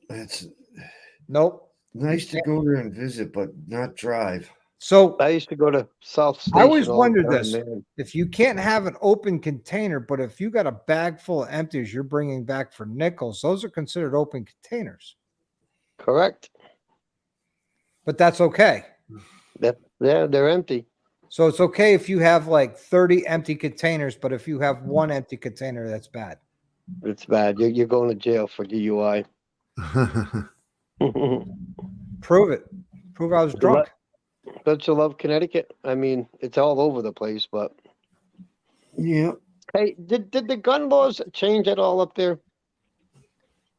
It's Nope. nice to go there and visit, but not drive. So I used to go to South Station. I always all the wondered time, this. man. If you can't have an open container, but if you got a bag full of empties you're bringing back for nickels, those are considered open containers. Correct. But that's okay. Yeah, they're empty. So it's okay if you have like 30 empty containers, but if you have one empty container, that's bad. It's bad. You're going to jail for DUI. Prove it. Prove I was drunk. Don't you love Connecticut? I mean, it's all over the place, but Yeah. hey, did the gun laws change at all up there?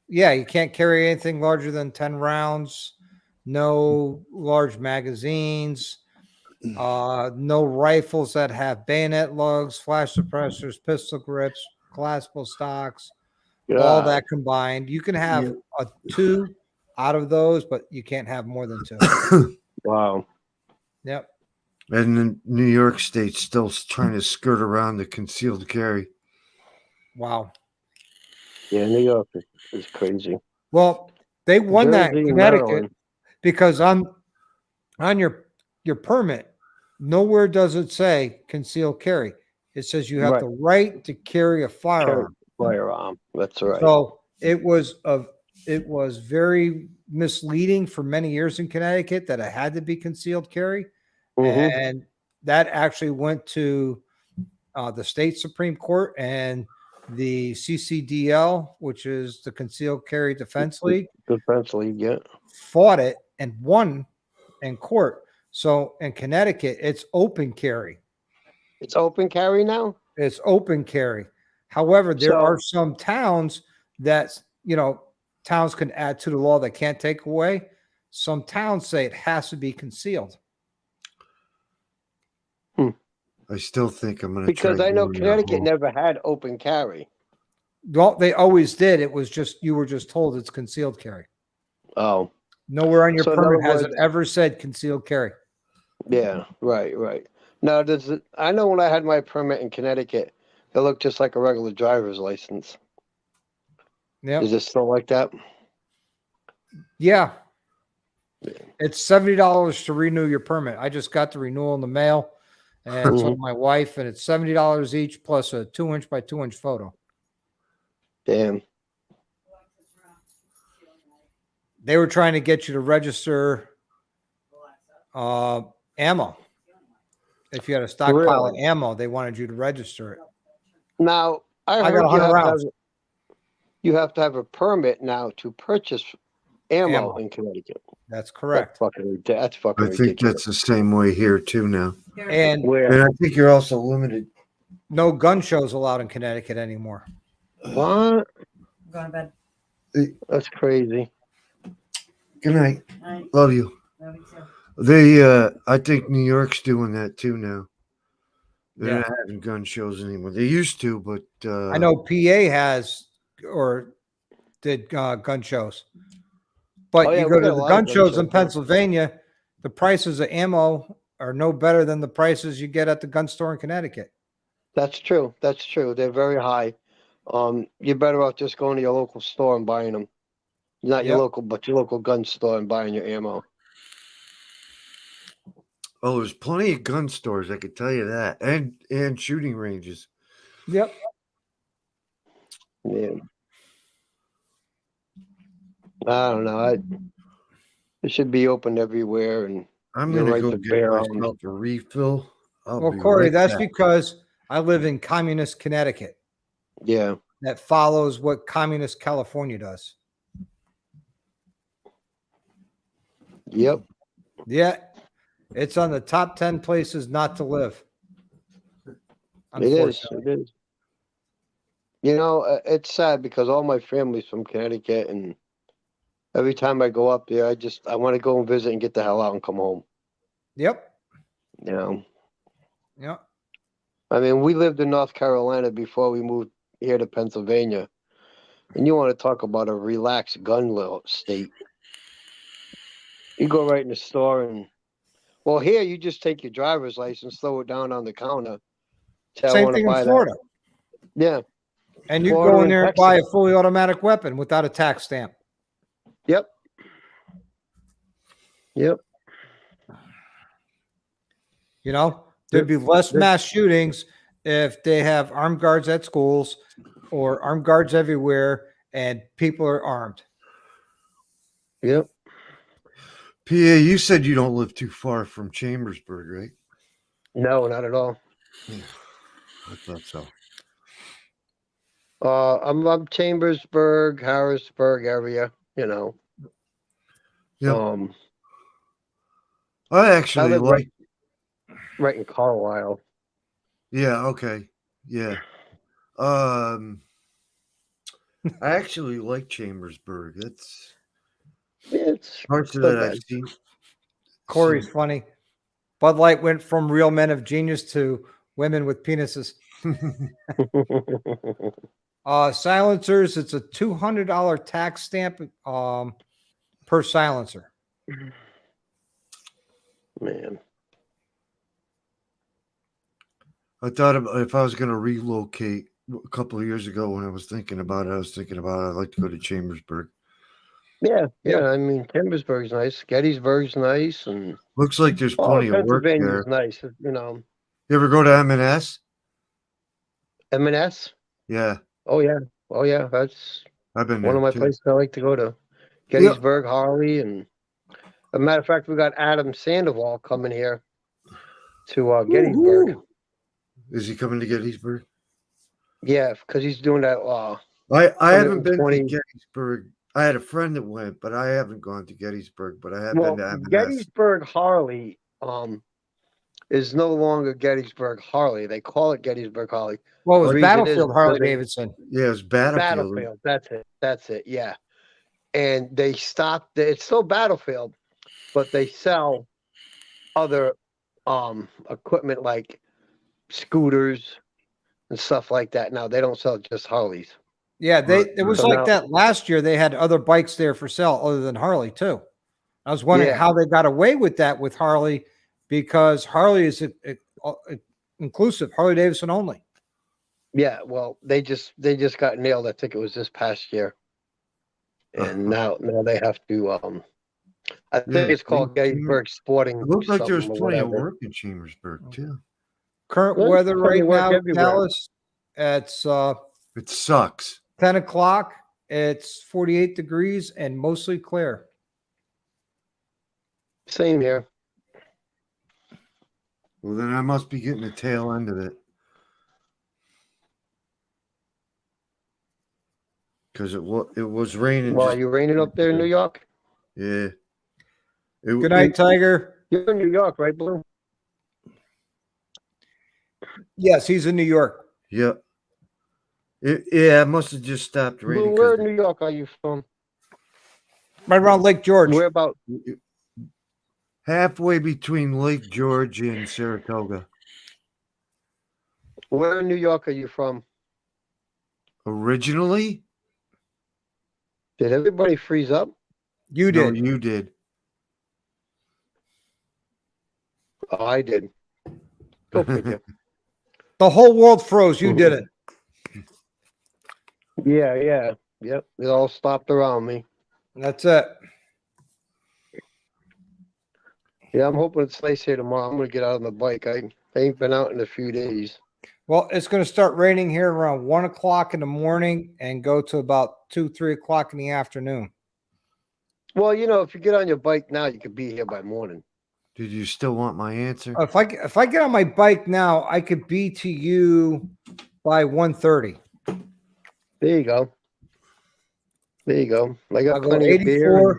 Yeah, you can't carry anything larger than 10 rounds, no large magazines, no rifles that have bayonet lugs, flash suppressors, pistol grips, collapsible stocks, all that combined. You can have a 2 out of those, but you can't have more than 2. Wow. Yep. And then New York State's still trying to skirt around the concealed carry. Wow. Yeah, New York is crazy. Well, they won that in Jersey, Connecticut Maryland. because on your permit, nowhere does it say concealed carry. It says you have Right. the right to carry a firearm. Firearm. That's right. So it was very misleading for many years in Connecticut that it had to be concealed carry, Mhm. and that actually went to the state Supreme Court, and the CCDL, which is the Concealed Carry Defense League, Defense League, yeah. fought it and won in court. So in Connecticut, it's open carry. It's open carry now? It's open carry. However, there So- are some towns that, towns can add to the law that can't take away. Some towns say it has to be concealed. I still think I'm going to Because I know doing that Connecticut whole- never had open carry. Well, they always did. It was just, you were just told it's concealed carry. Oh, Nowhere on your So in permit other has words- it ever said concealed carry. yeah, right. Now, I know when I had my permit in Connecticut, it looked just like a regular driver's license. Yeah. Is it still like that? Yeah. It's $70 to renew your permit. I just got the renewal in the mail, and so did my wife, and it's $70 each plus a 2-inch by 2-inch photo. Damn. They were trying to get you to register ammo. If you had a stockpile of Really? ammo, they wanted you to register it. Now, I I heard got 100 rounds. You have to have a permit now to purchase ammo, Ammo. in Connecticut. That's correct. That's fucking I think ridiculous. that's the same way here too now. And Where? And I think you're also limited. no gun shows allowed in Connecticut anymore. What? I'm going to bed. That's crazy. Good night. All right. Love you. Love you too. I think New York's doing that too now. They're Yeah. not having gun shows anymore. They used to, but I know PA has or did gun shows. But Oh, yeah, you we go got to a the lot gun of gun shows shows in here. Pennsylvania, the prices of ammo are no better than the prices you get at the gun store in Connecticut. That's true. They're very high. you're better off just going to your local store and buying them. Not your Yep. local, but your local gun store and buying your ammo. Oh, there's plenty of gun stores, I could tell you that, and shooting ranges. Yep. Yeah. I don't know. It should be open everywhere, and I'm your gonna right go to get bear arms. myself a refill. I'll Well, be Corey, right that's back. because I live in communist Connecticut. Yeah. That follows what communist California does. Yep. Yeah. It's on the top 10 places not to live. It is. Unfortunately. It is. You know, it's sad because all my family's from Connecticut, and every time I go up there, I want to go and visit and get the hell out and come home. Yep. You know, Yep. I mean, we lived in North Carolina before we moved here to Pennsylvania, and you want to talk about a relaxed gun state? You go right in the store and, well, here you just take your driver's license, throw it down on the counter. Say, I Same want to thing in buy Florida. that. Yeah. And you Florida go in and there and Texas. buy a fully automatic weapon without a tax stamp. Yep. Yep. You know, there'd be less There- mass shootings if they have armed guards at schools or armed guards everywhere and people are armed. Yep. PA, you said you don't live too far from Chambersburg, right? No, not at all. I thought so. I'm Chambersburg, Harrisburg area, you know. Yep. I I actually live like. right in Carlisle. Yeah. Okay. Yeah. I actually like Chambersburg. It's It's parts of not that I've bad. seen. Corey's funny. Bud Light went from real men of genius to women with penises. Silencers, it's a $200 tax stamp per silencer. Man. I thought if I was going to relocate a couple of years ago when I was thinking about it, I'd like to go to Chambersburg. Yeah. I mean, Chambersburg's nice. Gettysburg's nice, and Looks like there's all plenty of of work Pennsylvania's there. nice. You know, You ever go to M&S? M&S. Yeah, Oh yeah. That's I've been one there of my too. places I like to go to. Gettysburg, Harley, and as a matter of fact, we got Adam Sandoval coming here to Gettysburg. Woo-hoo. Is he coming to Gettysburg? Yeah, because he's doing that. I haven't been 120 to Gettysburg. I had a friend that went, but I haven't gone to Gettysburg. But I have Well, been to M&S. Gettysburg Harley is no longer Gettysburg Harley. They call it Gettysburg Harley. Well, it The was reason Battlefield is Harley they- Davidson. Yeah, it was Battlefield. Battlefield. That's it. Yeah. And they stopped. It's still Battlefield, but they sell other equipment like scooters and stuff like that. Now they don't sell just Harleys. Yeah, it was So like now- that last year. They had other bikes there for sale other than Harley too. I was wondering Yeah. how they got away with that with Harley, because Harley is inclusive, Harley Davidson only. Yeah, well, they just got nailed. I think it was this past year, and now they have to. I think Yeah, it's called Gettysburg Sporting. It looked like there was something or plenty of whatever. work in Chambersburg too. Current Well, weather plenty right of work now, everywhere. Dallas, it's It sucks. 10 o'clock. It's 48 degrees and mostly clear. Same here. Well, then I must be getting the tail end of it. Because it was raining. Well, are just- you raining up there in New York? Yeah. Good night, Tiger. You're in New York, right, Blue? Yes, he's in New York. Yeah. It must have just stopped Blue, raining. where in New York are you from? Right around Lake George. Where about? Halfway between Lake George and Saratoga. Where in New York are you from? Originally? Did everybody freeze up? You No, did. you did. Oh, I did. Go figure. The whole world froze. You did it. Yeah. Yep. It all stopped around me. That's it. Yeah, I'm hoping it's nice here tomorrow. I'm gonna get out on the bike. I ain't been out in a few days. Well, it's going to start raining here around 1 o'clock in the morning and go to about 2, 3 o'clock in the afternoon. Well, if you get on your bike now, you could be here by morning. Did you still want my answer? If I get on my bike now, I could be to you by 1:30. There you go. There you go. I I got go plenty of beer. 84.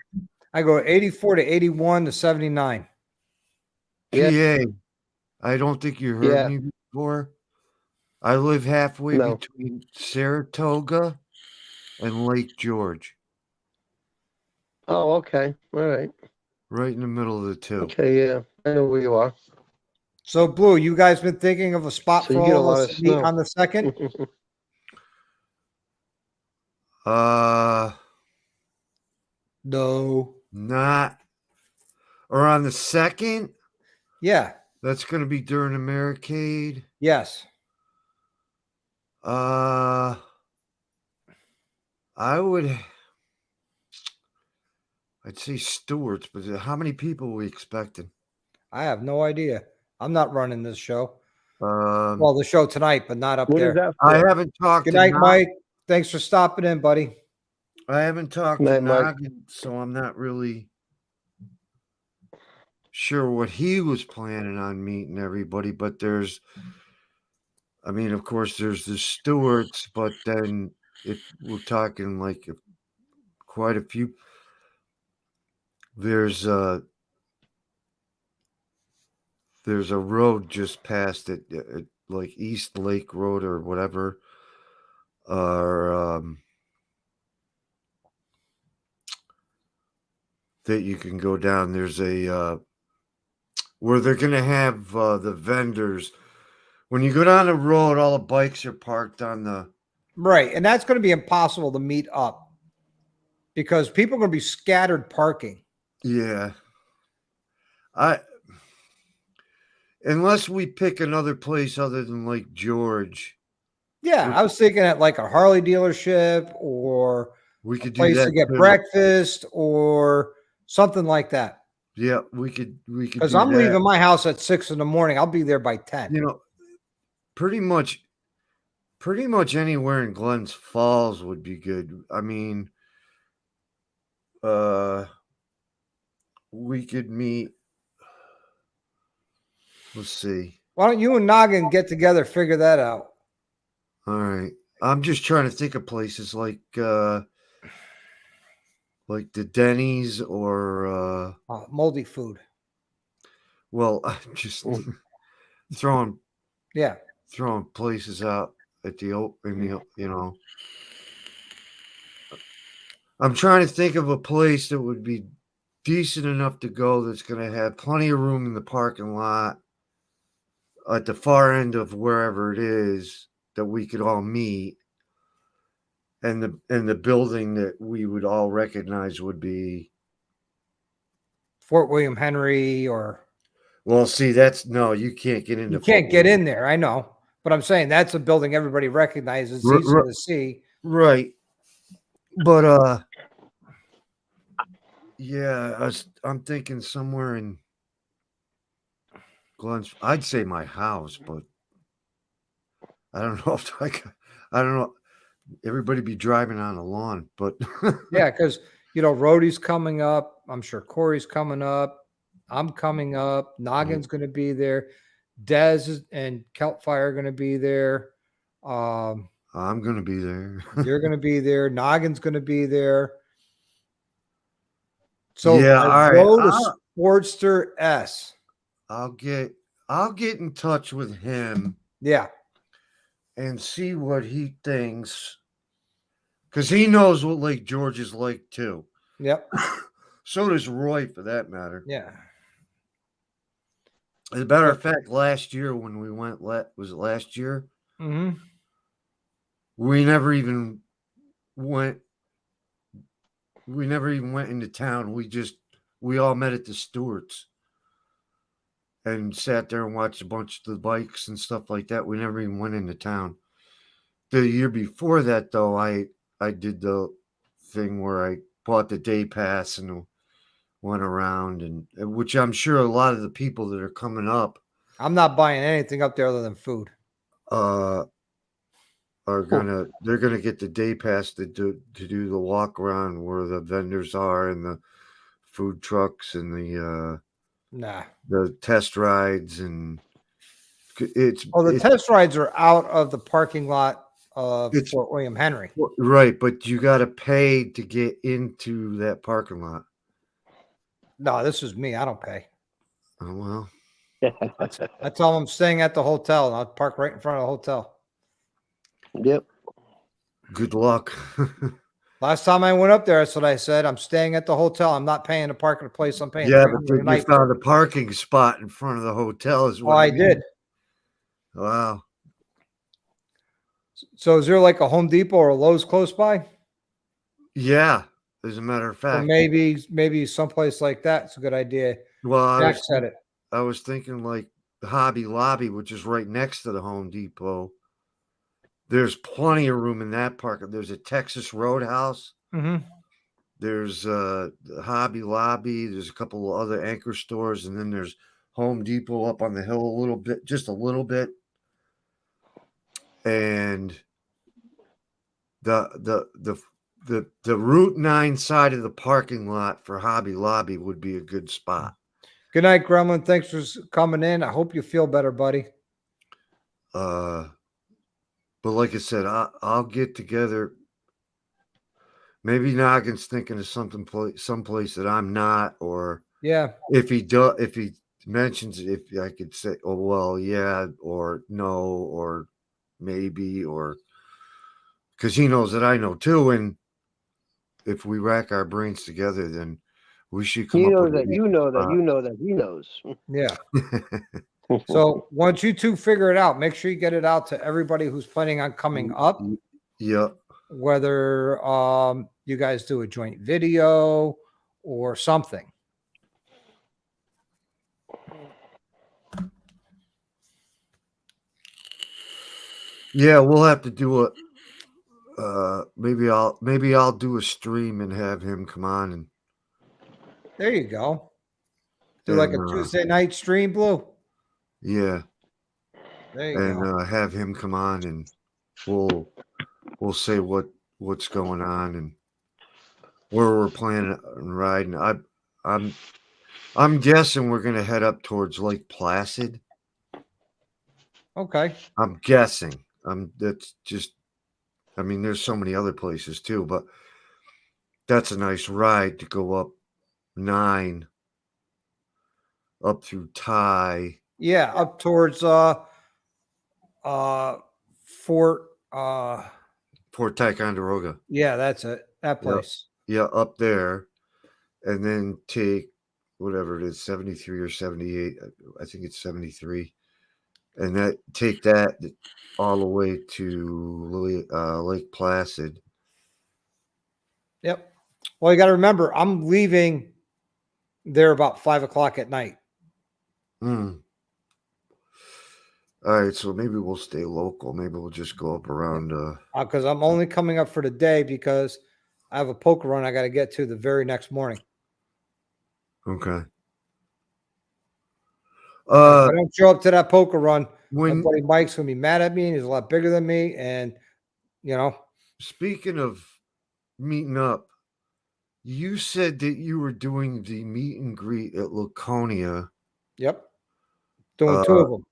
I go 84 to 81 to 79. Yeah. PA. I don't think you heard Yeah. me before. I live halfway No. between Saratoga and Lake George, Oh, okay. All right. right in the middle of the two. Okay, yeah. I know where you are. So, Blue, you guys been thinking of a spot So for you get a all lot of of us to meet snow. on the 2nd? No. Not or on the 2nd. Yeah. That's going to be during the Americade. Yes. I would. I'd say Stewart's, but how many people are we expecting? I have no idea. I'm not running this show. Um, Well, the show tonight, but not up What is there. that I for? haven't talked Good to night, Nog- Mike. Thanks for stopping in, buddy. I haven't talked to Night, Mike. Noggin, so I'm not really sure what he was planning on meeting everybody. But of course, there's the Stewarts, but then if we're talking like quite a few, there's a road just past it, like East Lake Road or whatever, or that you can go down. There's a where they're gonna have the vendors. When you go down the road, all the bikes are parked on the. Right. And that's going to be impossible to meet up because people are going to be scattered parking. Yeah. Unless we pick another place other than Lake George, Yeah. I was thinking at like a Harley dealership or we a could do place that to get too. breakfast or something like that. Yeah, we could Because do I'm that. leaving my house at 6 in the morning. I'll be there by 10. Pretty much anywhere in Glens Falls would be good. We could meet. Let's see. Why don't you and Noggin get together, figure that out? All right. I'm just trying to think of places like the Denny's or Moldy food. well, I'm just throwing Yeah. places out at the open, I'm trying to think of a place that would be decent enough to go that's going to have plenty of room in the parking lot at the far end of wherever it is that we could all meet, and the building that we would all recognize would be Fort William Henry or well, see, that's no, you can't get into you can't Fort get William. in there. I know. But I'm saying that's a building everybody recognizes. It's R- easy r- to see. Right. But yeah, I'm thinking somewhere in Glens. I'd say my house, but I don't know if I don't know. Everybody be driving on the lawn, but Yeah, because Rhodey's coming up. I'm sure Corey's coming up. I'm coming up. Noggin's going to be there. Dez and Keltfire are going to be there. I'm gonna be there. You're going to be there. Noggin's going to be there. So Yeah, I all go right. to Sportster S. I'll get in touch with him Yeah. and see what he thinks, because he knows what Lake George is like too. Yep. So does Roy, for that matter. Yeah. As a matter of fact, last year when we went, was it last year? Mm-hmm. We never even went. We never even went into town. We all met at the Stewarts and sat there and watched a bunch of the bikes and stuff like that. We never even went into town. The year before that, though, I did the thing where I bought the day pass and went around, and which I'm sure a lot of the people that are coming up I'm not buying anything up there other than food. are they're gonna get the day pass to do the walk around where the vendors are and the food trucks and Nah. the test rides, and it's Oh, the test rides are out of the parking lot of It's- Fort William Henry. right, but you got to pay to get into that parking lot. No, this is me. I don't pay. Oh well, I tell them I'm staying at the hotel, and I'll park right in front of the hotel. Yep. good luck. Last time I went up there, that's what I said. I'm staying at the hotel. I'm not paying to park at a place. I'm paying Yeah, $300 but a then you night. found a parking spot in front of the hotel, is Oh, what I you did. Wow. So is there like a Home Depot or a Lowe's close by? Yeah, as a matter of Or fact. maybe someplace like that. It's a good idea. Well, Jack said it. I was thinking like the Hobby Lobby, which is right next to the Home Depot. There's plenty of room in that park. There's a Texas Roadhouse. Mm-hmm. There's the Hobby Lobby. There's a couple of other anchor stores, and then there's Home Depot up on the hill a little bit, just a little bit. And the Route 9 side of the parking lot for Hobby Lobby would be a good spot. Good night, Gremlin. Thanks for coming in. I hope you feel better, buddy. But like I said, I'll get together. Maybe Noggin's thinking of someplace that I'm not, or Yeah. if he mentions it, if I could say, oh well, yeah, or no, or maybe, or because he knows that I know too, and if we rack our brains together, then we should come You up know with that you know that you know that he knows. Yeah. So once you two figure it out, make sure you get it out to everybody who's planning on coming up, Yeah. whether you guys do a joint video or something. Yeah, we'll have to do maybe I'll do a stream and have him come on, and There you go. Do like a Tuesday night stream, Blue. yeah, There you go. and have him come on, and we'll say what's going on and where we're planning on riding. I'm guessing we're gonna head up towards Lake Placid. Okay. I'm guessing. That's just. I mean, there's so many other places too, but that's a nice ride to go up 9 up through Ty. Yeah, up towards Fort Fort Ticonderoga. yeah, that's it. That place. Yeah, up there, and then take whatever it is, 73 or 78. I think it's 73, and take that all the way to Lake Placid. Yep. Well, you got to remember, I'm leaving there about 5 o'clock at night. All right, so maybe we'll stay local. Maybe we'll just go up around. Because I'm only coming up for the day because I have a poker run I got to get to the very next morning. Okay. If I don't show up to that poker run, my When buddy Mike's gonna be mad at me, and he's a lot bigger than me. And speaking of meeting up, you said that you were doing the meet and greet at Laconia. yep, doing 2 of them.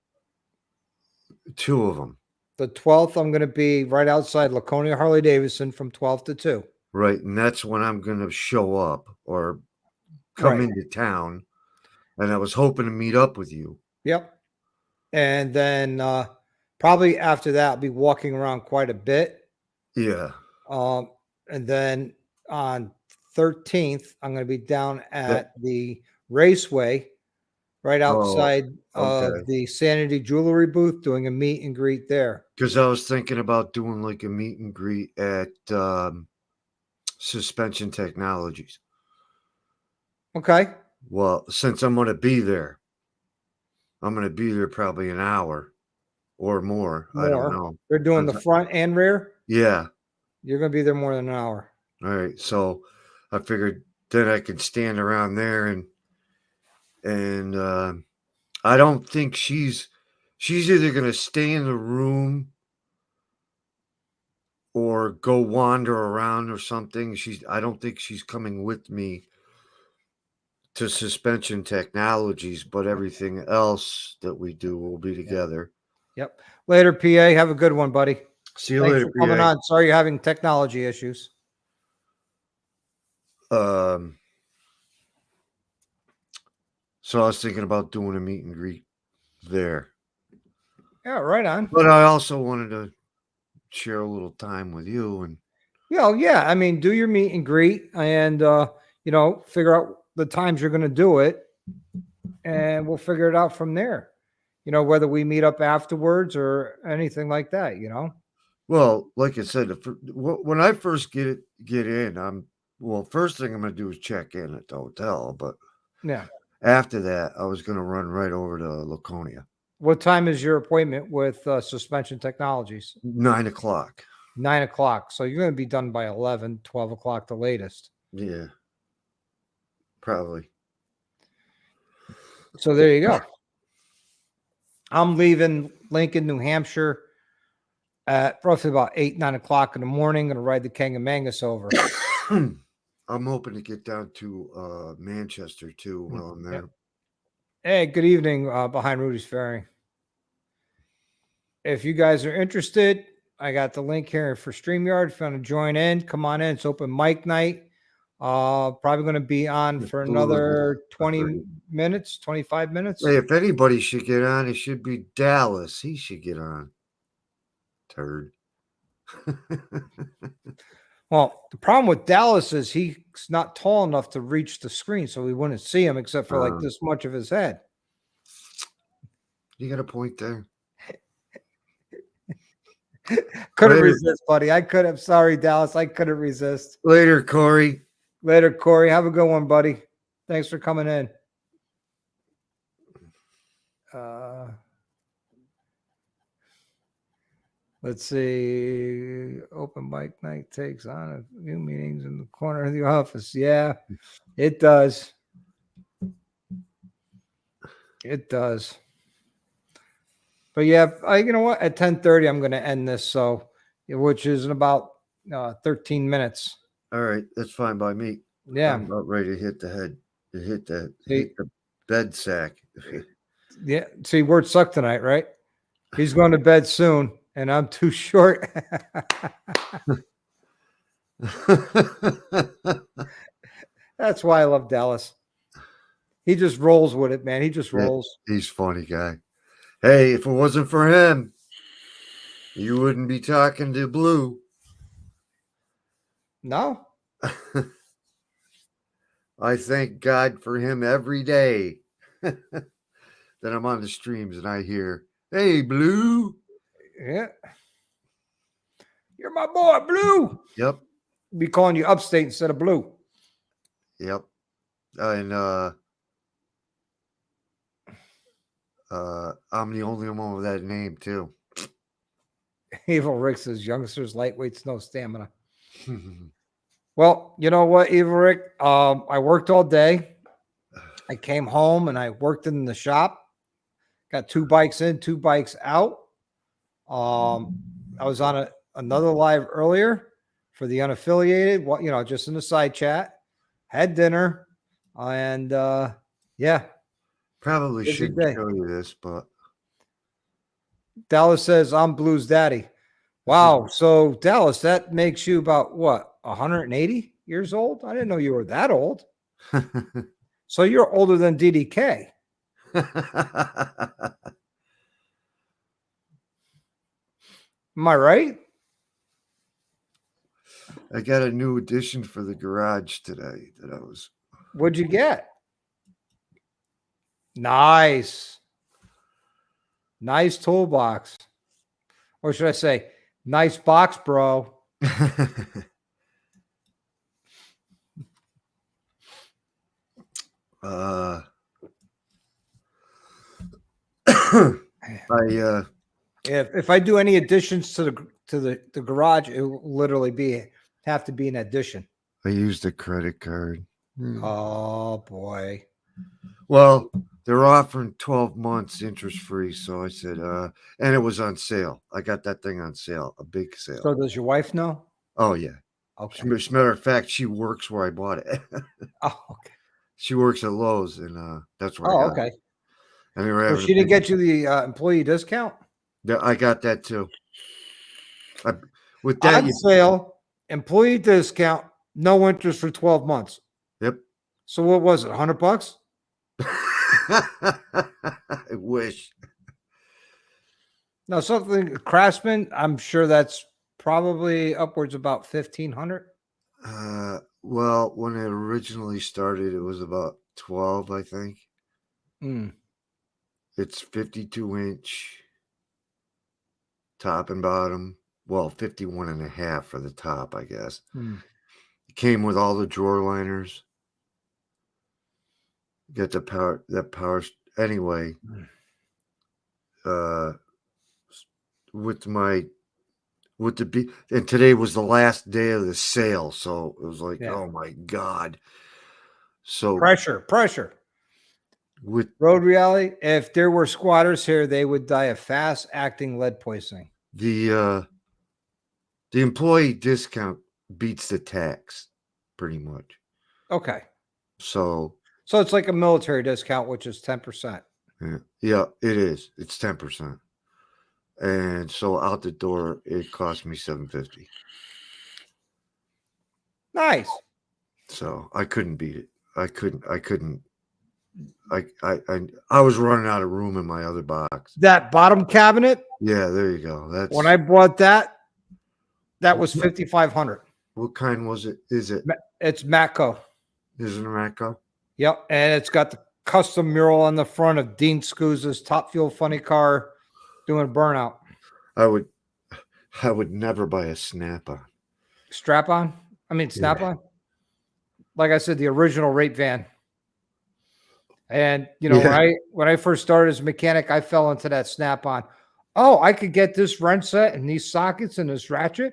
2 of them. The 12th, I'm gonna be right outside Laconia Harley Davidson from 12 to 2. Right, and that's when I'm going to show up or come Right. into town. And I was hoping to meet up with you. Yep. And then probably after that, I'll be walking around quite a bit. Yeah. And then on 13th, I'm going to be down at the Raceway, right outside of the Sanity Jewelry booth, doing a meet and greet there. Because I was thinking about doing like a meet and greet at Suspension Technologies. Okay. Well, since I'm going to be there, I'm going to be there probably an hour. or more. I don't More. know. They're doing the front and rear. Yeah. You're going to be there more than an hour. All right. So I figured then I could stand around there and I don't think she's either going to stay in the room or go wander around or something. I don't think she's coming with me to Suspension Technologies, but everything else that we do will be together. Yep. Later, PA. Have a good one, buddy. See you Thanks later, for coming PA. on. Sorry you're having technology issues. So I was thinking about doing a meet and greet there. Yeah, right on. But I also wanted to share a little time with you and Yeah. I mean, do your meet and greet and, figure out the times you're going to do it and we'll figure it out from there. Whether we meet up afterwards or anything like that, well, like I said, when I first get in, first thing I'm going to do is check in at the hotel, but Yeah. after that, I was going to run right over to Laconia. What time is your appointment with Suspension Technologies? 9 o'clock. 9 o'clock. So you're going to be done by 11, 12 o'clock the latest. Yeah, probably. So there you go. I'm leaving Lincoln, New Hampshire at roughly about 8, 9 o'clock in the morning. Going to ride the Kangamangas over. I'm hoping to get down to Manchester too while I'm there. Yep. Hey, good evening behind Rudy's Ferry. If you guys are interested, I got the link here for StreamYard. If you want to join in, come on in. It's open mic night. Probably going to be on for another 20 minutes, 25 minutes. Hey, if anybody should get on, it should be Dallas. He should get on. Turd. Well, the problem with Dallas is he's not tall enough to reach the screen, so we wouldn't see him except for like this much of his head. You got a point there. Couldn't resist, buddy. I could have. Sorry, Dallas. I couldn't resist. Later, Corey. Later, Corey. Have a good one, buddy. Thanks for coming in. Let's see. Open mic night takes on a few meetings in the corner of the office. Yeah, it does. It does. But yeah, you know what? At 10:30, I'm going to end this. So, which is in about 13 minutes. All right, that's fine by me. Yeah, I'm about ready to hit the head, hit the bed sack. Yeah. See, word suck tonight, right? He's going to bed soon, and I'm too short. That's why I love Dallas. He just rolls with it, man. He just rolls. He's a funny guy. Hey, if it wasn't for him, you wouldn't be talking to Blue. No. I thank God for him every day that I'm on the streams and I hear, "Hey, Blue." Yeah. You're my boy, Blue. Yep. Be calling you Upstate instead of Blue. Yep. And I'm the only one with that name too. Evil Rick says youngsters, lightweights, no stamina. Well, you know what, Evil Rick? I worked all day. I came home and I worked in the shop. Got 2 bikes in, 2 bikes out. I was on another live earlier for the unaffiliated, just in the side chat. Had dinner, and yeah. Probably Busy shouldn't day. show you this, but Dallas says, I'm Blue's daddy. Wow. So, Dallas, that makes you about what, 180 years old? I didn't know you were that old. So, you're older than DDK. Am I right? I got a new addition for the garage today that I was. What'd you get? Nice. Nice toolbox. Or should I say, nice box, bro. If I do any additions to the garage, it will literally have to be an addition. I used a credit card. Oh boy. Well, they're offering 12 months interest free. So I said, and it was on sale. I got that thing on sale, a big sale. So does your wife know? Oh, yeah. Okay. As a matter of fact, she works where I bought it. Oh, okay. She works at Lowe's, and that's where I Oh, got it. okay. And they were So having she a didn't big, get you the employee discount? I got that too. With that, On sale, employee discount, no interest for 12 months. yep. So what was it? $100? I wish. No, something Craftsman. I'm sure that's probably upwards about 1,500. Well, when it originally started, it was about 12, I think. Mm. It's 52-inch top and bottom. Well, 51 and a half for the top, I guess. Mm. It came with all the drawer liners. Get the power. Anyway, and today was the last day of the sale, so it was like, Yeah. oh my God. So Pressure. with Road reality. If there were squatters here, they would die of fast acting lead poisoning. the employee discount beats the tax pretty much. Okay. So So it's like a military discount, which is 10%. yeah, it is. It's 10%. And so out the door, it cost me $750. Nice. So I couldn't beat it. I was running out of room in my other box. That bottom cabinet, Yeah, there you go. That's when I bought that was 5,500. what kind was it? Is it It's Matco. is it a Matco? Yep. And it's got the custom mural on the front of Dean Scooz's Top Fuel Funny Car doing a burnout. I would never buy a Snap-on. Snap-on. Like I said, the original rape van. And when I first started as a mechanic, I fell into that Snap-on. Oh, I could get this wrench set and these sockets and this ratchet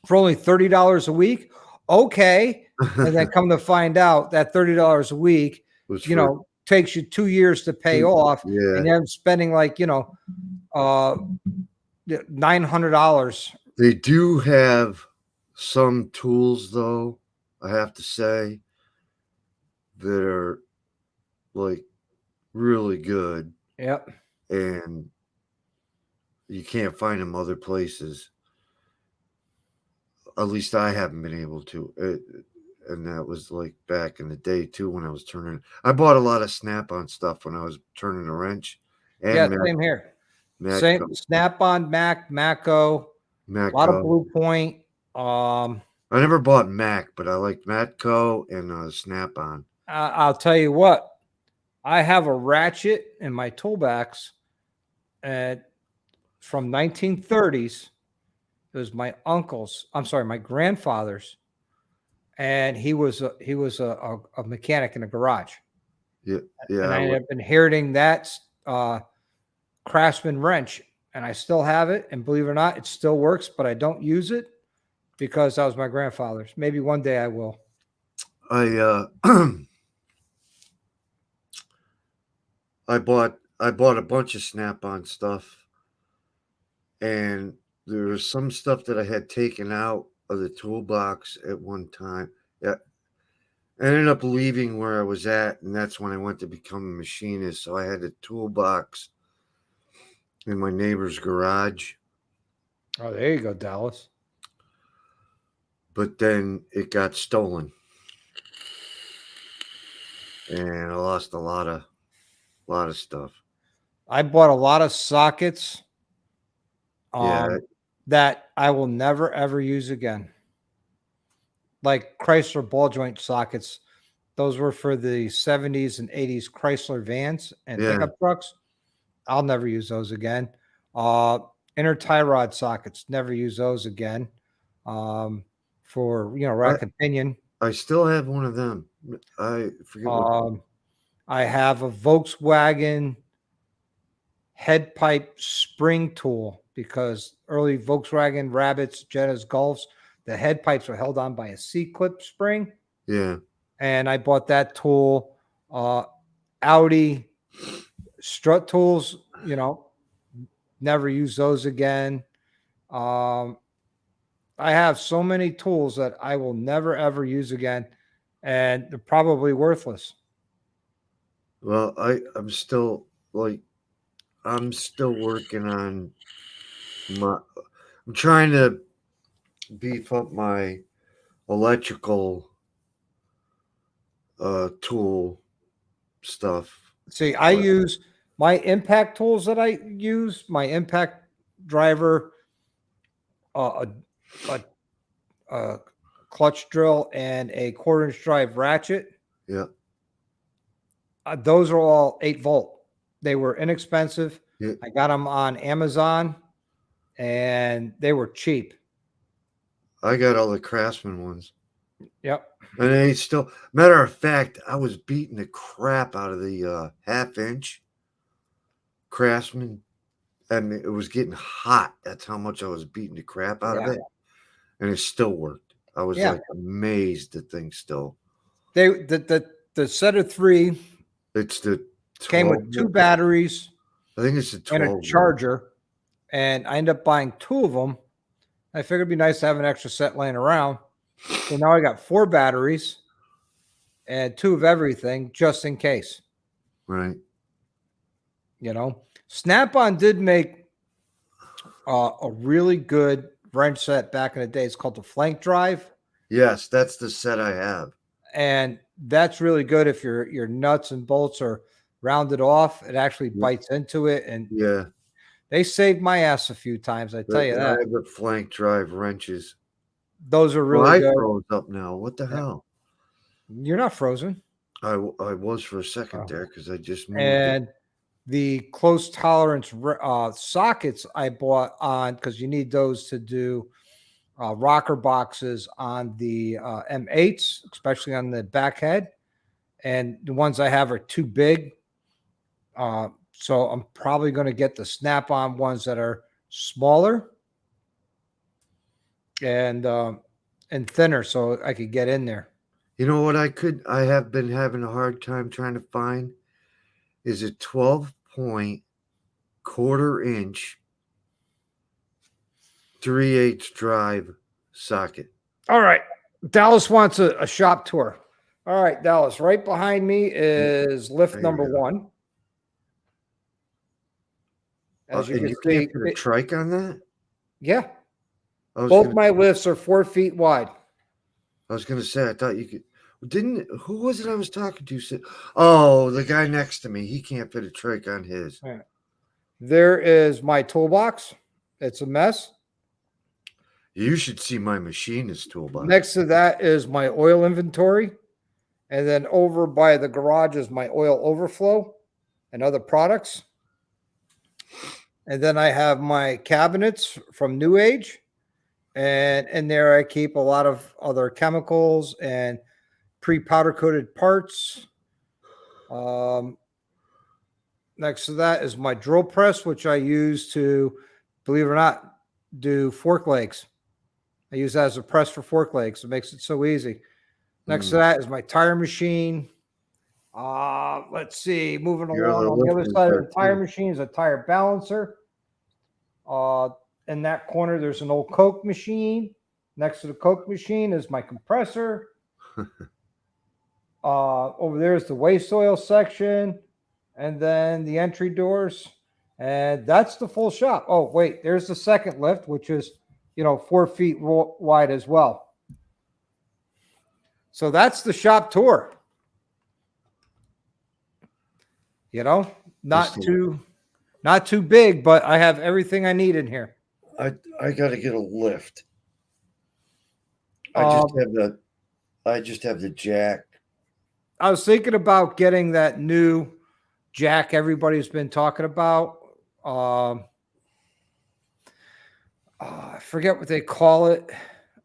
for only $30 a week. Okay. And then come to find out that $30 a week, takes you 2 years to pay off. Yeah. And I'm spending like, $900. They do have some tools, though, I have to say, that are like really good. Yep. And you can't find them other places. At least I haven't been able to. And that was like back in the day, too, when I was I bought a lot of Snap-on stuff when I was turning a wrench. And Yeah, same here. Matco. Same Snap-on, Matco, a lot of Blue Point. I never bought Mac, but I liked Matco and Snap-on. I'll tell you what, I have a ratchet in my toolbox from 1930s. It was my my grandfather's, and he was a mechanic in a garage. Yeah. And I ended up inheriting that Craftsman wrench, and I still have it. And believe it or not, it still works, but I don't use it because that was my grandfather's. Maybe one day I will. I bought a bunch of Snap-on stuff, and there was some stuff that I had taken out of the toolbox at one time. Yeah, I ended up leaving where I was at, and that's when I went to become a machinist. So I had a toolbox in my neighbor's garage. Oh, there you go, Dallas. But then it got stolen, and I lost a lot of stuff. I bought a lot of sockets Yeah. that I will never, ever use again. Like Chrysler ball joint sockets. Those were for the 70s and 80s Chrysler vans and pickup trucks. I'll never use those again. Inner tie rod sockets. Never use those again. For, rack and pinion. I still have one of them. I forget what. I have a Volkswagen head pipe spring tool because early Volkswagen Rabbits, Jettas, Golfs, the head pipes were held on by a C-clip spring. Yeah. And I bought that tool. Audi strut tools, never use those again. I have so many tools that I will never ever use again, and they're probably worthless. Well, I'm still working on I'm trying to beef up my electrical tool stuff. See, I But- use my impact tools that I use, my impact driver, a, a clutch drill, and a 1/4-inch drive ratchet. Yeah. Those are all 8-volt. They were inexpensive. Yeah. I got them on Amazon, and they were cheap. I got all the Craftsman ones. Yep. And they still, matter of fact, I was beating the crap out of the 1/2-inch Craftsman, and it was getting hot. That's how much I was beating the crap out of it, and it still worked. I was like amazed the thing still. The set of 3 It's the 12 came with 2 batteries I think it's the 12 and a charger, and I ended up buying 2 of them. I figured it'd be nice to have an extra set laying around. So now I got 4 batteries and 2 of everything just in case. Right. Snap-on did make a really good wrench set back in the day. It's called the Flank Drive, Yes, that's the set I have. and that's really good if your nuts and bolts are rounded off. It actually bites into it, and Yeah. they saved my ass a few times. I tell you I that. have the flank drive wrenches. Those are Well, really I good. froze up now. What the hell? You're not frozen. I was for a second Oh. there because I just moved. And the close tolerance sockets I bought on, because you need those to do rocker boxes on the M8s, especially on the back head. And the ones I have are too big. So I'm probably going to get the snap-on ones that are smaller and thinner, so I could get in there. You know what I have been having a hard time trying to find is a 12-point 1/4-inch 3/8 drive socket. All right. Dallas wants a shop tour. All right, Dallas. Right behind me is lift There you number go. 1. As you And can you see, can't put a trike on that? yeah, I was both gonna, my lifts are 4 feet wide. I was gonna say I thought you could. Who was it I was talking to? Said, oh, the guy next to me. He can't fit a trike on his. There is my toolbox. It's a mess. You should see my machinist toolbox. Next to that is my oil inventory. And then over by the garage is my oil overflow and other products. And then I have my cabinets from New Age. And in there, I keep a lot of other chemicals and pre-powder coated parts. Next to that is my drill press, which I use to, believe it or not, do fork legs. I use that as a press for fork legs. It makes it so easy. Next to that is my tire machine. Let's see. Moving Your along other on the other lifters side of there, the tire too. machine is a tire balancer. In that corner, there's an old Coke machine. Next to the Coke machine is my compressor. Over there is the waste oil section, and then the entry doors. And that's the full shop. Oh, wait, there's the second lift, which is, 4 feet wide as well. So that's the shop tour. Not too big, but I have everything I need in here. I got to get a lift. I just have the jack. I was thinking about getting that new jack everybody's been talking about. I forget what they call it.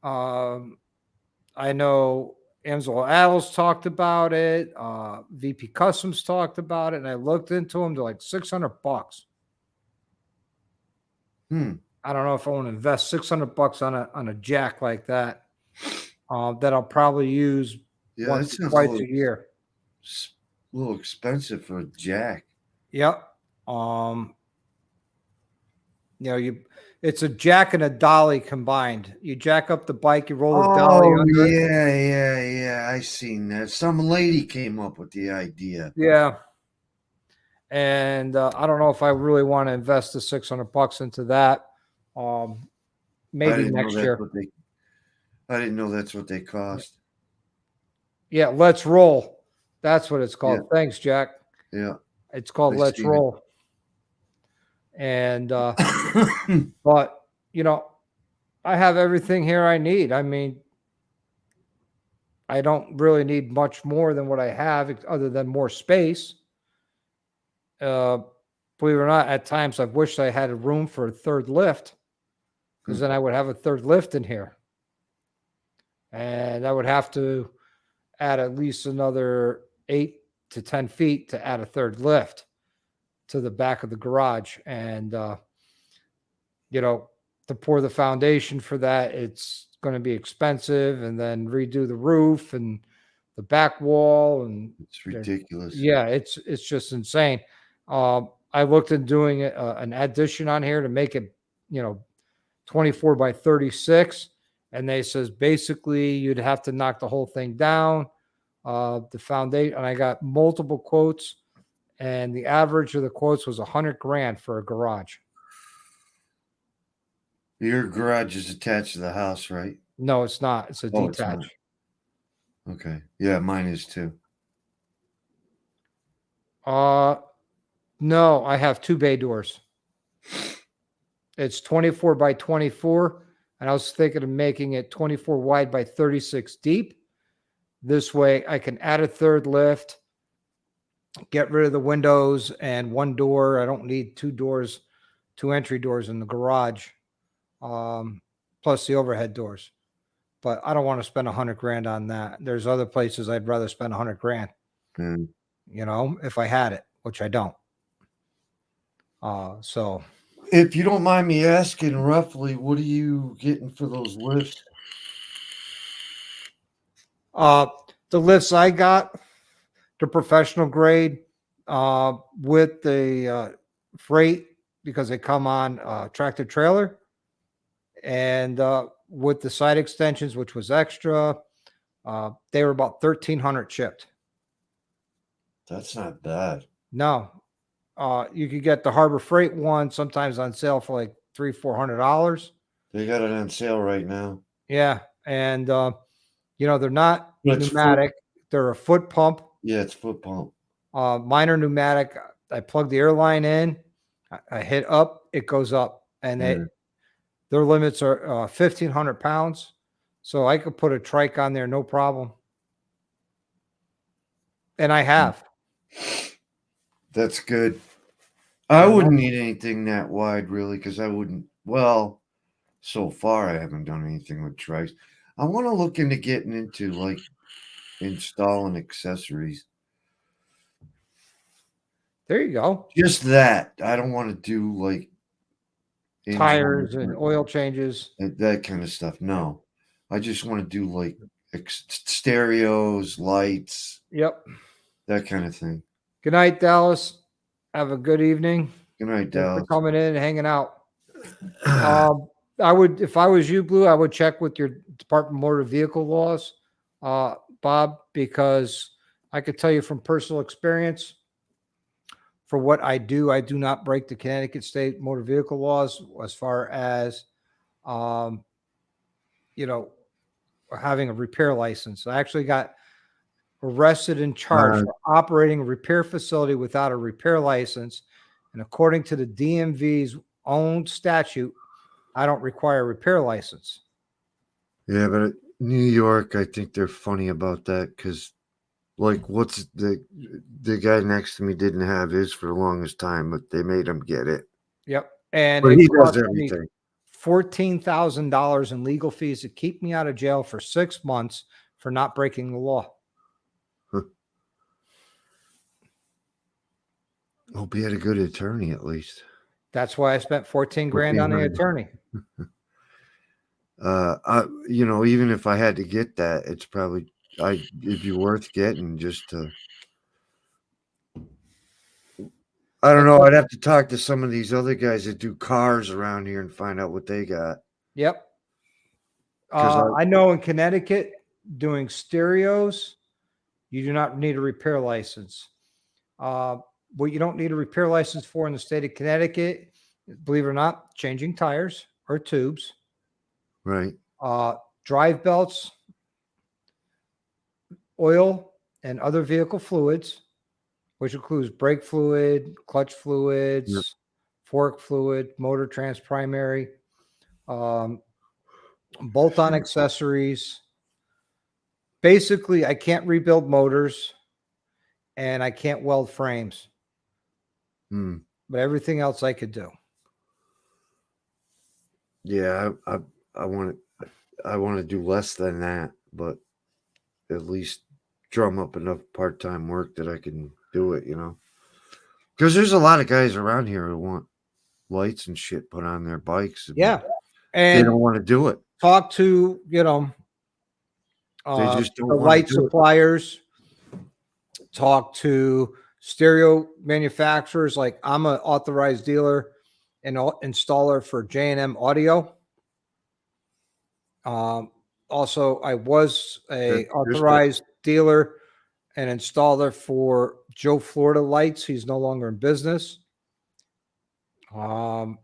I know Ansel Adams talked about it. VP Customs talked about it, and I looked into them. They're like $600. I don't know if I want to invest $600 on a jack like that. That I'll probably use Yeah, that once or sounds twice a year. a little expensive for a jack. Yep. It's a jack and a dolly combined. You jack up the bike, you roll the dolly Oh under it. yeah. I seen that. Some lady came up with the idea. Yeah. And I don't know if I really want to invest the $600 into that. Maybe next year. I didn't know that's what they cost. Yeah, Let's Roll. That's what it's called. Yeah. Thanks, Jack. Yeah. It's called I Let's seen it. Roll. And but I have everything here I need. I mean, I don't really need much more than what I have other than more space. Believe it or not, at times I've wished I had a room for a third lift, because then I would have a third lift in here. And I would have to add at least another 8 to 10 feet to add a third lift to the back of the garage. And, to pour the foundation for that, it's going to be expensive, and then redo the roof and the back wall. And It's ridiculous. yeah, it's just insane. I looked at doing an addition on here to make it, 24 by 36. And they says basically you'd have to knock the whole thing down. The foundation, and I got multiple quotes, and the average of the quotes was $100,000 for a garage. Your garage is attached to the house, right? No, it's not. It's a Oh, it's detached. not. Okay. Yeah, mine is too. No, I have 2 bay doors. It's 24 by 24, and I was thinking of making it 24 wide by 36 deep. This way I can add a third lift, get rid of the windows and 1 door. I don't need 2 doors, 2 entry doors in the garage, plus the overhead doors. But I don't want to spend $100,000 on that. There's other places I'd rather spend $100,000, if I had it, which I don't. So if you don't mind me asking, roughly, what are you getting for those lifts? the lifts I got, the professional grade, with the freight, because they come on tractor trailer, and with the side extensions, which was extra, they were about 1,300 shipped. That's not bad. No, you could get the Harbor Freight one sometimes on sale for like $300-400. They got it on sale right now. Yeah, and they're not It's pneumatic; they're a foot pump. Yeah, it's foot pump. Mine are pneumatic. I plug the airline in, I hit up, it goes up, and their limits are 1,500 pounds, so I could put a trike on there, no problem. And I have. That's good. I wouldn't need anything that wide, really, because I wouldn't. Well, so far I haven't done anything with trikes. I want to look into getting into like installing accessories. There you go. Just that. I don't want to do like Tires and oil changes. that kind of stuff. No, I just want to do like stereos, lights. Yep. That kind of thing. Good night, Dallas. Have a good evening. Good night, Thanks for Dallas. coming in and hanging out. I would, if I was you, Blue, I would check with your Department of Motor Vehicle laws, Bob, because I could tell you from personal experience, for what I do not break the Connecticut State Motor Vehicle laws as far as, having a repair license. I actually got arrested and charged for operating a repair facility without a repair license. And according to the DMV's own statute, I don't require a repair license. Yeah, but New York, I think they're funny about that because, like, what's the guy next to me didn't have his for the longest time, but they made him get it. Yep, and But it he does cost me everything. $14,000 in legal fees to keep me out of jail for 6 months for not breaking the law. Hope he had a good attorney at least. That's why I spent 14 grand on the 14 attorney. Even if I had to get that, it's probably it'd be worth getting just to. I don't know. I'd have to talk to some of these other guys that do cars around here and find out what they got. Yep. 'Cause I know in Connecticut, doing stereos, you do not need a repair license. What you don't need a repair license for in the state of Connecticut, believe it or not, changing tires or tubes, Right. drive belts, oil, and other vehicle fluids, which includes brake fluid, clutch fluids, Yep. fork fluid, motor trans primary, bolt-on accessories. Basically, I can't rebuild motors and I can't weld frames, Hmm. but everything else I could do. Yeah, I want to do less than that, but at least drum up enough part-time work that I can do it, Because there's a lot of guys around here who want lights and shit put on their bikes. Yeah. They And don't want to do it. talk to, They just the don't want light to do it. suppliers, talk to stereo manufacturers. Like I'm an authorized dealer and installer for J&M Audio. Also, I was a authorized dealer and installer for Joe Florida Lights. He's no longer in business. I'm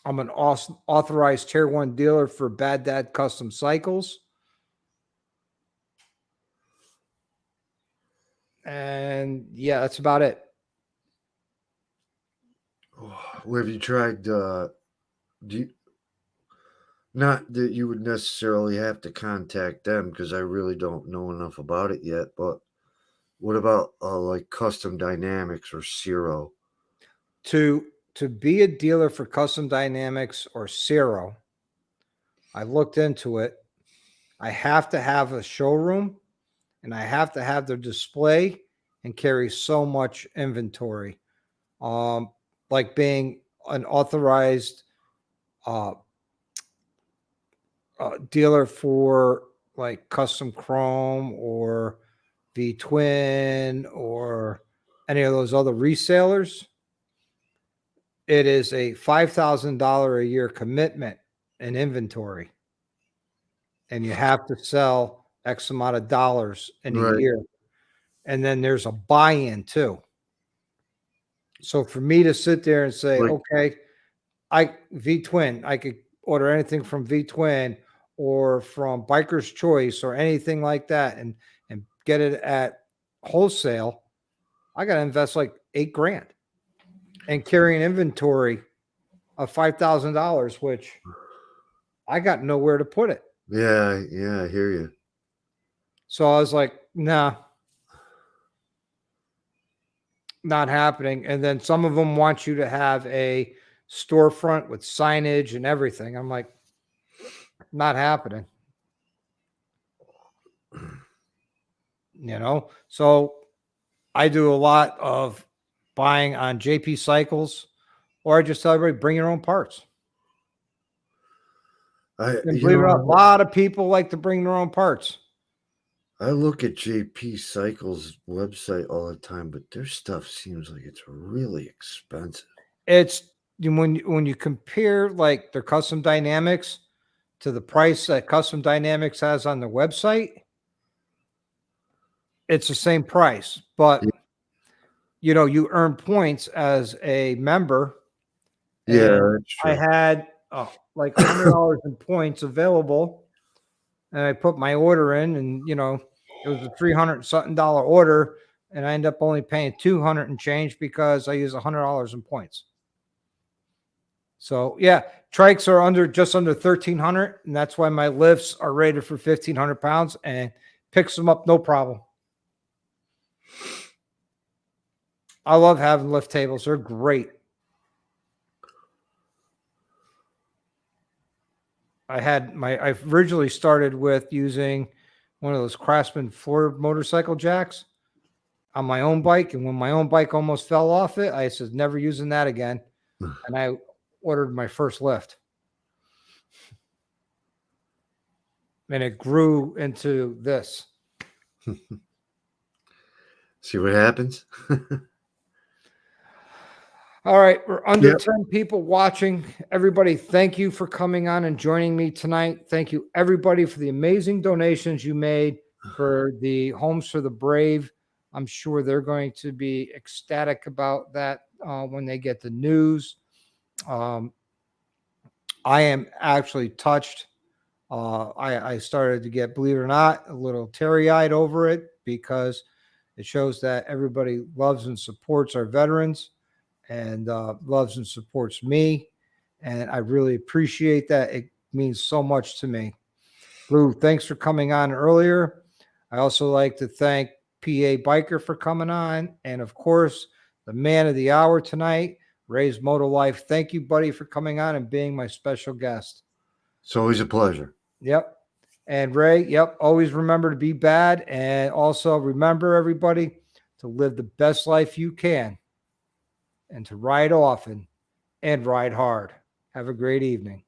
an authorized tier 1 dealer for Bad Dad Custom Cycles. And yeah, that's about it. Well, have you tried? Not that you would necessarily have to contact them because I really don't know enough about it yet. But what about like Custom Dynamics or Zero? To be a dealer for Custom Dynamics or Zero, I looked into it. I have to have a showroom and I have to have their display and carry so much inventory. Like being an authorized dealer for like Custom Chrome or V-Twin or any of those other resellers. It is a $5,000 a year commitment in inventory. And you have to sell X amount of dollars in a year. And then there's a buy-in too. So for me to sit there and say, okay, V-Twin, I could order anything from V-Twin or from Biker's Choice or anything like that and get it at wholesale, I got to invest like $8 grand and carry an inventory of $5,000, which I got nowhere to put it. Yeah, I hear you. So I was like, nah, not happening. And then some of them want you to have a storefront with signage and everything. I'm like, not happening. So I do a lot of buying on JP Cycles, or I just tell everybody, bring your own parts. And believe it or not, a lot of people like to bring their own parts. I look at JP Cycles website all the time, but their stuff seems like it's really expensive. It's when you compare like their Custom Dynamics to the price that Custom Dynamics has on their website, it's the same price, but you earn points as a member. Yeah, that's true. I had like $100 in points available, and I put my order in, and it was a $300 something order, and I end up only paying $200 and change because I use $100 in points. So yeah, trikes are just under 1,300, and that's why my lifts are rated for 1,500 pounds and picks them up no problem. I love having lift tables; they're great. I originally started with using one of those Craftsman floor motorcycle jacks on my own bike. And when my own bike almost fell off it, I said, never using that again. and I ordered my first lift. And it grew into this. See what happens? All right, we're under Yep. 10 people watching. Everybody, thank you for coming on and joining me tonight. Thank you, everybody, for the amazing donations you made for the Homes for the Brave. I'm sure they're going to be ecstatic about that when they get the news. I am actually touched. I started to get, believe it or not, a little teary-eyed over it because it shows that everybody loves and supports our veterans and loves and supports me. And I really appreciate that. It means so much to me. Lou, thanks for coming on earlier. I also like to thank PA Biker for coming on. And of course, the man of the hour tonight, Raysmotolife. Thank you, buddy, for coming on and being my special guest. It's always a pleasure. Yep. And Ray, yep, always remember to be bad. And also remember, everybody, to live the best life you can and to ride often and ride hard. Have a great evening.